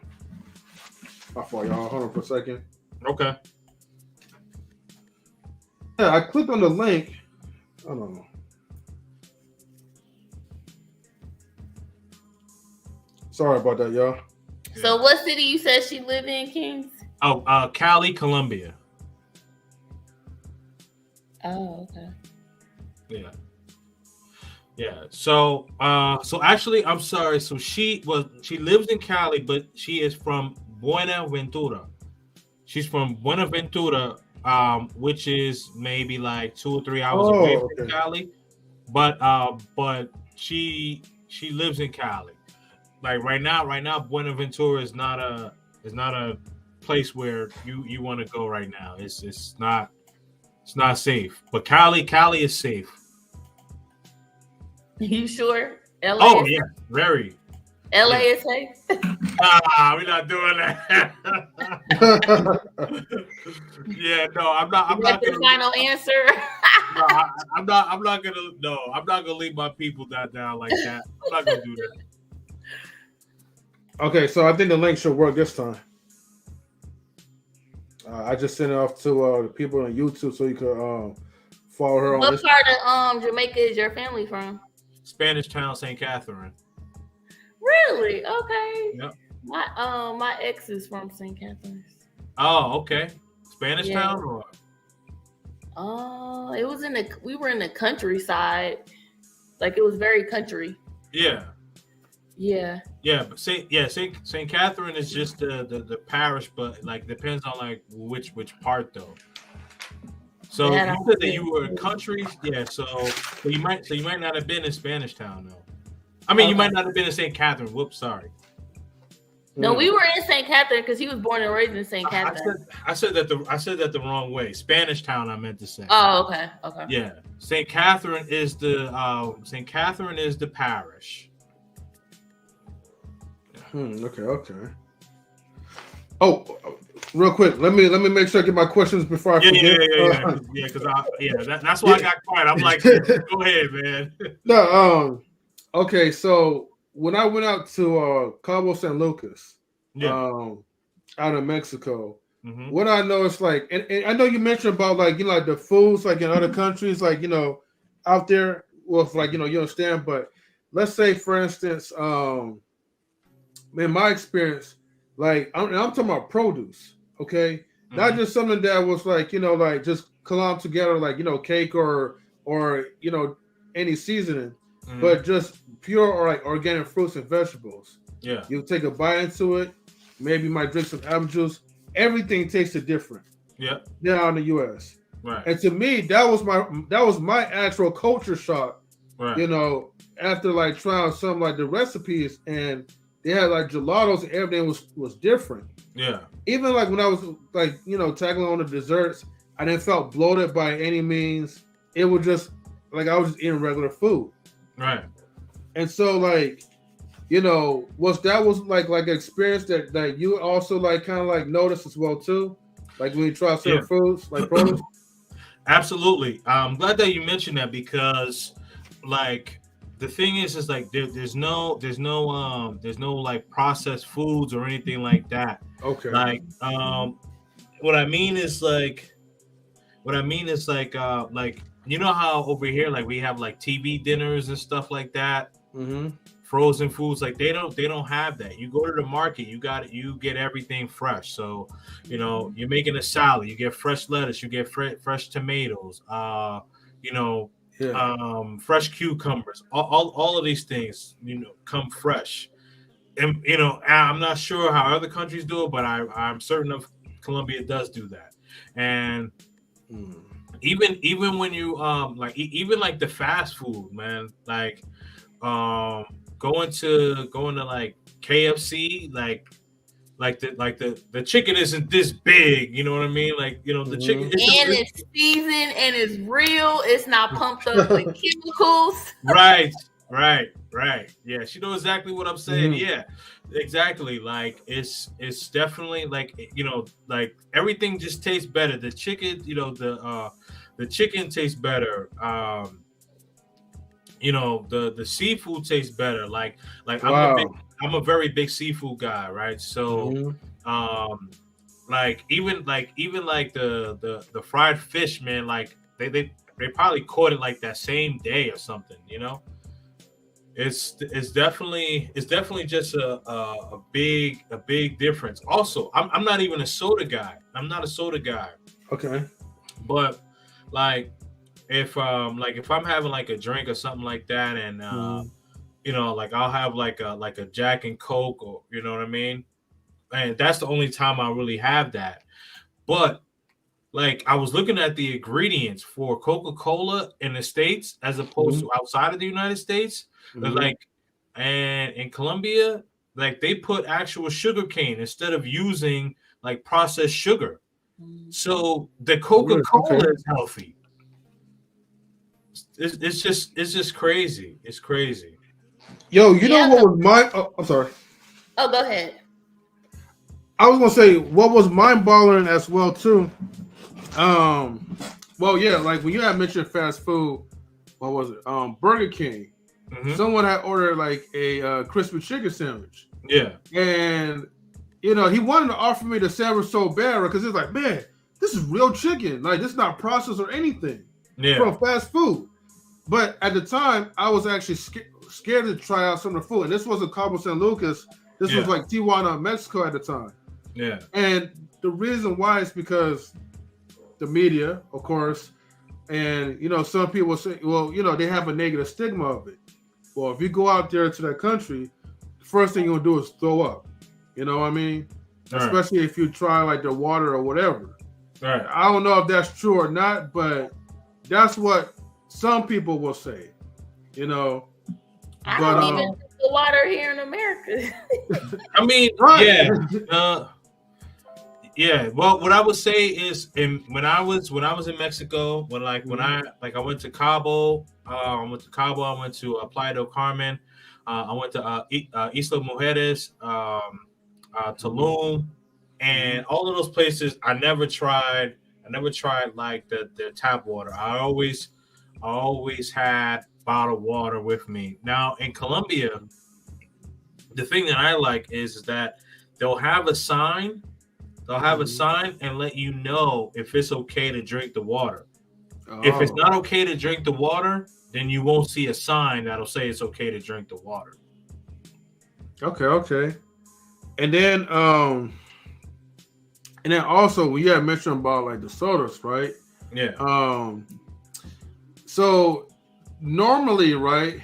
How far, y'all? Hold on for a second. Okay. Yeah, I clicked on the link. I don't know. Sorry about that, y'all. So what city you said she lived in, Kings? Oh, Cali, Colombia. Oh, okay. Yeah. Yeah. So actually, I'm sorry. So she lives in Cali, but she is from Buenaventura. She's from Buenaventura, which is maybe like 2 or 3 hours away Oh, from okay. Cali. But she lives in Cali. Like right now, Buenaventura is not a place where you want to go right now. It's not safe. But Cali is safe. You sure? LA Oh is yeah, very. LA Yeah. is safe? We're not doing that. Yeah, no, I'm not. I'm Is not that the gonna. final answer? No, I'm not gonna. No, I'm not gonna leave my people down like that. I'm not gonna do that. Okay, so I think the link should work this time. I just sent it off to the people on YouTube so you could follow her on What this. part of Jamaica is your family from? Spanish Town, St. Catherine. Really? Okay. Yep. My ex is from St. Catharines. Oh, okay. Spanish Yeah. Town, or It was we were in the countryside. Like it was very country. yeah, Yeah. yeah. But St. Catherine is just the parish, but like depends on like which part though. So Yeah, you said that you were in country, yeah. So you might not have been in Spanish Town though. I mean, you Okay. might not have been in St. Catherine. Whoops, sorry. No, we were in St. Catherine because he was born and raised in St. Catherine. I said that the wrong way. Spanish Town, I meant to say. Oh, okay. Okay. Yeah, St. Catherine is the parish. Okay. Oh, real quick, let me make sure I get my questions before I forget. That's why I got quiet. I'm like, go ahead, man. No, okay, so when I went out to Cabo San Lucas, out of Mexico, what I know is like, and I know you mentioned about like, you know, like the foods like in other countries, like, you know, out there, well, like, you know, you understand, but let's say, for instance, in my experience, like, I'm talking about produce, okay? Not just something that was like, you know, like just clumped together, like, you know, cake or you know, any seasoning, but just pure or like organic fruits and vegetables. Yeah. You take a bite into it, maybe you might drink some apple juice. Everything tasted different. Yeah. Down in the US. Right. And to me, that was my actual culture shock. Right. You know, after like trying some like the recipes, and they had like gelatos and everything was different. Yeah. Even like when I was like, you know, tackling on the desserts, I didn't felt bloated by any means. It was just like I was just eating regular food. Right. And so like, you know, was like an experience that you also like kind of like noticed as well too? Like when you try certain foods, like produce? Absolutely. I'm glad that you mentioned that, because like the thing is like there's no like processed foods or anything like that. Okay. Like what I mean is like you know how over here like we have like TV dinners and stuff like that. Frozen foods, like they don't have that. You go to the market, you get everything fresh. So, you know, you're making a salad, you get fresh lettuce, you get fresh tomatoes, you know, fresh cucumbers. All of these things, you know, come fresh. And you know, I'm not sure how other countries do it, but I'm certain of Colombia does do that. And even when you like even like the fast food, man, like going to like KFC, like the chicken isn't this big, you know what I mean? Like, you know, the chicken it's seasoned and it's real. It's not pumped up with chemicals. Right. Yeah, she knows exactly what I'm saying. Yeah, exactly. Like it's definitely like, you know, like everything just tastes better. The chicken, you know, the chicken tastes better. You know, the seafood tastes better. Like wow. I'm a very big seafood guy, right? So like even the fried fish, man, like they probably caught it like that same day or something, you know. It's definitely just a big difference. Also, I'm not even a soda guy. I'm not a soda guy. Okay. But like if I'm having like a drink or something like that, and you know, like I'll have like a Jack and Coke, or you know what I mean, and that's the only time I really have that. But like I was looking at the ingredients for Coca-Cola in the States as opposed to outside of the United States, like, and in Colombia, like they put actual sugar cane instead of using like processed sugar. So the Coca-Cola is healthy. It's just crazy. It's crazy. Yo, you know what was my? Oh, I'm sorry. Oh, go ahead. I was gonna say what was mind-boggling as well too. Well, yeah, like when you had mentioned fast food, what was it? Burger King. Someone had ordered like a crispy chicken sandwich. Yeah, and you know he wanted to offer me the sandwich so bad because he's like, man, this is real chicken. Like this is not processed or anything from fast food. But at the time, I was actually scared to try out some of the food. And this wasn't Cabo San Lucas. This was like Tijuana, Mexico at the time. Yeah. And the reason why is because the media, of course, and, you know, some people say, well, you know, they have a negative stigma of it. Well, if you go out there to that country, the first thing you're going to do is throw up. You know what I mean? Right. Especially if you try like the water or whatever. Right. I don't know if that's true or not, but that's what some people will say, you know. I don't even drink the water here in America. I mean, yeah. Well, what I would say is, when I was in Mexico, when I went to Cabo, I went to Playa del Carmen, I went to Isla Mujeres, Tulum, and all of those places. I never tried like the tap water. I always had bottled water with me. Now in Colombia, the thing that I like is that they'll have a sign. They'll have a sign and let you know if it's okay to drink the water. If it's not okay to drink the water, then you won't see a sign that'll say it's okay to drink the water. Okay. And then also when you had mentioned about like the sodas, right? Yeah. So normally, right,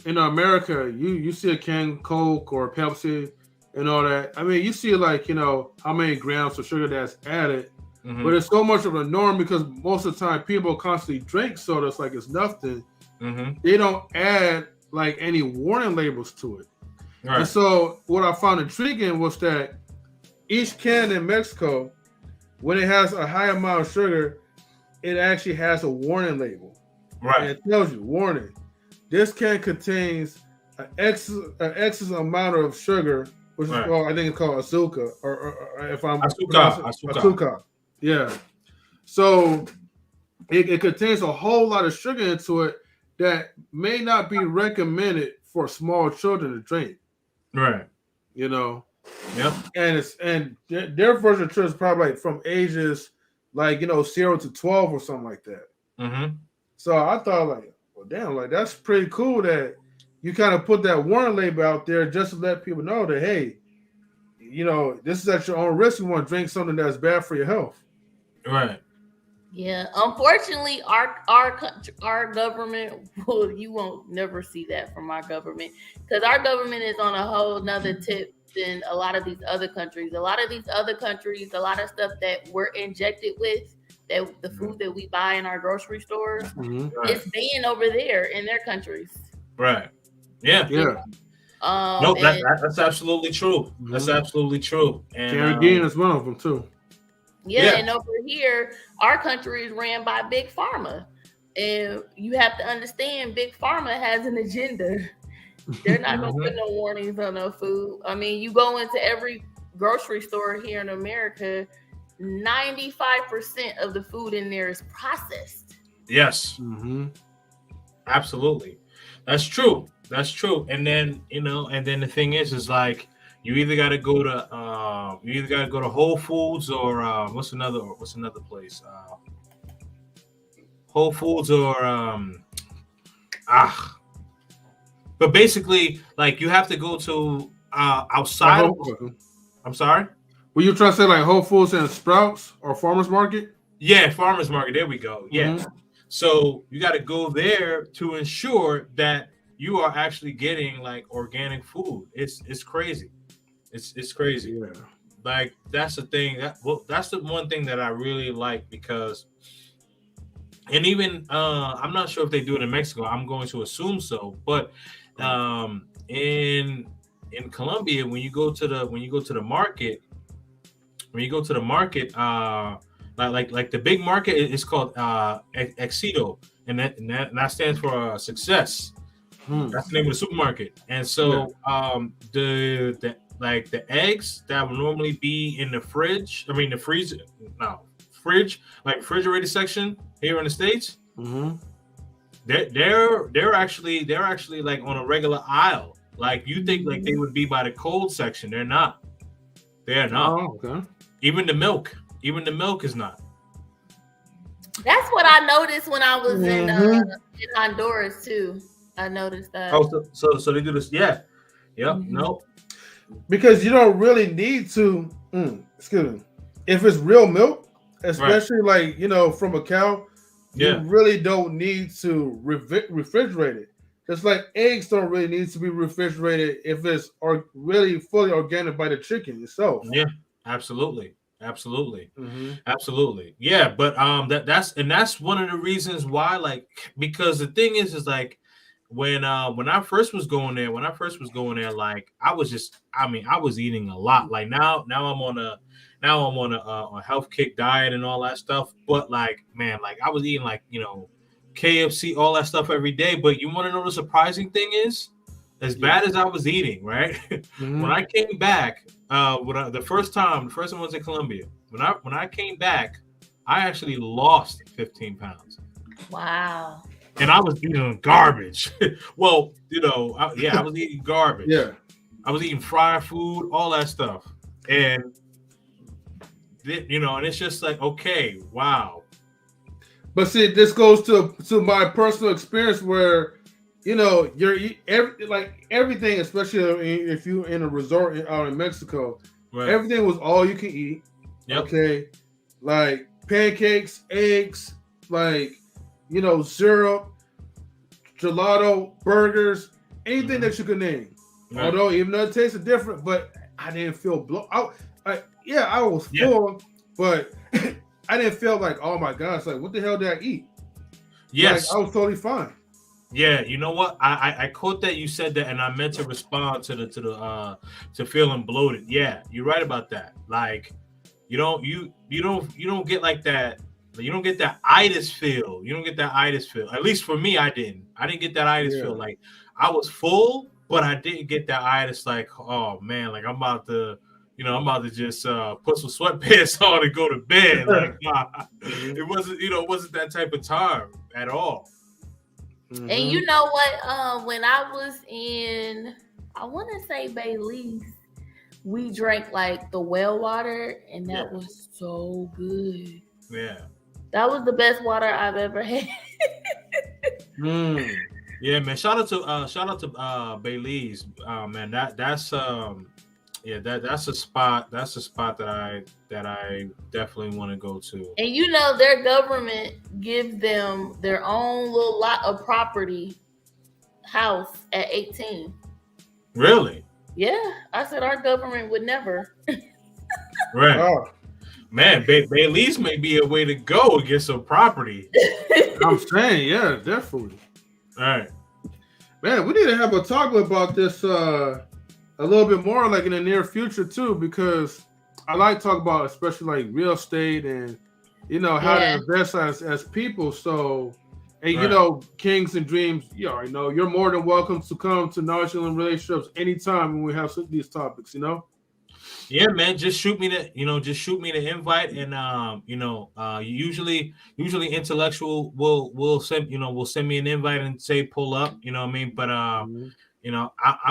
in America, you see a can of Coke or Pepsi and all that. I mean, you see like, you know, how many grams of sugar that's added, but it's so much of a norm because most of the time people constantly drink sodas like it's nothing. They don't add like any warning labels to it. Right. And so what I found intriguing was that each can in Mexico, when it has a high amount of sugar, it actually has a warning label. Right. And it tells you, warning, this can contains an excess amount of sugar, which is called, I think it's called azúcar, or if I'm azúcar. Yeah. So it contains a whole lot of sugar into it that may not be recommended for small children to drink. Right. You know. Yep. And their version of sugar is probably like from ages like, you know, 0 to 12 or something like that. So I thought like, well, damn, like that's pretty cool that you kind of put that warning label out there just to let people know that, hey, you know, this is at your own risk. You want to drink something that's bad for your health. Right. Yeah. Unfortunately, our government, well, you won't never see that from our government because our government is on a whole nother tip than a lot of these other countries. A lot of these other countries, a lot of stuff that we're injected with, that the food that we buy in our grocery stores, it's banned over there in their countries. Right. Yeah. No, that's absolutely true. That's absolutely true. And Carrageen is one of them too. Yeah, and over here, our country is ran by Big Pharma. And you have to understand, Big Pharma has an agenda. They're not going to put no warnings on no food. I mean, you go into every grocery store here in America, 95% of the food in there is processed. Yes. Absolutely. That's true. And then, you know, the thing is like, you either got to go to Whole Foods or what's another place? Whole Foods or but basically, like you have to go to outside. I'm sorry. Were you trying to say like Whole Foods and Sprouts or Farmers Market? Yeah, Farmers Market. There we go. Yeah. So you got to go there to ensure that you are actually getting like organic food. It's crazy. It's crazy. Yeah. Like that's the thing. That's the one thing that I really like because, and even I'm not sure if they do it in Mexico. I'm going to assume so, but in Colombia, when you go to the market, like the big market is called Éxito, and that stands for success. That's the name of the supermarket. And so the eggs that would normally be in the fridge, like refrigerated section here in the States, they're actually like on a regular aisle. Like you think like they would be by the cold section. They're not. Oh, okay. Even the milk is not. That's what I noticed when I was in Honduras too. I noticed that. Oh, so they do this? Yeah. Yep. No. Because you don't really need to. Excuse me. If it's real milk, especially like from a cow, you really don't need to refrigerate it. Just like eggs don't really need to be refrigerated if it's really fully organic by the chicken itself. Yeah, absolutely. Absolutely. Yeah, but that's one of the reasons why, like, because the thing is like when I first was going there, like I was eating a lot. Like now I'm on a health kick diet and all that stuff. But like, man, like I was eating like, KFC, all that stuff every day. But you want to know the surprising thing is, as bad as I was eating, right? When I came back, the first time I was in Colombia, when I came back, I actually lost 15 pounds. Wow. And I was eating garbage. Well, I was eating garbage. Yeah. I was eating fried food, all that stuff. And, and it's just like, okay, wow. But see, this goes to my personal experience where, you're everything, especially if you're in a resort out in Mexico, everything was all you can eat. Yep. Okay. Like pancakes, eggs, like, syrup, gelato, burgers, anything that you could name. Right. Although, even though it tasted different, but I didn't feel I was full, but I didn't feel like, oh my gosh, like what the hell did I eat? Yes, like, I was totally fine. Yeah, you know what? I caught that you said that, and I meant to respond to feeling bloated. Yeah, you're right about that. Like, you don't get like that. You don't get that itis feel. You don't get that itis feel. At least for me, I didn't. I didn't get that itis feel. Like I was full, but I didn't get that itis. Like, oh man, like I'm about to just put some sweatpants on and go to bed. Like, it wasn't that type of time at all. Mm-hmm. And you know what? When I was in, I want to say Belize, we drank like the well water, and that was so good. Yeah, that was the best water I've ever had. Yeah, man. Shout out to Belize, man. That's a spot. That's a spot that I definitely want to go to. And their government gives them their own little lot of property, house at 18. Really? Yeah, I said our government would never. Right. Oh. Man, Belize may be a way to go and get some property. I'm saying, yeah, definitely. All right. Man, we need to have a talk about this a little bit more, like in the near future too, because I like to talk about especially like real estate and how to invest as people. So, and Kings and Dreams, you already know you're more than welcome to come to Knowledge and Relationships anytime when we have these topics. Yeah, man. Just shoot me the invite, and usually Intellectual will send me an invite and say pull up. You know what I mean? But I'm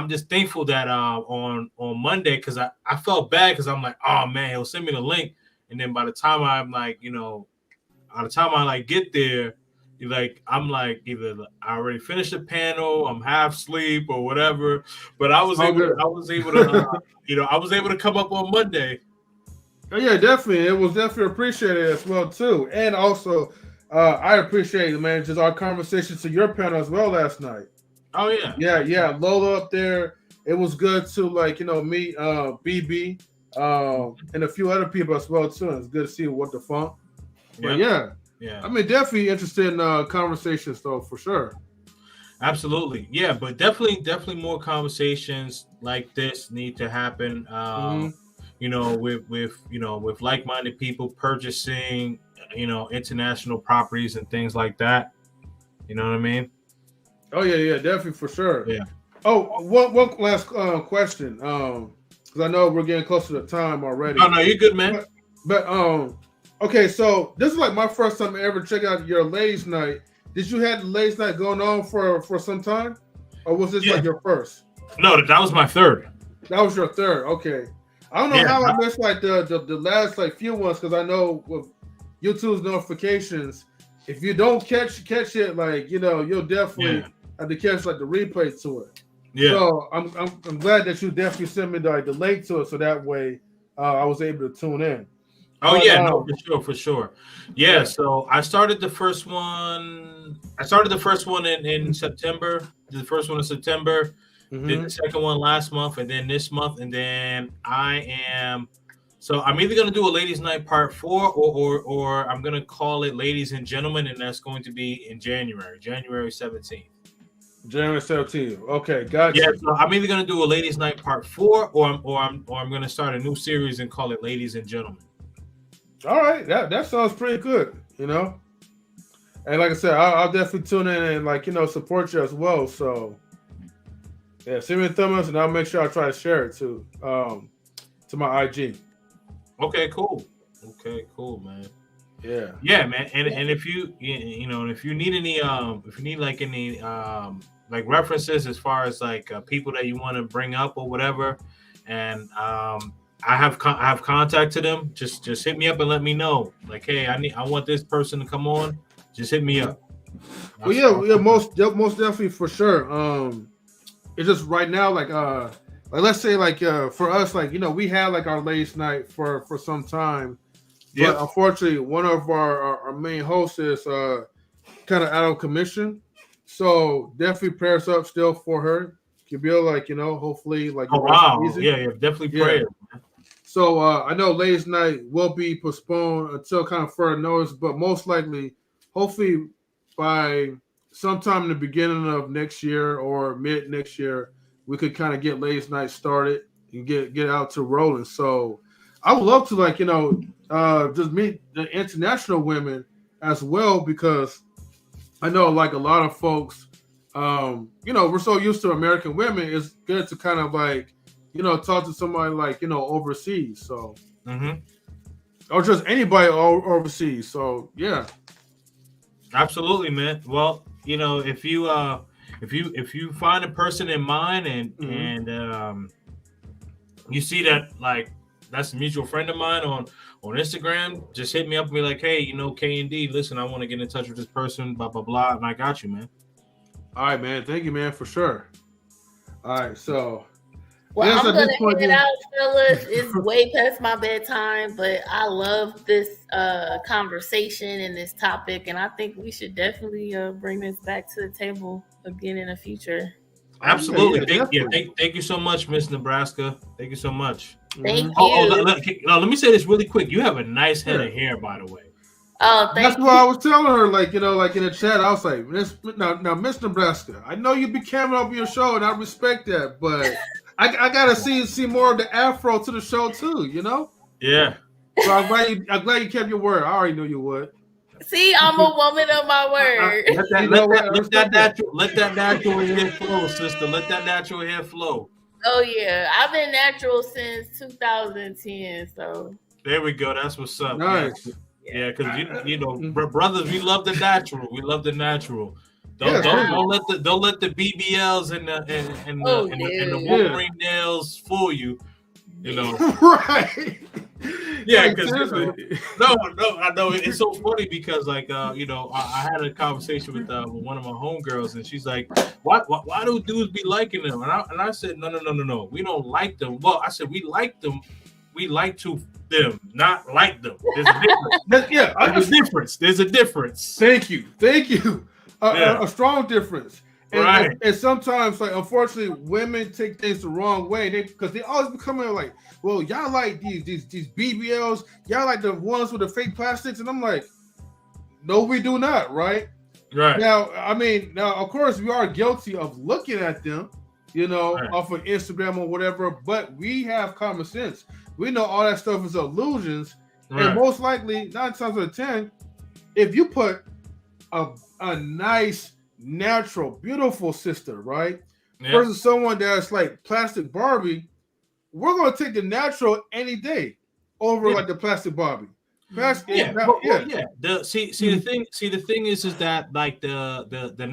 just thankful that on Monday, because I felt bad because I'm like, oh man, he'll send me the link, and then by the time I'm like, by the time I like get there, I'm like either I already finished the panel, I'm half asleep or whatever. But I was able to come up on Monday. Oh yeah, definitely. It was definitely appreciated as well too. And also, I appreciate it, man. Just our conversation to your panel as well last night. Oh yeah. Yeah. Lola up there. It was good to meet BB and a few other people as well too. It's good to see What the Funk. But yeah. I mean, definitely interested in conversations though, for sure. Absolutely, yeah, but definitely more conversations like this need to happen. With like-minded people purchasing, international properties and things like that. You know what I mean? Oh yeah, definitely for sure. Yeah. Oh, one last question, because I know we're getting close to the time already. Oh no, you're good, man. But okay, so this is like my first time ever checking out your ladies' night. Did you have the ladies' night going on for some time, or was this like your first? No, that was my third. That was your third. Okay, I don't know how I missed like the last like few ones, because I know with YouTube's notifications, if you don't catch it, like you'll definitely have to catch like the replay to it. Yeah. So I'm glad that you definitely sent me the link to it, so that way I was able to tune in. Oh no, for sure. Yeah, so I started the first one. In September. The first one in September. Did the second one last month, and then this month, and then I'm either gonna do a ladies' night part 4, or I'm gonna call it ladies and gentlemen, and that's going to be in January 17th. January 17th. Okay, gotcha. Yeah, so I'm either gonna do a ladies' night part 4, or I'm gonna start a new series and call it ladies and gentlemen. All right, that sounds pretty good, And like I said, I'll definitely tune in and support you as well. So yeah, send me a thumb up, and I'll make sure I try to share it to my IG. Okay, cool, man. Yeah, man. And if you need any like references as far as people that you want to bring up or whatever, and I have contact to them. Just hit me up and let me know. Like, hey, I want this person to come on. Just hit me up. Well, yeah, most definitely for sure. It's just right now, like let's say for us, we had our ladies' night for some time, but unfortunately, one of our main hosts is kind of out of commission. So definitely prayers up still for her. Kabila, hopefully, oh wow, yeah, definitely prayers. So I know ladies' night will be postponed until kind of further notice, but most likely, hopefully by sometime in the beginning of next year or mid next year, we could kind of get ladies' night started and get out to rolling. So I would love to just meet the international women as well, because I know a lot of folks, we're so used to American women. It's good to kind of talk to somebody overseas. So, or just anybody overseas. So, yeah. Absolutely, man. Well, if you find a person in mind and you see that that's a mutual friend of mine on Instagram, just hit me up and be like, hey, K&D, listen, I want to get in touch with this person, blah blah blah, and I got you, man. All right, man. Thank you, man, for sure. All right, so. Well, I'm gonna hang it out, fellas. It's way past my bedtime, but I love this conversation and this topic, and I think we should definitely bring this back to the table again in the future. Absolutely. Thank you so much, Miss Nebraska. Thank you so much. Thank you. Let me say this really quick. You have a nice head of hair, by the way. Oh, thank you. That's what I was telling her, in the chat. I was like, now, Miss Nebraska, I know you be camming up your show, and I respect that, but I gotta see more of the afro to the show too, Yeah. So I'm glad you kept your word. I already knew you would. See, I'm a woman of my word. Let that natural hair flow, sister. Let that natural hair flow. Oh yeah, I've been natural since 2010. So there we go. That's what's up. Nice. Yeah, because brothers, we love the natural. We love the natural. Don't let the BBLs and the Wolverine nails fool you. Right. Yeah, because I know it's so funny because I had a conversation with one of my homegirls, and she's like, why do dudes be liking them? And I said, no, we don't like them. Well, I said we like them we like to them, not like them. There's a difference. There's a difference. There's a difference. Thank you. A strong difference. And, and sometimes, like, unfortunately, women take things the wrong way. Because they always become like, well, y'all like these BBLs, y'all like the ones with the fake plastics, and I'm like, no, we do not, right? Right. Now, of course, we are guilty of looking at them, off of Instagram or whatever, but we have common sense. We know all that stuff is illusions, and most likely, 9 times out of 10, if you put a nice, natural, beautiful sister, right, versus someone that's like plastic Barbie, we're gonna take the natural any day over like the plastic Barbie. The thing is that like the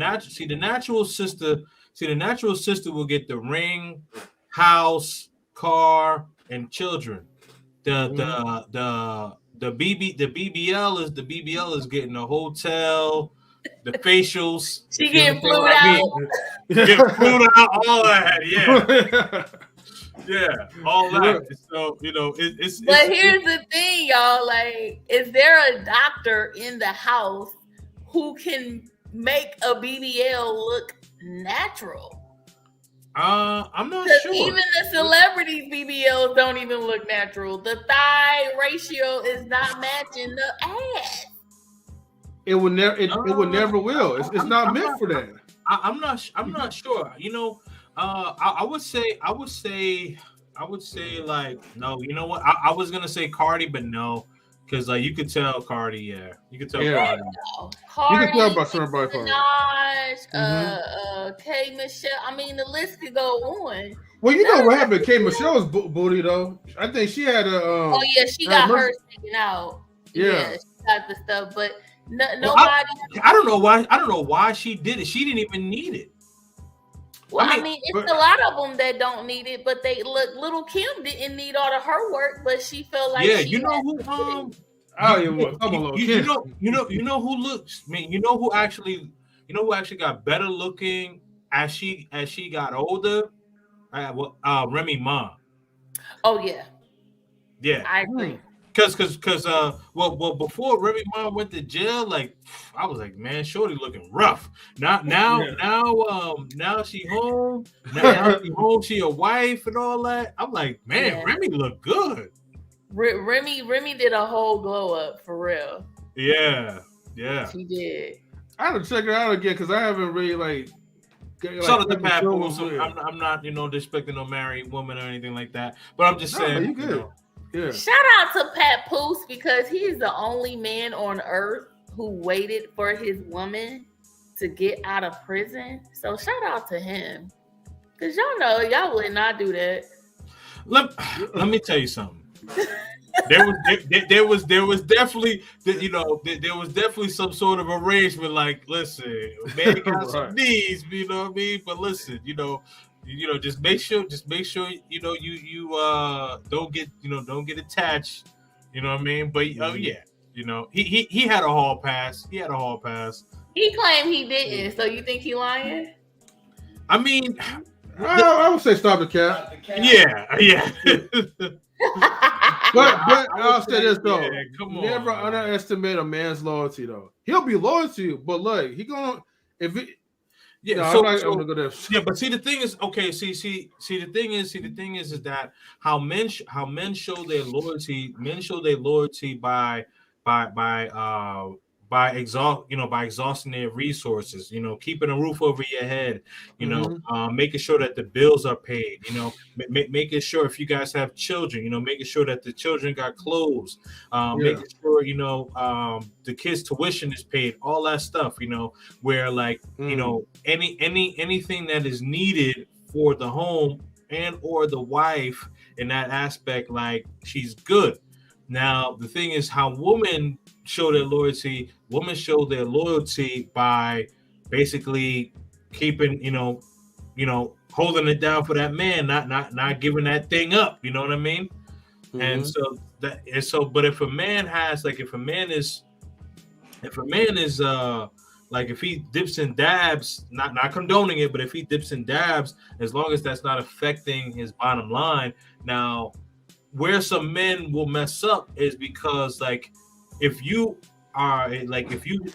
natural sister will get the ring, house, car, and children. The BBL is getting a hotel, the facials. She getting flued out. Get flued out, all that. Yeah, all that. So it's. But here's the thing, y'all. Like, is there a doctor in the house who can make a BBL look natural? I'm not sure. Even the celebrities' BBLs don't even look natural. The thigh ratio is not matching the ass. It will never. It will never will. It's not meant for that. I'm not sure. I would say like no. You know what? I was gonna say Cardi, but no, because like you could tell Cardi. Yeah, you could tell Cardi. Cardi. You can tell about certain Cardi. K Michelle. I mean, the list could go on. Well, you know what happened to K Michelle's booty though. I think she had a. Oh yeah, she got hers taken out. Yeah, she got the stuff, but. Nobody. I don't know why. I don't know why she did it. She didn't even need it. Well, I mean, it's a lot of them that don't need it, but they look. Little Kim didn't need all of her work, but she felt like you know who looks. I mean, you know who actually got better looking as she got older. Remy Ma. Oh yeah. Yeah, I agree. Cause before Remy Ma went to jail, like I was like, man, Shorty looking rough. Now she home. Now she home. She a wife and all that. I'm like, man, Remy look good. Remy did a whole glow up for real. Yeah, she did. I have to check her out again because I haven't really like. Shout out to Pat Poose. I'm not disrespecting no married woman or anything like that, but I'm just saying. You good. Yeah. Shout out to Pat Poose because he's the only man on earth who waited for his woman to get out of prison. So shout out to him. Cause y'all would not do that. Let me tell you something. There was definitely there was definitely some sort of arrangement. Like, listen, man got some needs, you know what I mean? But listen, just make sure you don't get attached, you know what I mean? But he had a hall pass. He claimed he didn't. So you think he lying? I mean, I would say stop the cap. Yeah. but I'll say this though. Yeah, never underestimate a man's loyalty though. He'll be loyal to you, but look, he gonna if it. Yeah, no, I'm gonna go there. Yeah, but see the thing is, okay. See the thing is that how men show their loyalty. Men show their loyalty by exhausting their resources. Keeping a roof over your head. Making sure that the bills are paid. Making sure if you guys have children. Making sure that the children got clothes. Making sure the kids' tuition is paid. All that stuff. Where like anything that is needed for the home and or the wife in that aspect, like she's good. Now the thing is how women show their loyalty. Women show their loyalty by basically keeping, holding it down for that man, not giving that thing up. You know what I mean? Mm-hmm. But if a man is like if he dips and dabs, not condoning it, but if he dips and dabs, as long as that's not affecting his bottom line. Now, where some men will mess up is because like if you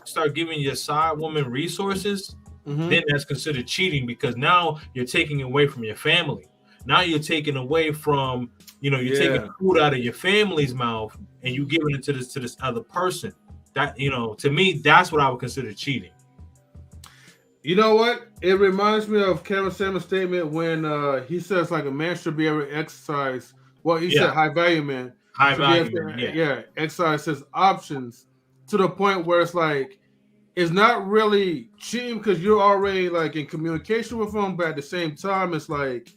start giving your side woman resources, then that's considered cheating because now you're taking away from your family. Now you're taking away from, you're taking food out of your family's mouth and you giving it to this other person. That, to me, that's what I would consider cheating. You know what? It reminds me of Kevin Samuel's statement when he says like a man should be able to exercise. Well, he said high value man. High value man, exercise his options to the point where it's like it's not really cheating because you're already like in communication with him, but at the same time, it's like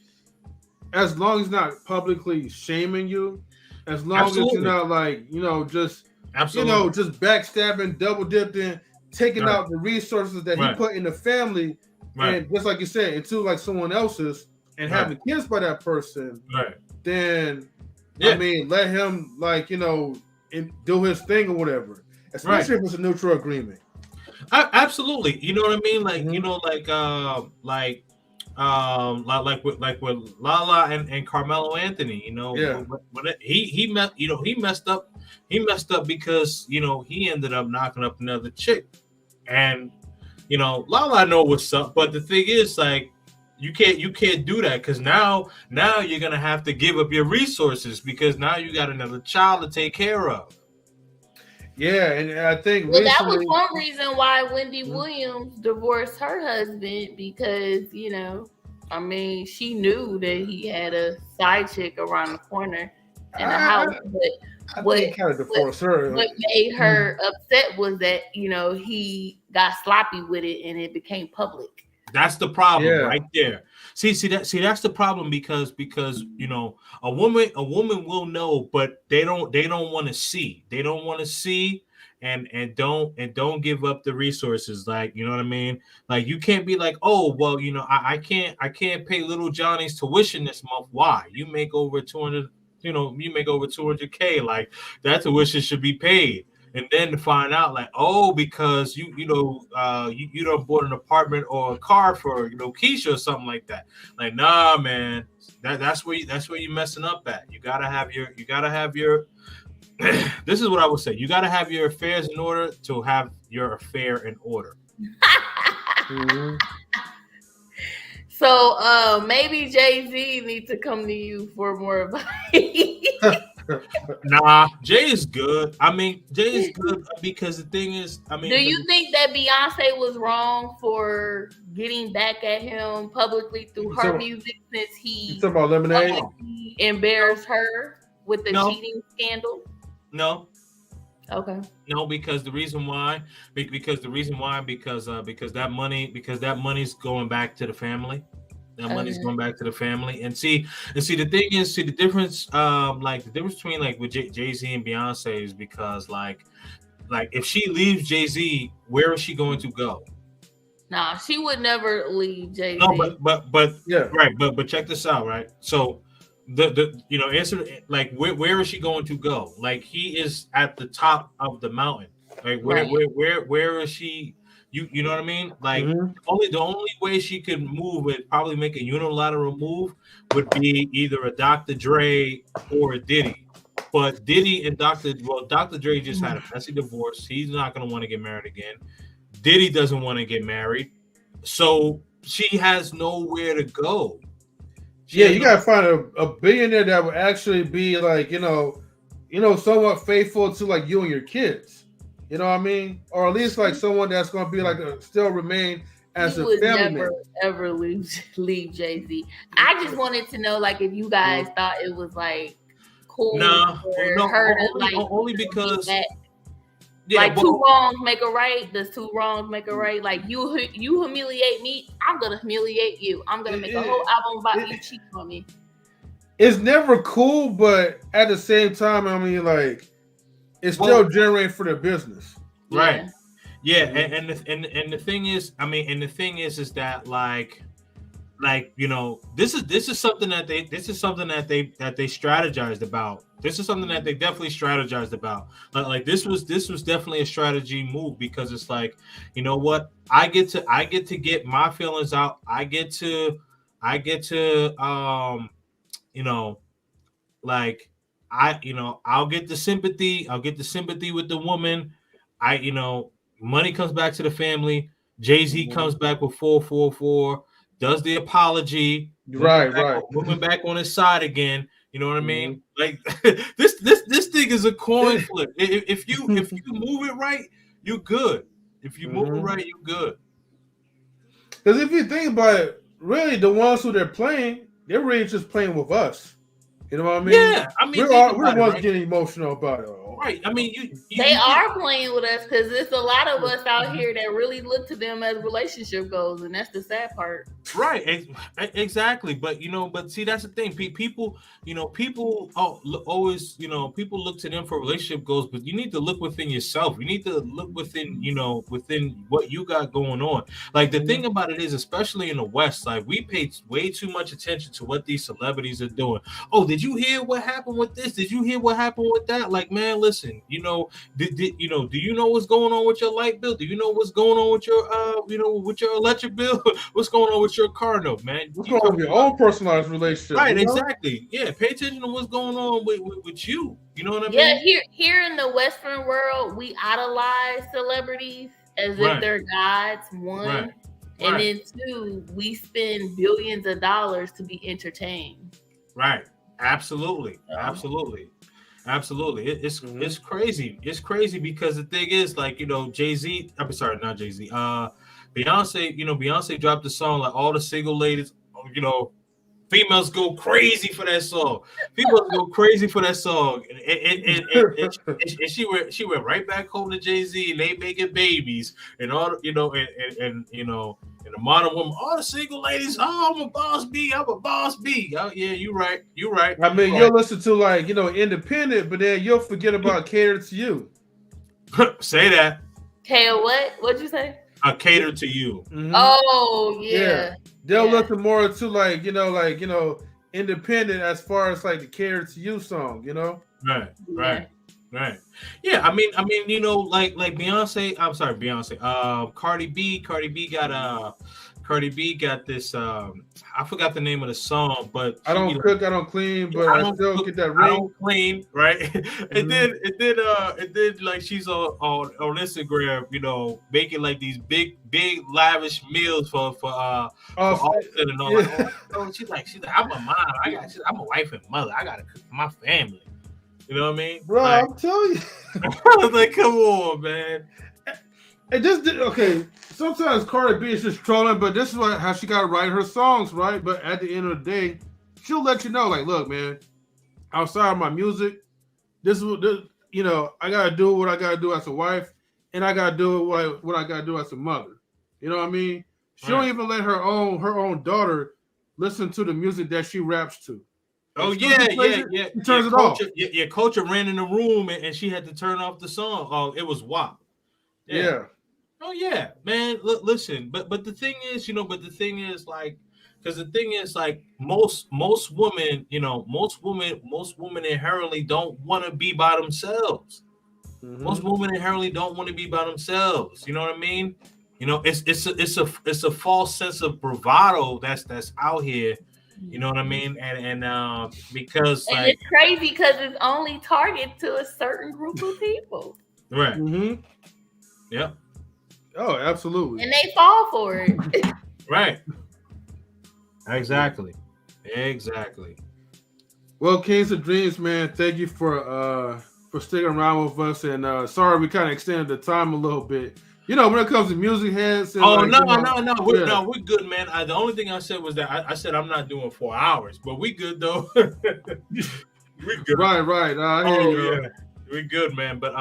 as long as it's not publicly shaming you, as long as you're not like just just backstabbing, double dipping, taking out the resources that he put in the family, and just like you said, into like someone else's and having kids by that person, then I mean, let him like do his thing or whatever. Especially if it's a neutral agreement. Absolutely, you know what I mean. Like like with Lala and Carmelo Anthony. When he messed up because he ended up knocking up another chick, and Lala know what's up. But the thing is, like, you can't do that because now you're gonna have to give up your resources because now you got another child to take care of. Yeah, and I think that was one reason why Wendy Williams divorced her husband because I mean, she knew that he had a side chick around the corner in the house, but what made her upset was that he got sloppy with it and it became public. That's the problem right there. See, that's the problem because a woman will know, but they don't want to see. They don't want to see and don't give up the resources. Like, you know what I mean? Like, you can't be like, oh, well, I can't pay little Johnny's tuition this month. Why? You make over 200, you make over 200K. Like, that tuition should be paid. And then to find out, like, oh, because you don't bought an apartment or a car for Keisha or something like that. Like, nah, man, that's where you're messing up at. You gotta have your. This is what I would say. You gotta have your affairs in order to have your affair in order. So maybe Jay-Z needs to come to you for more advice. Nah, Jay is good. I mean, Jay is good because the thing is, I mean, do you think that Beyonce was wrong for getting back at him publicly through her music since he talking about Lemonade? Embarrassed her with the cheating scandal? No. Okay. No, because the reason why because that money's going back to the family. That money's going back to the family, and see the thing is, the difference, like the difference between like with Jay-Z and Beyonce is because like if she leaves Jay-Z, where is she going to go? Nah, she would never leave Jay-Z. No, but yeah, right. But check this out, right? So the answer, like where is she going to go? Like, he is at the top of the mountain. Like where is she? You know what I mean? Like, the only way she could move and probably make a unilateral move would be either a Dr. Dre or a Diddy. But Diddy and Dr. Dre just had a messy divorce. He's not going to want to get married again. Diddy doesn't want to get married. So she has nowhere to go. You got to find a billionaire that would actually be like, somewhat faithful to like you and your kids. You know what I mean? Or at least like someone that's going to be like still remain as a family. Never ever leave Jay-Z. I just wanted to know, like, if you guys thought it was like cool. No, only because two wrongs make a right. Does two wrongs make a right? Like, you humiliate me, I'm gonna humiliate you. I'm gonna make a whole album about you cheating on me. It's never cool, but at the same time, I mean, like, it's still generating for their business, right? Yeah, and the thing is, I mean, and the thing is that like this is something that they strategized about. This is something that they definitely strategized about. Like this was definitely a strategy move because it's like, you know what, I get to get my feelings out. I get to like I'll get the sympathy. I'll get the sympathy with the woman. Money comes back to the family. Jay-Z comes back with 444, does the apology. Right. Woman back on his side again. You know what I mean? Like this thing is a coin flip. If you move it right, you're good. If you move it right, you're good. Because if you think about it, really, the ones who they're playing, they're really just playing with us. You know what I mean? Yeah, I mean, we're the ones getting emotional about it. Right. I mean, they are playing with us because there's a lot of us out here that really look to them as relationship goals, and that's the sad part. Right. Exactly. But see, that's the thing. People, people always, people look to them for relationship goals, but you need to look within yourself. You need to look within, within what you got going on. Like the thing about it is, especially in the West, like we pay way too much attention to what these celebrities are doing. Oh, did you hear what happened with this? Did you hear what happened with that? Like, man, listen, do you know what's going on with your light bill? Do you know what's going on with your with your electric bill? What's going on with your car note, man? What's going on with your own personalized relationship? Right, exactly. Yeah, pay attention to what's going on with you. You know what I mean? Yeah, here in the Western world, we idolize celebrities as if they're gods, one. Right. And then two, we spend billions of dollars to be entertained. Right. Absolutely. Absolutely. It's crazy. It's crazy because the thing is, like, Jay-Z, I'm sorry, not Jay-Z. Beyonce dropped the song, like all the single ladies, females go crazy for that song. And she went right back home to Jay-Z, and they making babies and all, and the modern woman, all the single ladies, I'm a boss B. Oh yeah, you right. I mean, you'll listen to like independent, but then you'll forget about Cater to You. Say that. What? What'd you say? I Cater to You. Mm-hmm. Oh yeah. They'll listen more to like independent as far as like the Cater to You song. Right. Yeah, I mean, like Beyonce. I'm sorry, Beyonce. Cardi B got this. I forgot the name of the song, but I don't cook, I don't clean, but I still get that ring. I don't clean, right? And then like she's on Instagram, making like these big lavish meals for Austin and all. Yeah. She's like, I'm a mom. I'm a wife and mother. I gotta cook for my family. You know what I mean? Bro, like, I'm telling you. I was like, come on, man. It just okay. Sometimes Cardi B is just trolling, but this is how she got to write her songs, right? But at the end of the day, she'll let you know, like, look, man, outside of my music, this is what I gotta do what I gotta do as a wife, and I gotta do what I gotta do as a mother. You know what I mean? She don't even let her own daughter listen to the music that she raps to. Oh yeah. She turns it off. Your culture ran in the room and she had to turn off the song. Oh, it was WAP. Yeah. Oh yeah, man. Listen, but the thing is, like, because the thing is, like, most women, most women inherently don't want to be by themselves. Mm-hmm. Most women inherently don't want to be by themselves. You know what I mean? It's a false sense of bravado that's out here. You know what I mean? And because like, it's crazy because it's only targeted to a certain group of people. Right. Mm-hmm. Yep. Oh, absolutely. And they fall for it. Right. Exactly. Well, Kings of Dreams, man, thank you for sticking around with us. And sorry we kind of extended the time a little bit. When it comes to music heads. And no. We're good, man. The only thing I said was that I said I'm not doing 4 hours, but we good though. We good. Right. Yeah. We're good, man. But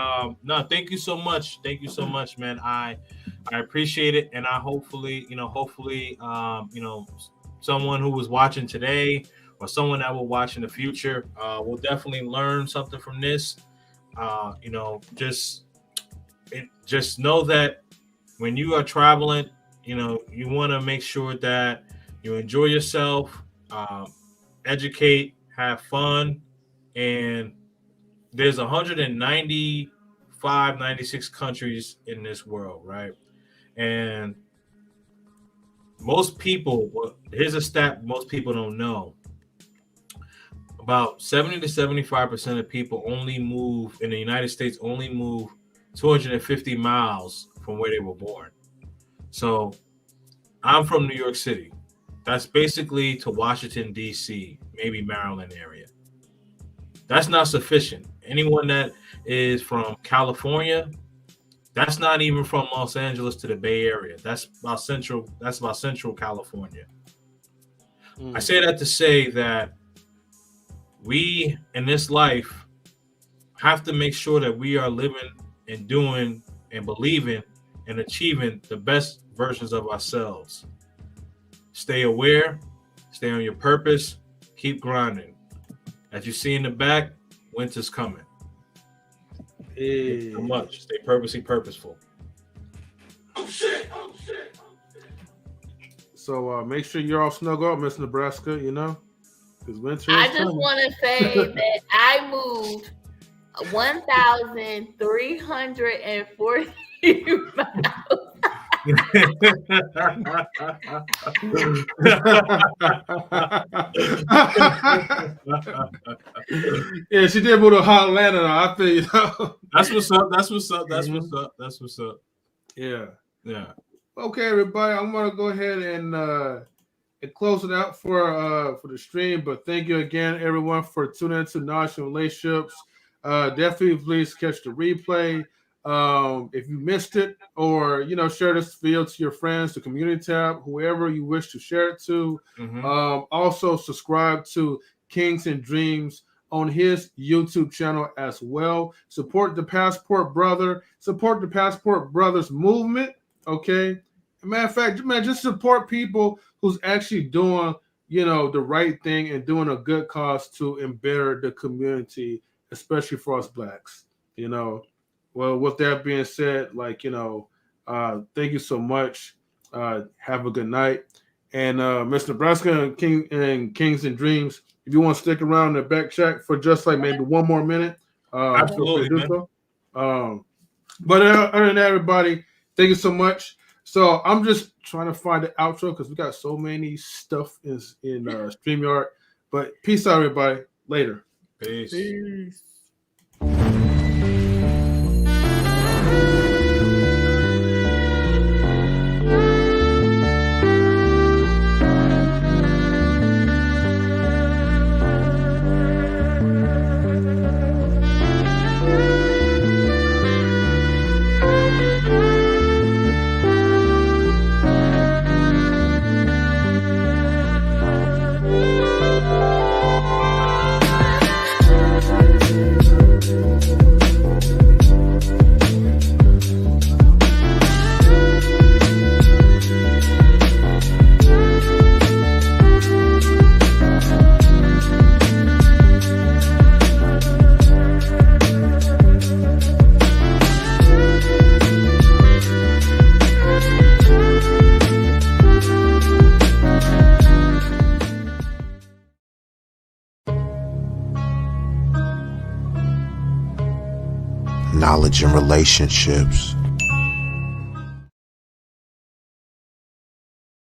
no, thank you so much. Man. I appreciate it, and I hopefully, someone who was watching today or someone that will watch in the future will definitely learn something from this. Just know that when you are traveling, you want to make sure that you enjoy yourself, educate, have fun, and there's 195, 96 countries in this world, right? And most people, here's a stat most people don't know. about 70 to 75% of people only move in the United States, only move 250 miles from where they were born. So I'm from New York City. That's basically to Washington, D.C., maybe Maryland area. That's not sufficient. Anyone that is from California, that's not even from Los Angeles to the Bay Area. That's about Central California. I say that to say that we in this life have to make sure that we are living and doing and believing and achieving the best versions of ourselves. Stay aware, stay on your purpose, keep grinding. As you see in the back, winter's coming. Hey. So much. Stay purposeful. Oh shit. So make sure you're all snuggle up, Miss Nebraska, you know, because winter is I just want to say that I moved 1,340 miles. Yeah, she did move to Atlanta. I feel you know. That's what's up. Yeah. Okay, everybody. I'm gonna go ahead and close it out for the stream. But thank you again, everyone, for tuning into Knowledge and Relationships. Definitely, please catch the replay. If you missed it, or share this video to your friends, the community tab, whoever you wish to share it to. Also subscribe to Kings and Dreams on his YouTube channel as well. Support the Passport Brothers movement. Okay, matter of fact, man, just support people who's actually doing the right thing and doing a good cause to better the community, especially for us blacks. Well, with that being said, thank you so much. Have a good night. And Mr. Nebraska and Kings and Dreams, if you want to stick around in the back check for just maybe one more minute, absolutely. Do so. But other than that, everybody, thank you so much. So I'm just trying to find the outro because we got so many stuff in StreamYard. But peace out, everybody. Later. Peace. Knowledge and Relationships.